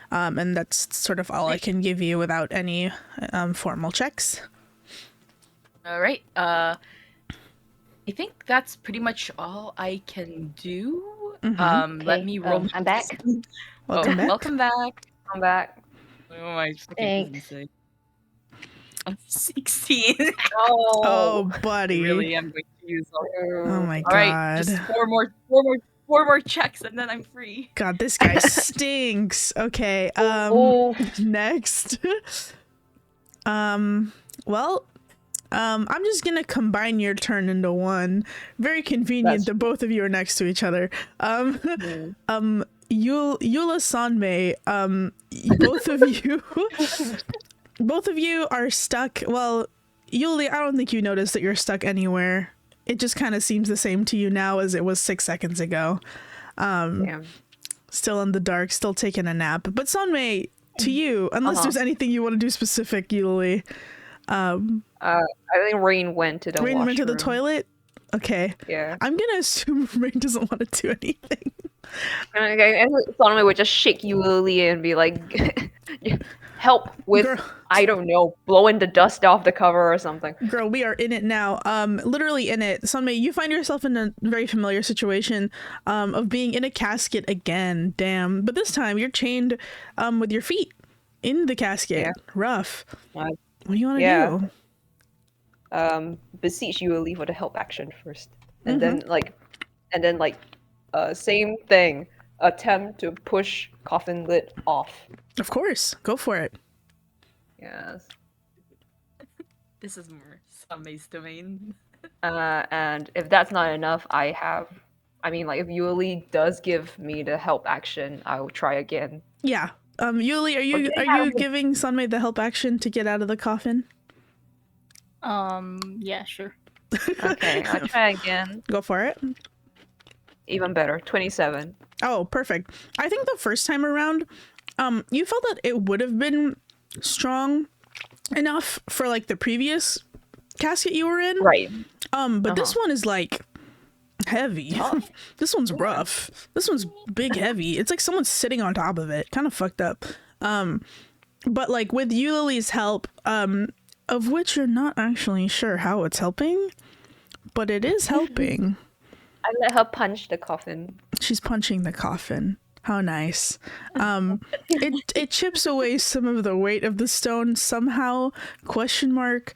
And that's sort of all I can give you without any formal checks. All right. I think that's pretty much all I can do. Let me roll. I'm back. Welcome back. Welcome back. I'm back. Oh my Thanks. 16. Oh, buddy. Really, I'm going to use all. Oh my All right, just four more checks, and then I'm free. God, this guy stinks. Okay. Next. Well, I'm just gonna combine your turn into one. Very convenient that both of you are next to each other. Eula Sanmei, both of you are stuck. Well, Yuli, I don't think you noticed that you're stuck anywhere. It just kind of seems the same to you now as it was 6 seconds ago. Still in the dark, still taking a nap. But Sanmei, to you, unless there's anything you want to do specific, Yuli. I think Rain went to the Rain went to the washroom. toilet? Okay. Yeah. I'm gonna assume Rain doesn't want to do anything. And Solomon would just shake Yuli and be like, help with, Girl. I don't know, blowing the dust off the cover or something. Girl, we are in it now. Literally in it. Sanmei, you find yourself in a very familiar situation of being in a casket again. Damn. But this time you're chained with your feet in the casket. Yeah. Rough. Uh, What do you want to do? Beseech Yuli for the help action first. And then same thing. Attempt to push coffin lid off. Of course. Go for it. Yes. This is more Samei's domain. And if that's not enough, if Yuli does give me the help action, I will try again. Yeah. Yuli, are you giving Sanmei the help action to get out of the coffin? Yeah, sure. Okay, I'll try again. Go for it. Even better, 27. Oh, perfect. I think the first time around, you felt that it would have been strong enough for like the previous casket you were in. Right. But this one is like heavy. This one's rough. This one's big heavy. It's like someone's sitting on top of it. Kind of fucked up. But like with Yuli's help, of which you're not actually sure how it's helping, but it is helping. I let her punch the coffin. She's punching the coffin. How nice. It chips away some of the weight of the stone somehow. Question mark.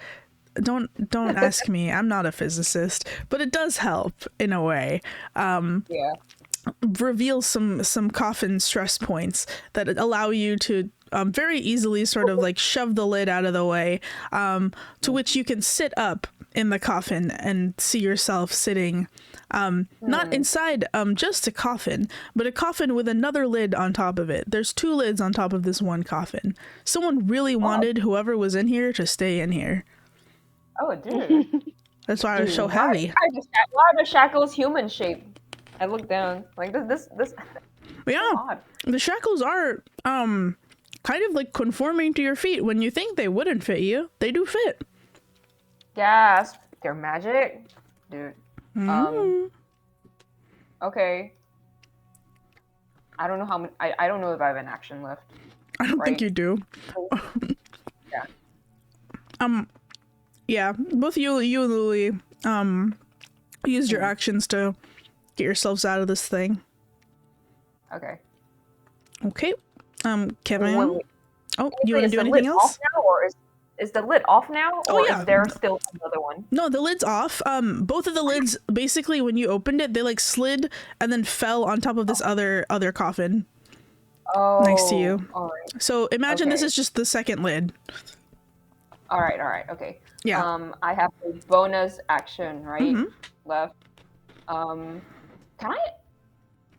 Don't ask me. I'm not a physicist, but it does help in a way. Yeah. Reveal some coffin stress points that allow you to very easily sort of like shove the lid out of the way, to which you can sit up in the coffin and see yourself sitting not inside just a coffin, but a coffin with another lid on top of it. There's 2 lids on top of this one coffin. Someone really wanted whoever was in here to stay in here. Oh, it did. That's why it's so Why heavy. are the shackles human shaped? I look down. Like this Yeah, odd. the shackles are kind of like conforming to your feet. When you think they wouldn't fit you, they do fit. Gasp. They're magic? Dude. Mm. Okay. I don't know how many. I don't know if I have an action left. I don't think Right. you do. Yeah. Yeah, both you and Lily used your actions to get yourselves out of this thing. Okay. Okay. Kevin. Wait. Oh, you want to Is do the anything lid else? off now, or is the lid off now, Oh, or yeah. is there still another one? No, the lid's off. Both of the lids, basically, when you opened it, they like slid and then fell on top of this other coffin Oh. next to you. All right. So imagine this Okay. is just the second lid. All right. Okay. Yeah. I have a bonus action right Mhm. left. Can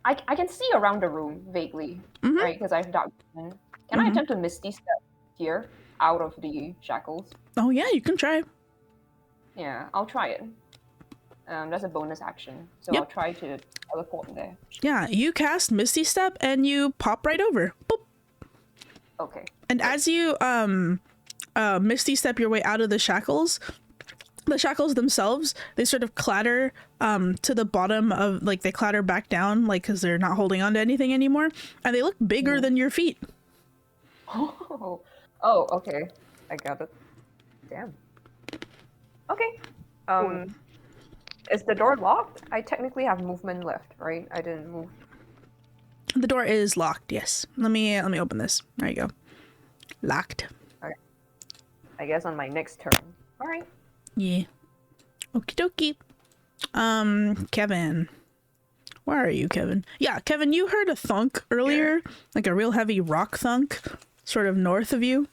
I can see around the room vaguely, Mhm. right? Because I have dark vision. Can I Mhm. attempt to misty step here out of the shackles? Oh yeah, you can try. Yeah, I'll try it. That's a bonus action, so Yep. I'll try to teleport there. Yeah, you cast Misty Step and you pop right over. Boop. Okay. And as you Misty Step your way out of the shackles themselves, they sort of clatter to the bottom of, like, they clatter back down, like, because they're not holding on to anything anymore, and they look bigger than your feet. Oh, okay. I got it. Damn. Okay. Is the door locked? I technically have movement left, right? I didn't move. The door is locked. Yes. Let me open this. There you go. Locked. I guess on my next turn. All right. Yeah. Okie dokie. Kevin. Where are you, Kevin? Yeah, Kevin, you heard a thunk earlier, like a real heavy rock thunk, sort of north of you.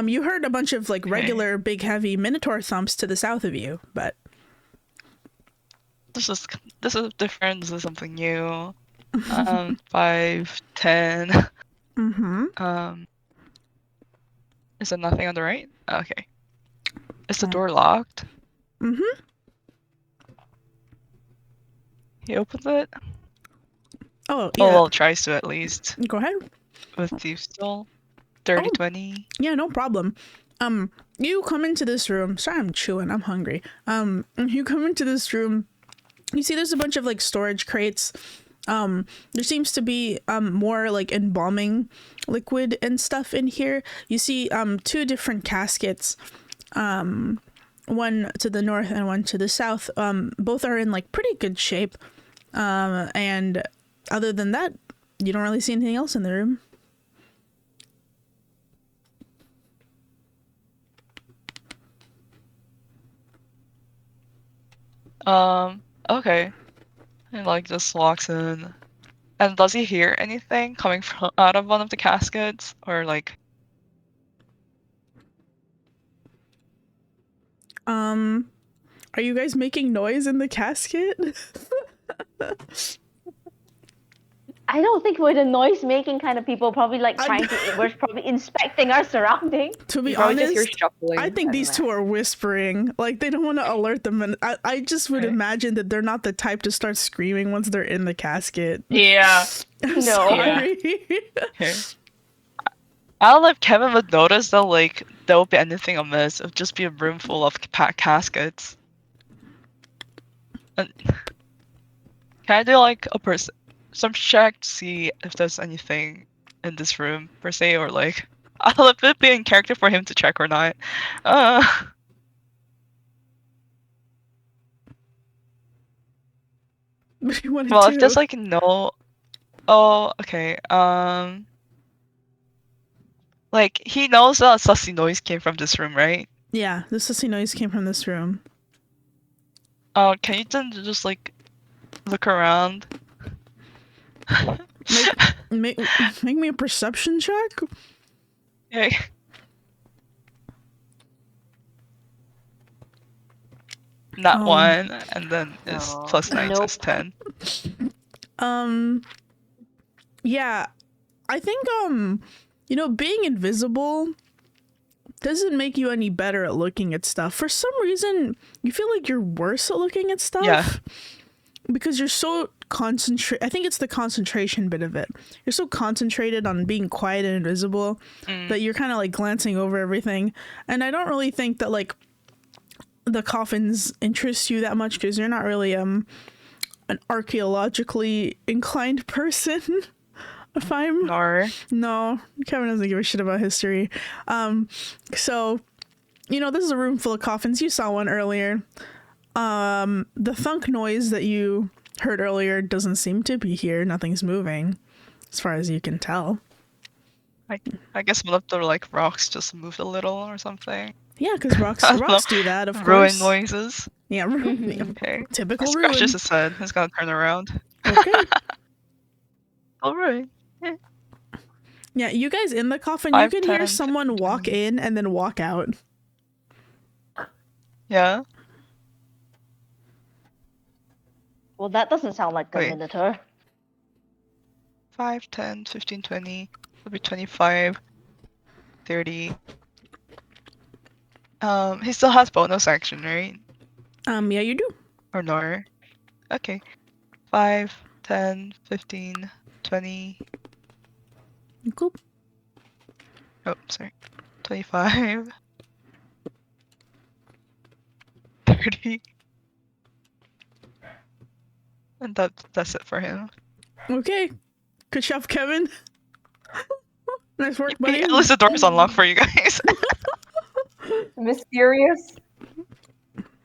You heard a bunch of like regular big heavy minotaur thumps to the south of you, but This is different. This is something new. 5, 10. mm-hmm. Is there nothing on the right? Okay. Is the door locked? Mm-hmm. He opens it. Oh, yeah. Oh, well, tries to at least. Go ahead. With Thieves' Tool. 30, 20. Yeah, no problem. You come into this room. Sorry, I'm chewing. I'm hungry. You come into this room. You see there's a bunch of like storage crates. There seems to be more like embalming liquid and stuff in here. You see 2 different caskets. One to the north and one to the south. Both are in like pretty good shape. And other than that, you don't really see anything else in the room. Okay. And like just walks in. And does he hear anything coming from out of one of the caskets? Or like Are you guys making noise in the casket? I don't think we're the noise-making kind of people. Probably like we're probably inspecting our surroundings. To be Probably honest, just hear shuffling. I think these 2 are whispering. Like, they don't want to alert them. And I just would imagine that they're not the type to start screaming once they're in the casket. Yeah. I'm No. sorry. okay. I don't know if Kevin would notice that like there would be anything amiss. It would just be a room full of caskets. And can I do like some check to see if there's anything in this room per se, or like I'll let it be in character for him to check or not. What do you want to Well, do? if there's like no, oh okay, like he knows that a sussy noise came from this room, right? Yeah, the sussy noise came from this room. Can you then just like look around? Make me a perception check. Okay. Not 1, and then it's plus 9, so it's 10. Yeah, I think being invisible doesn't make you any better at looking at stuff. For some reason, you feel like you're worse at looking at stuff. Yeah. Because you're so concentrated. I think it's the concentration bit of it. You're so concentrated on being quiet and invisible that you're kind of like glancing over everything. And I don't really think that like the coffins interest you that much because you're not really an archaeologically inclined person. If I'm no, Kevin doesn't give a shit about history. So, you know, this is a room full of coffins. You saw one earlier. The thunk noise that you heard earlier doesn't seem to be here. Nothing's moving, as far as you can tell. I guess one of the like rocks just moved a little or something. Yeah, because rocks do that, of Ruin course. noises. Yeah, Okay. typical He ruin. scratches his head. He's gonna turn around. Okay. All right. Yeah, you guys in the coffin, 5, you can hear 10, someone walk in and then walk out. Yeah. Well, that doesn't sound like a Wait. minotaur. 5, 10, 15, 20. It'll be 25, 30. He still has bonus action, right? Yeah, you do. Or no? Okay. 5, 10, 15, 20. Cool. Oh, sorry. 25. 30. And that's it for him. Okay. Good job, Kevin. Nice work, buddy. At least the door's unlocked for you guys. Mysterious.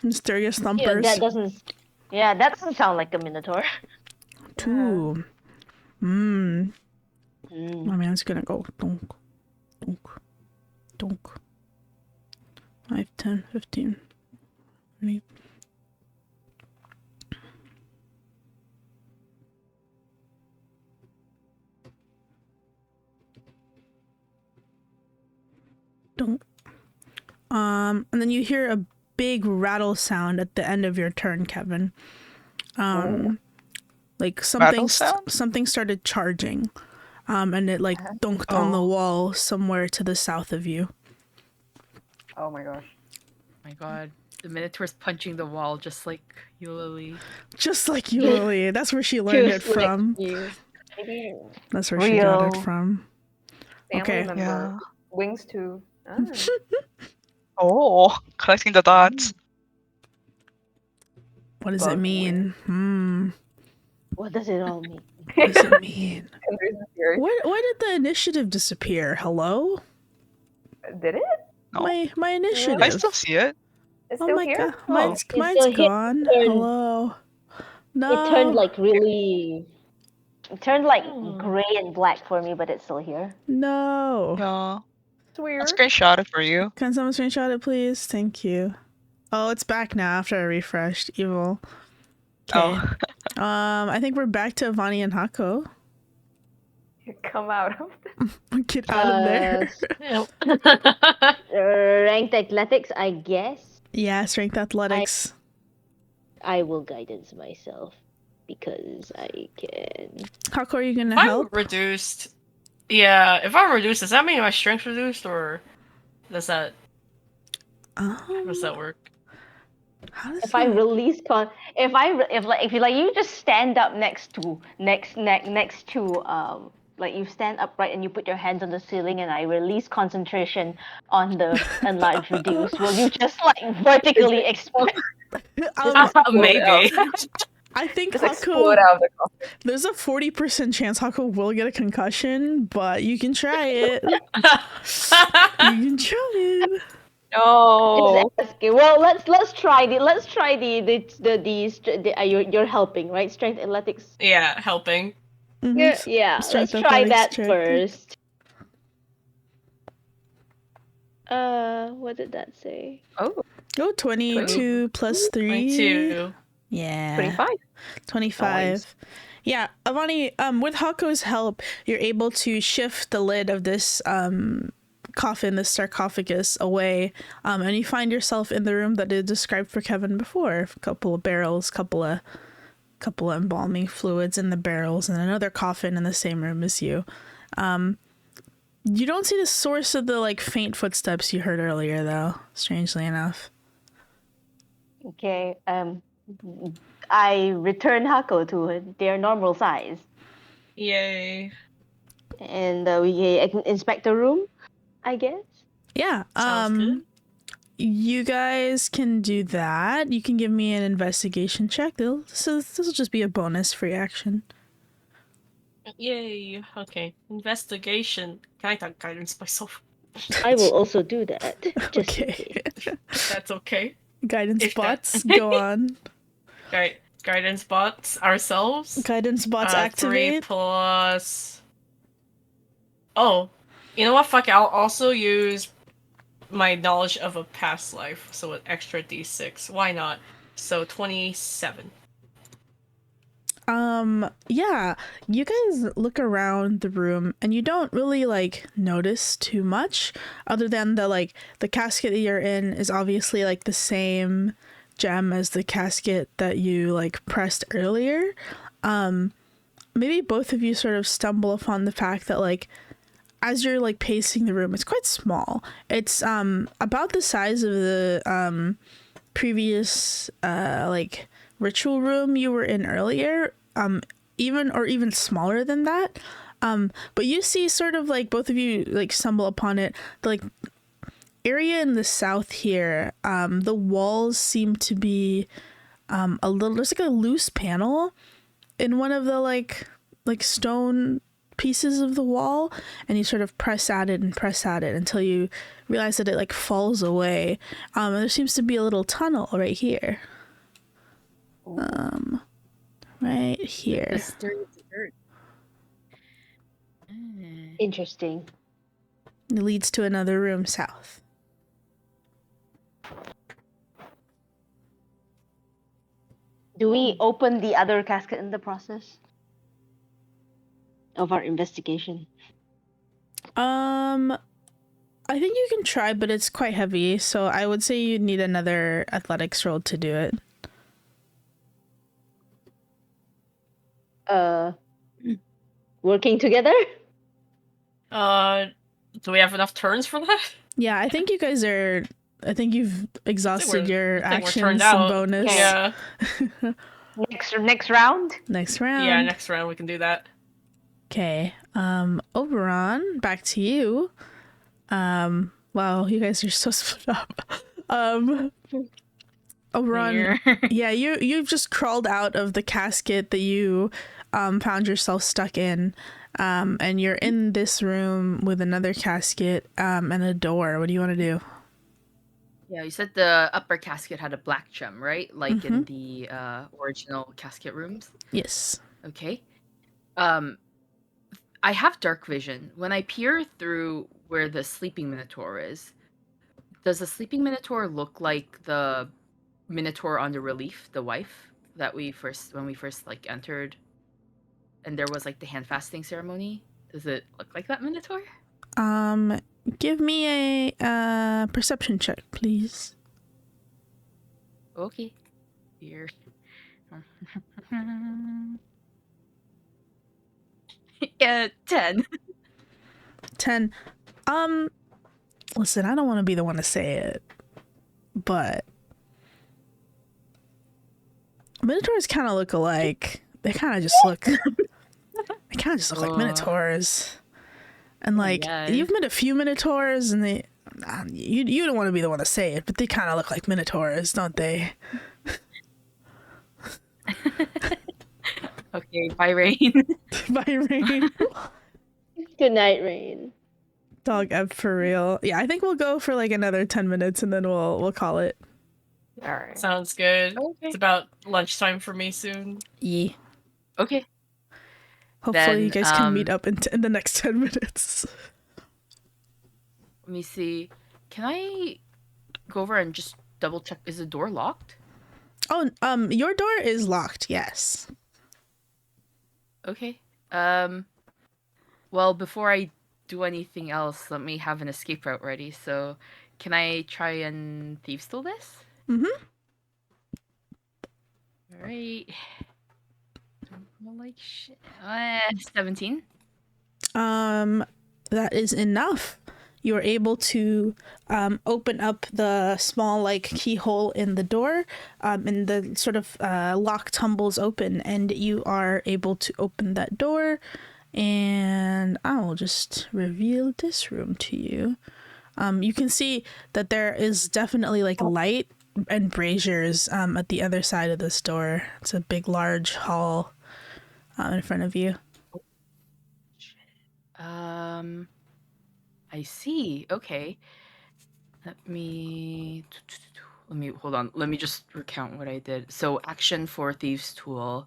Mysterious Yeah, thumpers. that doesn't sound like a minotaur. 2. Mm. My man's gonna go donk, donk, donk. 5, 10, 15, 20. Donk. And then you hear a big rattle sound at the end of your turn, Kevin. Like Rattle sound? something started charging. And it like dunked on the wall somewhere to the south of you. Oh my gosh. Oh my god. The Minotaur's punching the wall just like you, Lily. Just like you, Lily. That's where she learned it Just like from. you. That's where she got it Real. from. Family Okay. member. Yeah. Wings too. Ah. Oh, collecting the dots. What does it mean? What does it all mean? What does it mean? Conspiracy theory. Why did the initiative disappear? Hello? Did it? No. My initiative. I still see it. It's Oh still my here? god. Mine's It's still here. gone. Turned- Hello. No. It turned like really. It turned like gray and black for me, but it's still here. No. Yeah. It's weird. I'll screenshot it for you. Can someone screenshot it, please? Thank you. Oh, it's back now after I refreshed. Evil. Okay. Oh. I think we're back to Avani and Hako. Come out of this. Get out of there. Ranked athletics, I guess. Yeah, strength athletics. I will guidance myself because I can. Hako, are you gonna If I'm help? reduced, yeah. If I'm reduced, does that mean my strength's reduced, or does that how does that work? How does If I that- release if you just stand up next to like you stand upright and you put your hands on the ceiling and I release concentration on the enlarge reduce, will you just like vertically explode? Maybe. I think Just Hako, explode out of the coffin. there's a 40% chance Hako will get a concussion, but you can try it. You can try it. No. Okay, well let's try you're helping, right? Strength athletics. Yeah, helping. Mhm. Yeah, Strength let's try athletics that check. first. What did that say? Oh, Oh, 22 plus 3. 22. Yeah. 25. 25. Nice. Yeah, Avani, with Hako's help, you're able to shift the lid of this coffin, this sarcophagus, away, and you find yourself in the room that is described for Kevin before. A couple of barrels, couple of embalming fluids in the barrels, and another coffin in the same room as you. You don't see the source of the like faint footsteps you heard earlier, though. Strangely enough. Okay. I return Hako to their normal size, Yay. and we inspect the room, I guess. Yeah. Sounds good. You guys can do that. You can give me an investigation check. This will just be a bonus free action. Yay. Okay. Investigation. Can I talk guidance myself? I will also do that. Just in Okay. case. That's okay. Guidance If that- bots, go on. Alright. Guidance bots ourselves. Guidance bots 3 activate. plus. Oh, you know what? Fuck it. I'll also use my knowledge of a past life, so an extra d6. Why not? So 27. Yeah, you guys look around the room and you don't really like notice too much other than the casket that you're in is obviously like the same gem as the casket that you like pressed earlier. Maybe both of you sort of stumble upon the fact that like as you're like pacing the room, it's quite small. It's about the size of the previous like ritual room you were in earlier, even smaller than that. But you see sort of like both of you like stumble upon it, the like area in the south here, the walls seem to be there's like a loose panel in one of the like stone pieces of the wall, and you sort of press at it until you realize that it like falls away. And there seems to be a little tunnel right here. Right here. The sturdy dirt. Interesting. It leads to another room south. Do we open the other casket in the process of our investigation? I think you can try, but it's quite heavy, so I would say you'd need another athletics roll to do it. Working together? Do we have enough turns for that? Yeah, I think you guys are. I think you've exhausted your I think we're actions turned and out. bonus. Yeah. Next round? Next round. Yeah, next round we can do that. Okay. Oberon, back to you. Wow, you guys are so split up. Oberon, yeah, you've just crawled out of the casket that you found yourself stuck in. And you're in this room with another casket and a door. What do you want to do? Yeah, you said the upper casket had a black gem, right? Like in the original casket rooms. Yes. Okay. I have dark vision. When I peer through where the sleeping minotaur is, does the sleeping minotaur look like the minotaur on the relief, the wife that when we first like entered, and there was like the hand fasting ceremony? Does it look like that minotaur? Give me a perception check, please. Okay. Here. 10. 10. Listen, I don't want to be the one to say it, but minotaurs kind of look alike. They kind of just look. They kind of just look like minotaurs. And like you've met a few minotaurs, and they, you don't want to be the one to say it, but they kind of look like minotaurs, don't they? Okay, bye, Rain. Bye, Rain. Good night, Rain. Dog Ebb for real. Yeah, I think we'll go for like another 10 minutes, and then we'll call it. All right. Sounds good. Okay. It's about lunchtime for me soon. Yeah. Okay. Hopefully Then, you guys can meet up in the next 10 minutes. Let me see. Can I go over and just double check? Is the door locked? Oh, your door is locked. Yes. Okay. Well, before I do anything else, let me have an escape route ready. So, can I try and thief steal this? Mm-hmm. All right. Don't roll like shit. 17. that is enough. You are able to open up the small like keyhole in the door, and the sort of lock tumbles open, and you are able to open that door. And I will just reveal this room to you. You can see that there is definitely like light and braziers at the other side of this door. It's a big, large hall in front of you. I see. Okay. Let me hold on. Let me just recount what I did. So action for Thieves' Tool.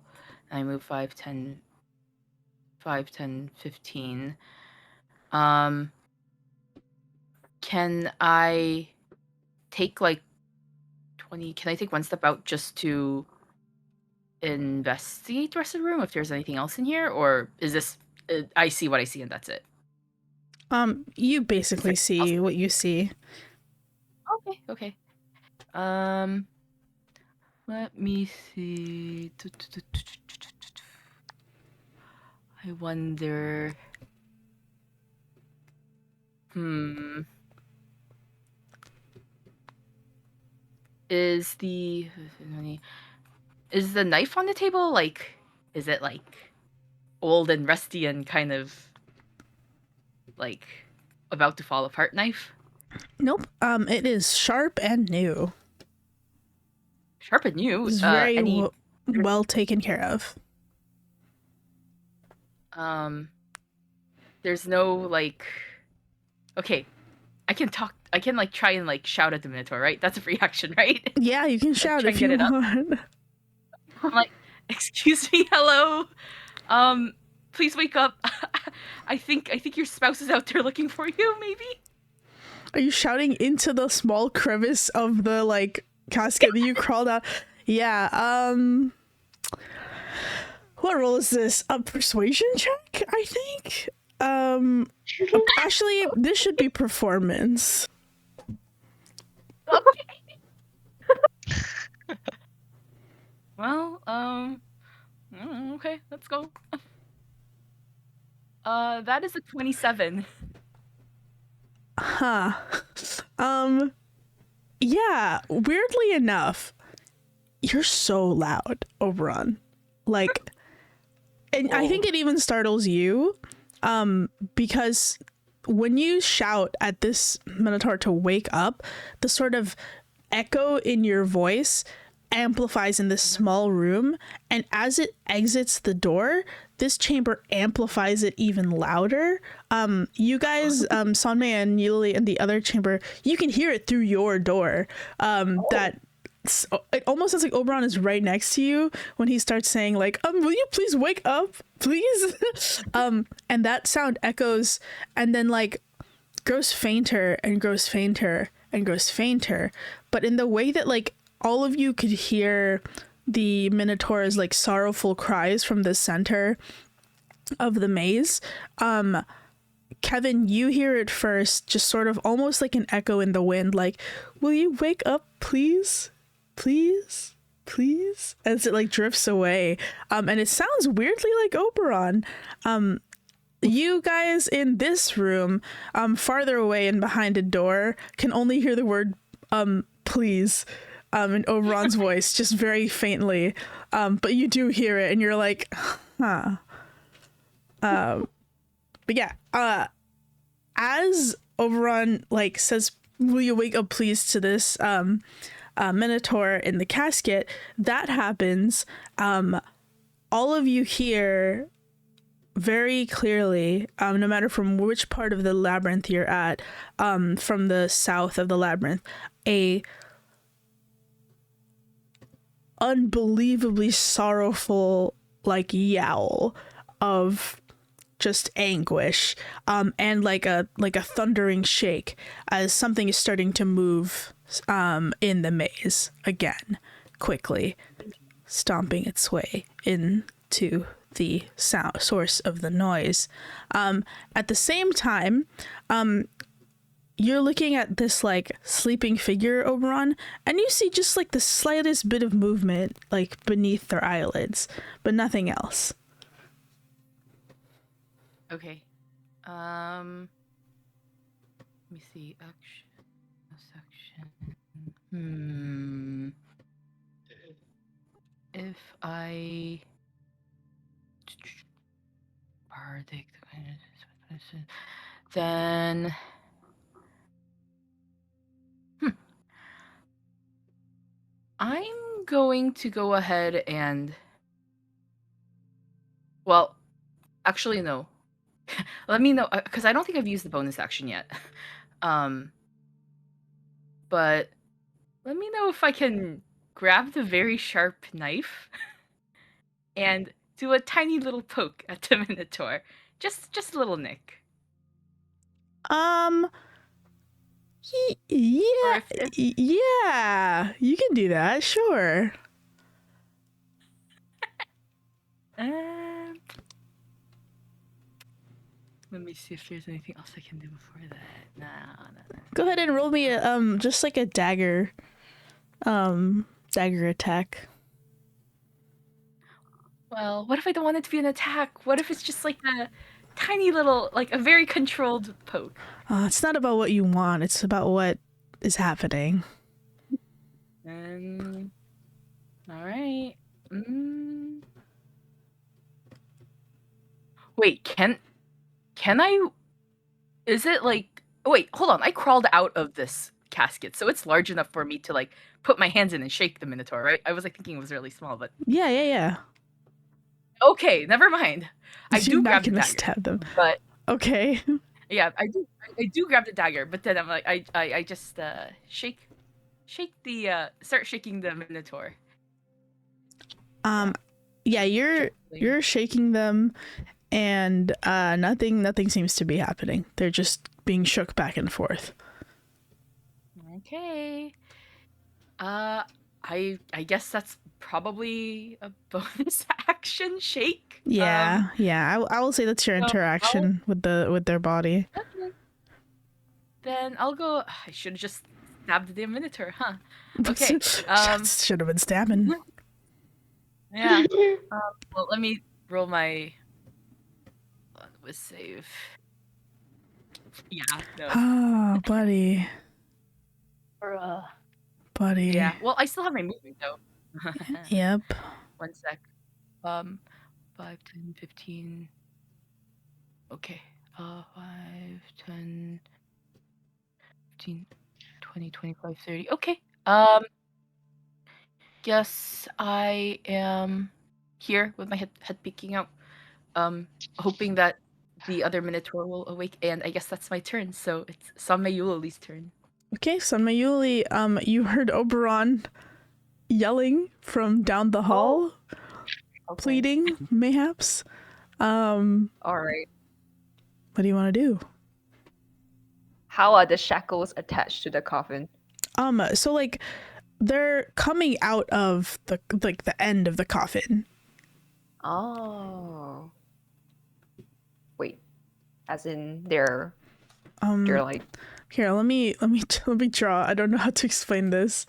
I move 5, 10, 15. Can I take like 20? Can I take one step out just to investigate the rest of the room if there's anything else in here, or is this I see what I see and that's it? You basically see what you see. Okay. Let me see. I wonder. Is the knife on the table like? Is it like old and rusty and kind of like about to fall apart knife? Nope. It is sharp and new. Sharp and new. It's very well taken care of. There's no like. Okay, I can like try and like shout at the Minotaur, right? That's a free action, right? Yeah, you can shout if you want. I'm like, excuse me, hello. Please wake up. I think your spouse is out there looking for you, maybe? Are you shouting into the small crevice of the like casket that you crawled out? Yeah, what role is this? A persuasion check, I think? Actually, this should be performance. Okay. Well, okay, let's go. That is a 27. Huh. Yeah, weirdly enough, you're so loud, Oberon. Like, and I think it even startles you, because when you shout at this Minotaur to wake up, the sort of echo in your voice amplifies in this small room, and as it exits the door, this chamber amplifies it even louder. You guys, Sonmei and Yuli in the other chamber, you can hear it through your door. That it almost sounds like Oberon is right next to you when he starts saying like, will you please wake up, please? And that sound echoes and then like grows fainter and grows fainter and grows fainter, but in the way that like all of you could hear the Minotaur's like sorrowful cries from the center of the maze. Kevin, you hear it first, just sort of almost like an echo in the wind, like, will you wake up, please? Please? Please? As it like drifts away. And it sounds weirdly like Oberon. You guys in this room, farther away and behind a door, can only hear the word, please. In Oberon's voice, just very faintly, but you do hear it and you're like, huh. But yeah, as Oberon like says, will you wake up please to this Minotaur in the casket, that happens. All of you hear very clearly, no matter from which part of the labyrinth you're at, from the south of the labyrinth, a unbelievably sorrowful like yowl of just anguish, and like a thundering shake as something is starting to move in the maze again, quickly stomping its way into the source of the noise. At the same time, you're looking at this like sleeping figure, Oberon, and you see just like the slightest bit of movement like beneath their eyelids, but nothing else. Okay. Let me see. Section. If I bardic, then I'm going to go ahead and, well, actually no. Let me know, because I don't think I've used the bonus action yet. But let me know if I can grab the very sharp knife and do a tiny little poke at the minotaur. Just a little nick. Yeah, yeah, you can do that, sure. Let me see if there's anything else I can do before that. No. Go ahead and roll me a just like a dagger attack. Well, what if I don't want it to be an attack? What if it's just like a tiny little, like a very controlled poke? It's not about what you want, it's about what is happening. Alright. Wait, can I... Is it like... Wait, hold on. I crawled out of this casket, so it's large enough for me to like put my hands in and shake the minotaur, right? I was like thinking it was really small, but... Yeah. Okay, never mind. I do grab the dagger. Stab them. But... Okay. Yeah, I do grab the dagger, but then I'm like, I just shake the start shaking the minotaur. Yeah, you're shaking them, and nothing seems to be happening. They're just being shook back and forth. Okay. I guess that's probably a bonus action shake. Yeah, I will say that's your interaction with their body. Okay. Then I'll go. I should have just stabbed the minotaur, huh? Okay. Should have been stabbing. Yeah. Well, let me roll my with save. Yeah. No. Oh, buddy. Buddy. Yeah. Well, I still have my movement though. Yep. 1 sec. 5, 10, 15. Okay. 5, 10, 15, 20, 25, 30. Okay. Guess I am here with my head peeking out. Hoping that the other minotaur will awake, and I guess that's my turn. So it's Sanmayuli's turn. Okay, Sanmayuli, you heard Oberon yelling from down the hall, pleading, mayhaps. All right. What do you want to do? How are the shackles attached to the coffin? So like they're coming out of the end of the coffin. Oh. Wait. As in they're like... Here, let me draw. I don't know how to explain this.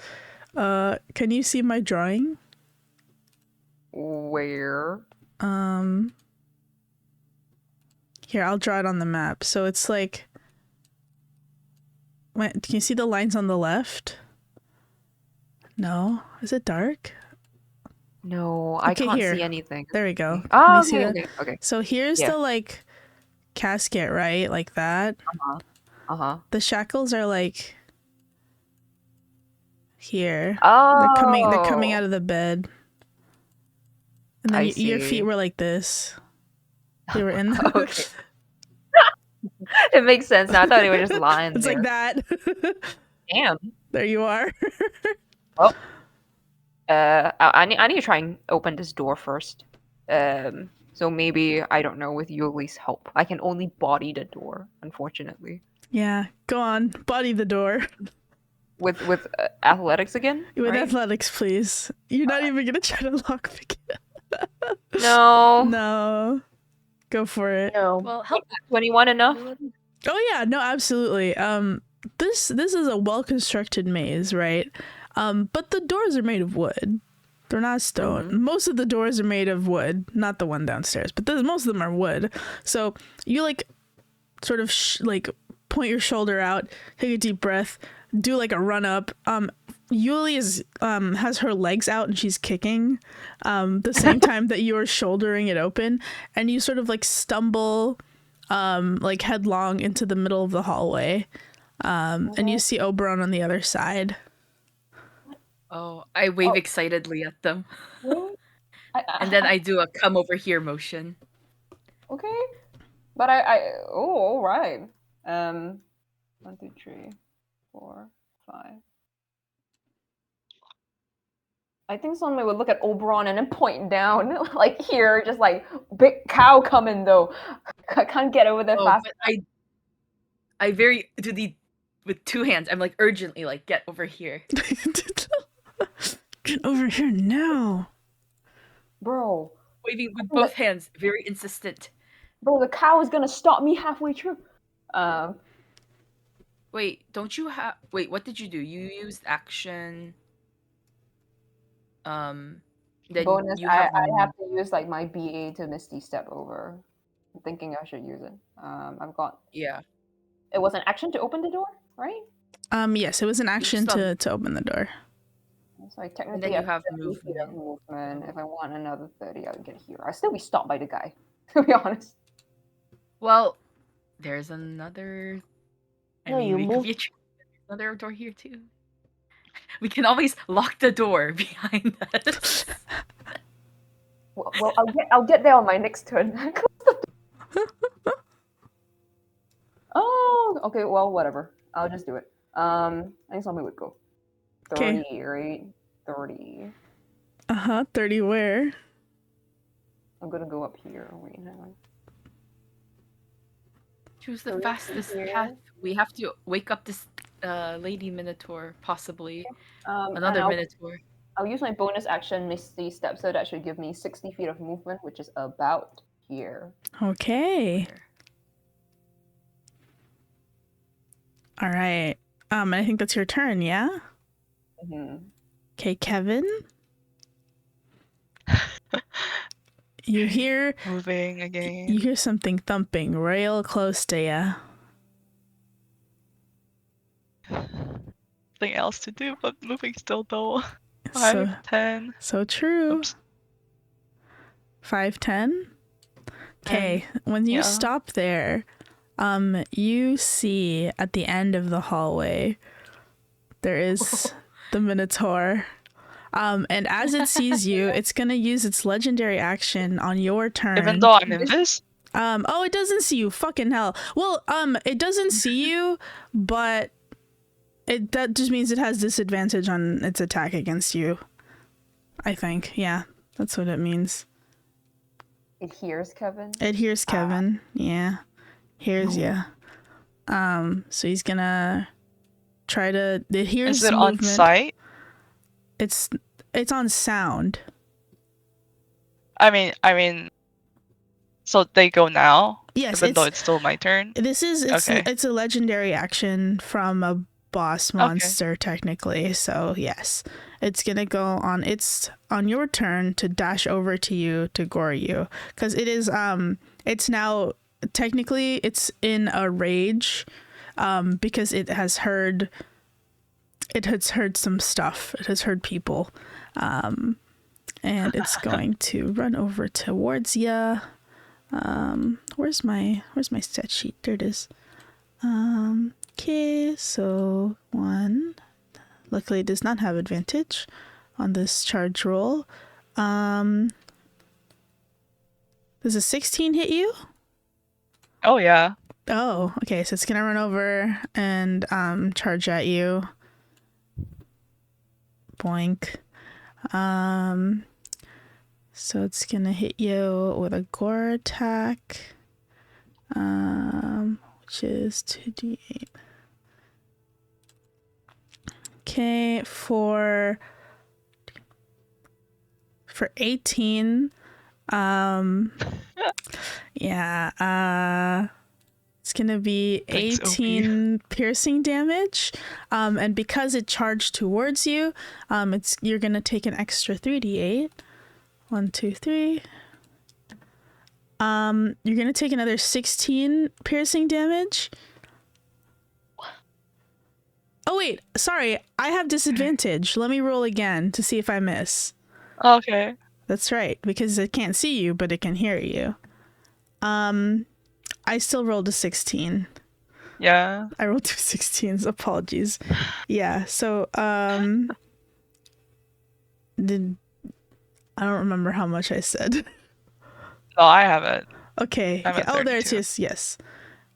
Can you see my drawing? Where? Here, I'll draw it on the map. So it's like, can you see the lines on the left? No? Is it dark? No, I can't see anything. There we go. Oh, see that? Okay. So here's the like casket, right? Like that. The shackles are like here. Oh, They're coming out of the bed. And then your feet were like this. They were in the... Okay. It makes sense now. I thought they were just lying It's there. like that. Damn. There you are. Well, I need to try and open this door first. So maybe, I don't know, with Yuli's help. I can only body the door, unfortunately. Yeah, go on. Body the door. With athletics again? With right? athletics, please. You're not even gonna try to lockpick it. No. No. Go for it. No. Well, help. 21 enough? Oh yeah, no, absolutely. This is a well-constructed maze, right? But the doors are made of wood. They're not stone. Most of the doors are made of wood, not the one downstairs, but most of them are wood. So you like sort of like point your shoulder out, take a deep breath, do like a run up. Yuli is has her legs out and she's kicking the same time that you're shouldering it open, and you sort of like stumble like headlong into the middle of the hallway, and you see Oberon on the other side. Oh, I wave excitedly at them. Really? And then I do a come over here motion. Okay. But all right. 1, 2, 3, 4, 5. I think someone would look at Oberon and then point down, like here, just like big cow coming though. I can't get over there fast. But I very do the with 2 hands. I'm like urgently like get over here. Get over here now, Bro. Waving with both hands, very insistent. Bro, the cow is gonna stop me halfway through. Wait, don't you have? Wait, what did you do? You used action. Then Bonus. you I have. have to use like my BA to Misty Step over. I'm thinking I should use it. I've got. Yeah. It was an action to open the door, right? Yes, it was an action to open the door. So I technically And then you have 30 feet of movement. movement. If I want another 30, I'll get here. I'll still be stopped by the guy, to be honest. Well, there's another. I No, mean, you we move- could be another door here too. We can always lock the door behind us. Well, I'll get there on my next turn. Oh, okay. Well, whatever. I'll just do it. I think somebody would go. 30, right? 30. 30 where? I'm gonna go up here. Wait, hang on. Choose the fastest path. We have to wake up this lady minotaur, possibly. Another minotaur. I'll use my bonus action, Misty Step, so that should give me 60 feet of movement, which is about here. Okay. All right. I think that's your turn, yeah? Mm-hmm. Okay, Kevin. You hear Moving again. you hear something thumping real close to you. Nothing else to do but moving still though. So 5, 10. so true. Oops. 5, 10. Okay, when you yeah. stop there, you see at the end of the hallway there is the Minotaur. And as it sees you, it's gonna use its legendary action on your turn. Even though I'm in this? Oh, it doesn't see you. Fucking hell. Well, it doesn't see you, but that just means it has disadvantage on its attack against you. I think. Yeah, that's what it means. It hears Kevin. It hears Kevin. Yeah, hears ya. So he's gonna try to. It hears. Is it movement. on sight? It's on sound. I mean. So they go now. Yes, even though it's still my turn. It's a legendary action from a boss monster technically. So yes, it's gonna go on. It's on your turn to dash over to you to gore you because it is. It's now technically it's in a rage, because it has heard. It has heard some stuff. It has heard people, and it's going to run over towards ya. Where's my stat sheet? There it is. Okay, so 1. Luckily it does not have advantage on this charge roll. Does a 16 hit you? Oh yeah. Oh, okay, so it's gonna run over and charge at you. Boink. So it's gonna hit you with a gore attack, which is 2d8. Okay, for 18, yeah, it's gonna be 18 piercing damage, and because it charged towards you, you're gonna take an extra 3d8. 1, 2, 3. You're gonna take another 16 piercing damage. Oh wait, sorry, I have disadvantage. Let me roll again to see if I miss. Okay. That's right, because it can't see you, but it can hear you. I still rolled a 16. Yeah. I rolled 2 16s. Apologies. Yeah. So I don't remember how much I said. No, I have it. Okay. I'm at Oh, there it 32. is. Yes.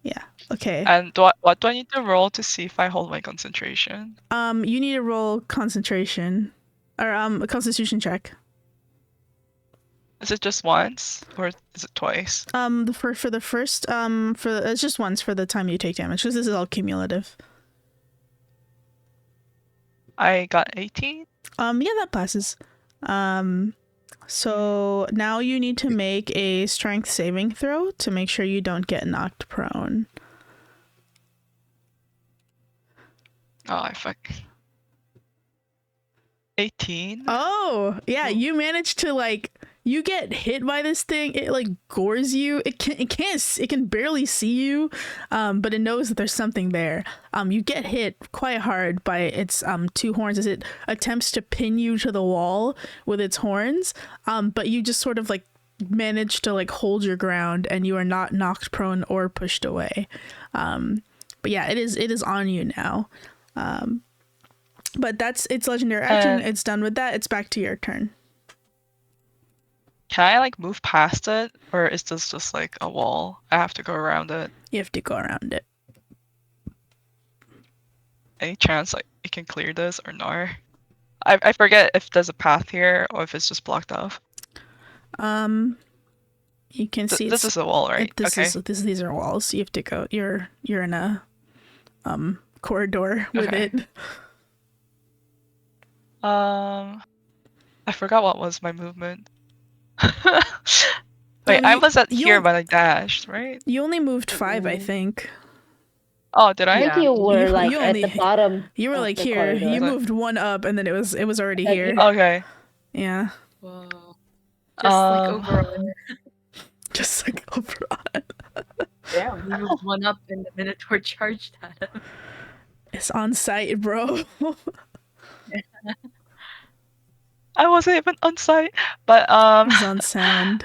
Yeah. Okay. And what do I need to roll to see if I hold my concentration? You need to roll concentration, or a constitution check. Is it just once or is it twice? For the first it's just once for the time you take damage, because this is all cumulative. I got 18. Yeah, that passes. So now you need to make a strength saving throw to make sure you don't get knocked prone. Oh, I fuck. 18. Oh, yeah, you managed to, like, you get hit by this thing. It like gores you. It can barely see you, but it knows that there's something there. You get hit quite hard by its 2 horns as it attempts to pin you to the wall with its horns. But you just sort of like manage to like hold your ground, and you are not knocked prone or pushed away. But yeah, it is on you now. But that's its legendary action. It's done with that. It's back to your turn. Can I like move past it, or is this just like a wall? I have to go around it. You have to go around it. Any chance like it can clear this or no? I forget if there's a path here or if it's just blocked off. You can see this is a wall, right? Okay. These are walls. You have to go. You're in a corridor with Okay. it. I forgot what was my movement. Wait, I was at here, but I dashed, right? You only moved 5, I think. Oh, did I? I think you were like you at only- the bottom. You were of like the here. corridor. You moved 1 up, and then it was already here. Okay. Yeah. Whoa. Just like Oberon. Just like Oberon. Yeah, we moved 1 up and the Minotaur charged at him. It's on site, bro. I wasn't even on site, but It's on sound.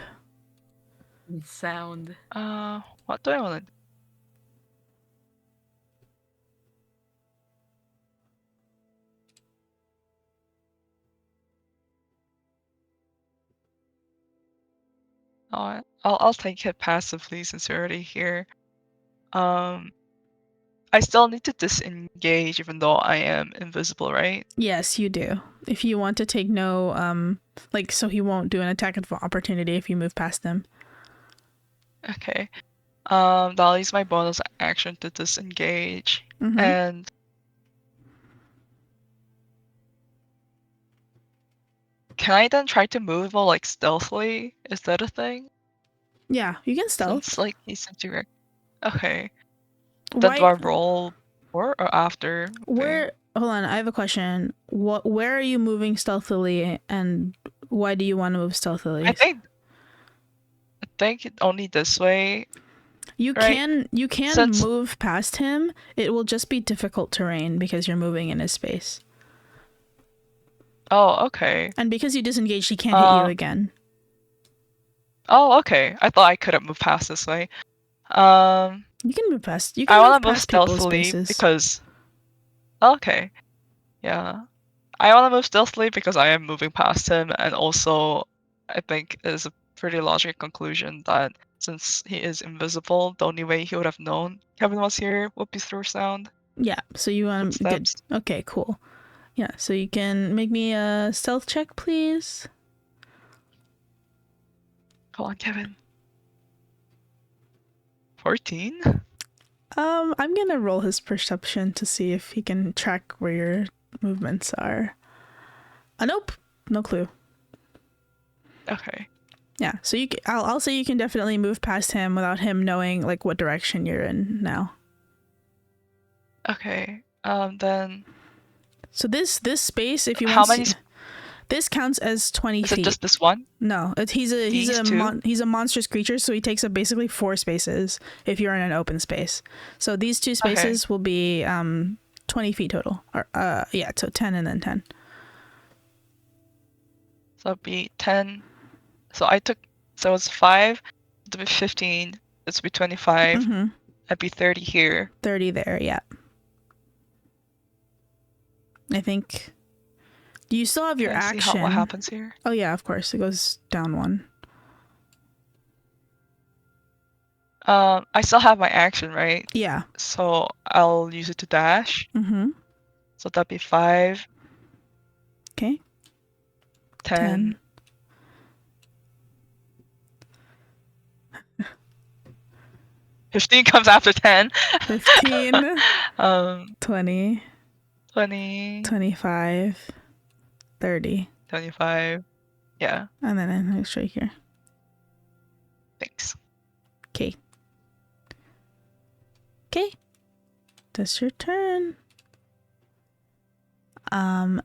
Sound. what do I want to do? Oh, I'll take it passively since you're already here. I still need to disengage even though I am invisible, right? Yes, you do. If you want to take no, so he won't do an attack of opportunity if you move past him. Okay. I'll use my bonus action to disengage. Mhm. And can I then try to move all like stealthily? Is that a thing? Yeah, you can stealth. Since like he's direct. Okay. Then do I roll before or after? Where? Hold on, I have a question. Where are you moving stealthily, and why do you want to move stealthily? I think only this way. You right? can Since- move past him. It will just be difficult terrain because you're moving in his space. Oh, okay. And because you disengaged, he can't hit you again. Oh, okay. I thought I couldn't move past this way. You can move past. You can I move want to move past people's stealthily spaces. because. Okay. Yeah. I want to move stealthily because I am moving past him, and also I think it is a pretty logical conclusion that since he is invisible, the only way he would have known Kevin was here would be through sound. Yeah. So you want to good. Footsteps. Okay. Cool. Yeah. So you can make me a stealth check, please. Come on, Kevin. 14? I'm gonna roll his perception to see if he can track where your movements are. Nope, no clue. Okay. Yeah, so I'll say you can definitely move past him without him knowing like what direction you're in now. Okay. Then. So this space, if you How want, many? This counts as 20 Is feet. it just this one? No, he's These two? a monstrous creature, so he takes up basically 4 spaces if you're in an open space. So these 2 spaces will be 20 feet total. Or yeah, so 10 and then 10. So it'd be 10. So it's 5. It'd be 15. This would be 25. Mm-hmm. That'd be 30 here. 30 there, yeah. I think. Do you still have your Can I see action? what happens here? Oh yeah, of course. It goes down 1. I still have my action, right? Yeah. So I'll use it to dash. Mm-hmm. So that'd be 5. Okay. 10. 15 comes after 10. 15. 20. 20. 25. 30. 25. Yeah. And then I'm straight here. Thanks. Okay. Okay. That's your turn.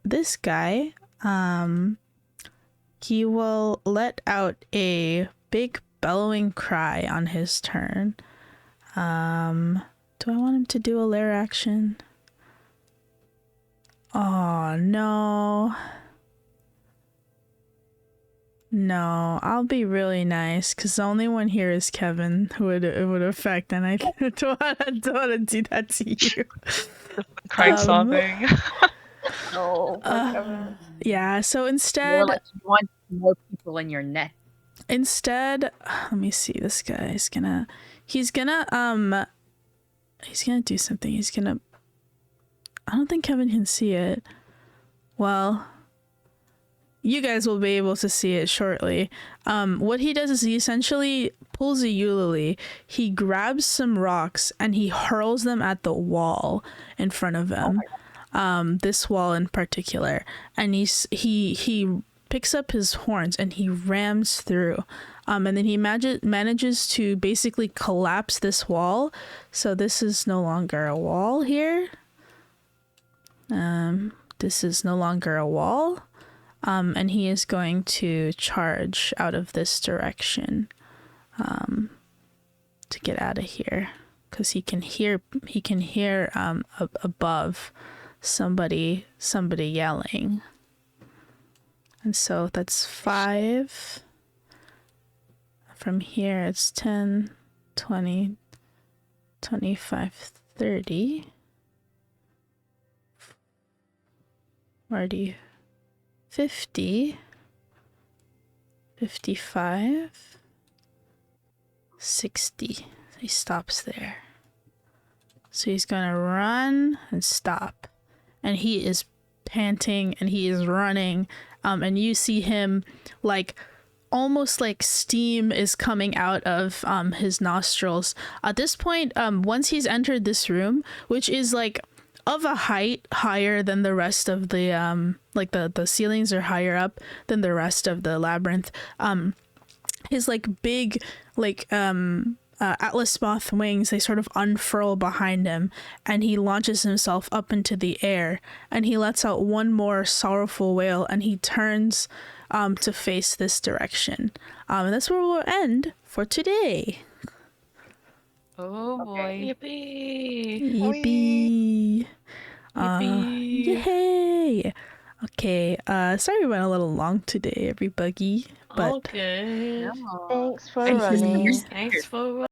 This guy, he will let out a big bellowing cry on his turn. Do I want him to do a lair action? Oh, no. No, I'll be really nice, because the only one here is Kevin who it would affect, and I don't want to do that to you. Crying, sobbing. No, Yeah, so More instead, like you want more people in your net. let me see, this guy's gonna, he's gonna do something. I don't think Kevin can see it. Well, you guys will be able to see it shortly. What he does is he essentially pulls a ukulele, he grabs some rocks, and he hurls them at the wall in front of him. This wall in particular. And he picks up his horns and he rams through. And then he manages to basically collapse this wall. So this is no longer a wall here. This is no longer a wall. And he is going to charge out of this direction to get out of here, because he can hear above somebody yelling. And so that's 5. From here it's 10, 20, 25, 30. Where do you 50, 55, 60. He stops there. So he's gonna run and stop. And he is panting and he is running. And you see him like almost like steam is coming out of his nostrils. At this point, once he's entered this room, which is like of a height higher than the rest of the like the ceilings are higher up than the rest of the labyrinth, his like big like atlas moth wings, they sort of unfurl behind him, and he launches himself up into the air, and he lets out one more sorrowful wail, and he turns to face this direction. And that's where we'll end for today. Oh boy. Yippee! Yippee! Yippee! Yay! Okay, sorry we went a little long today, everybody. But Okay. Thanks for Thanks for running. your Thanks for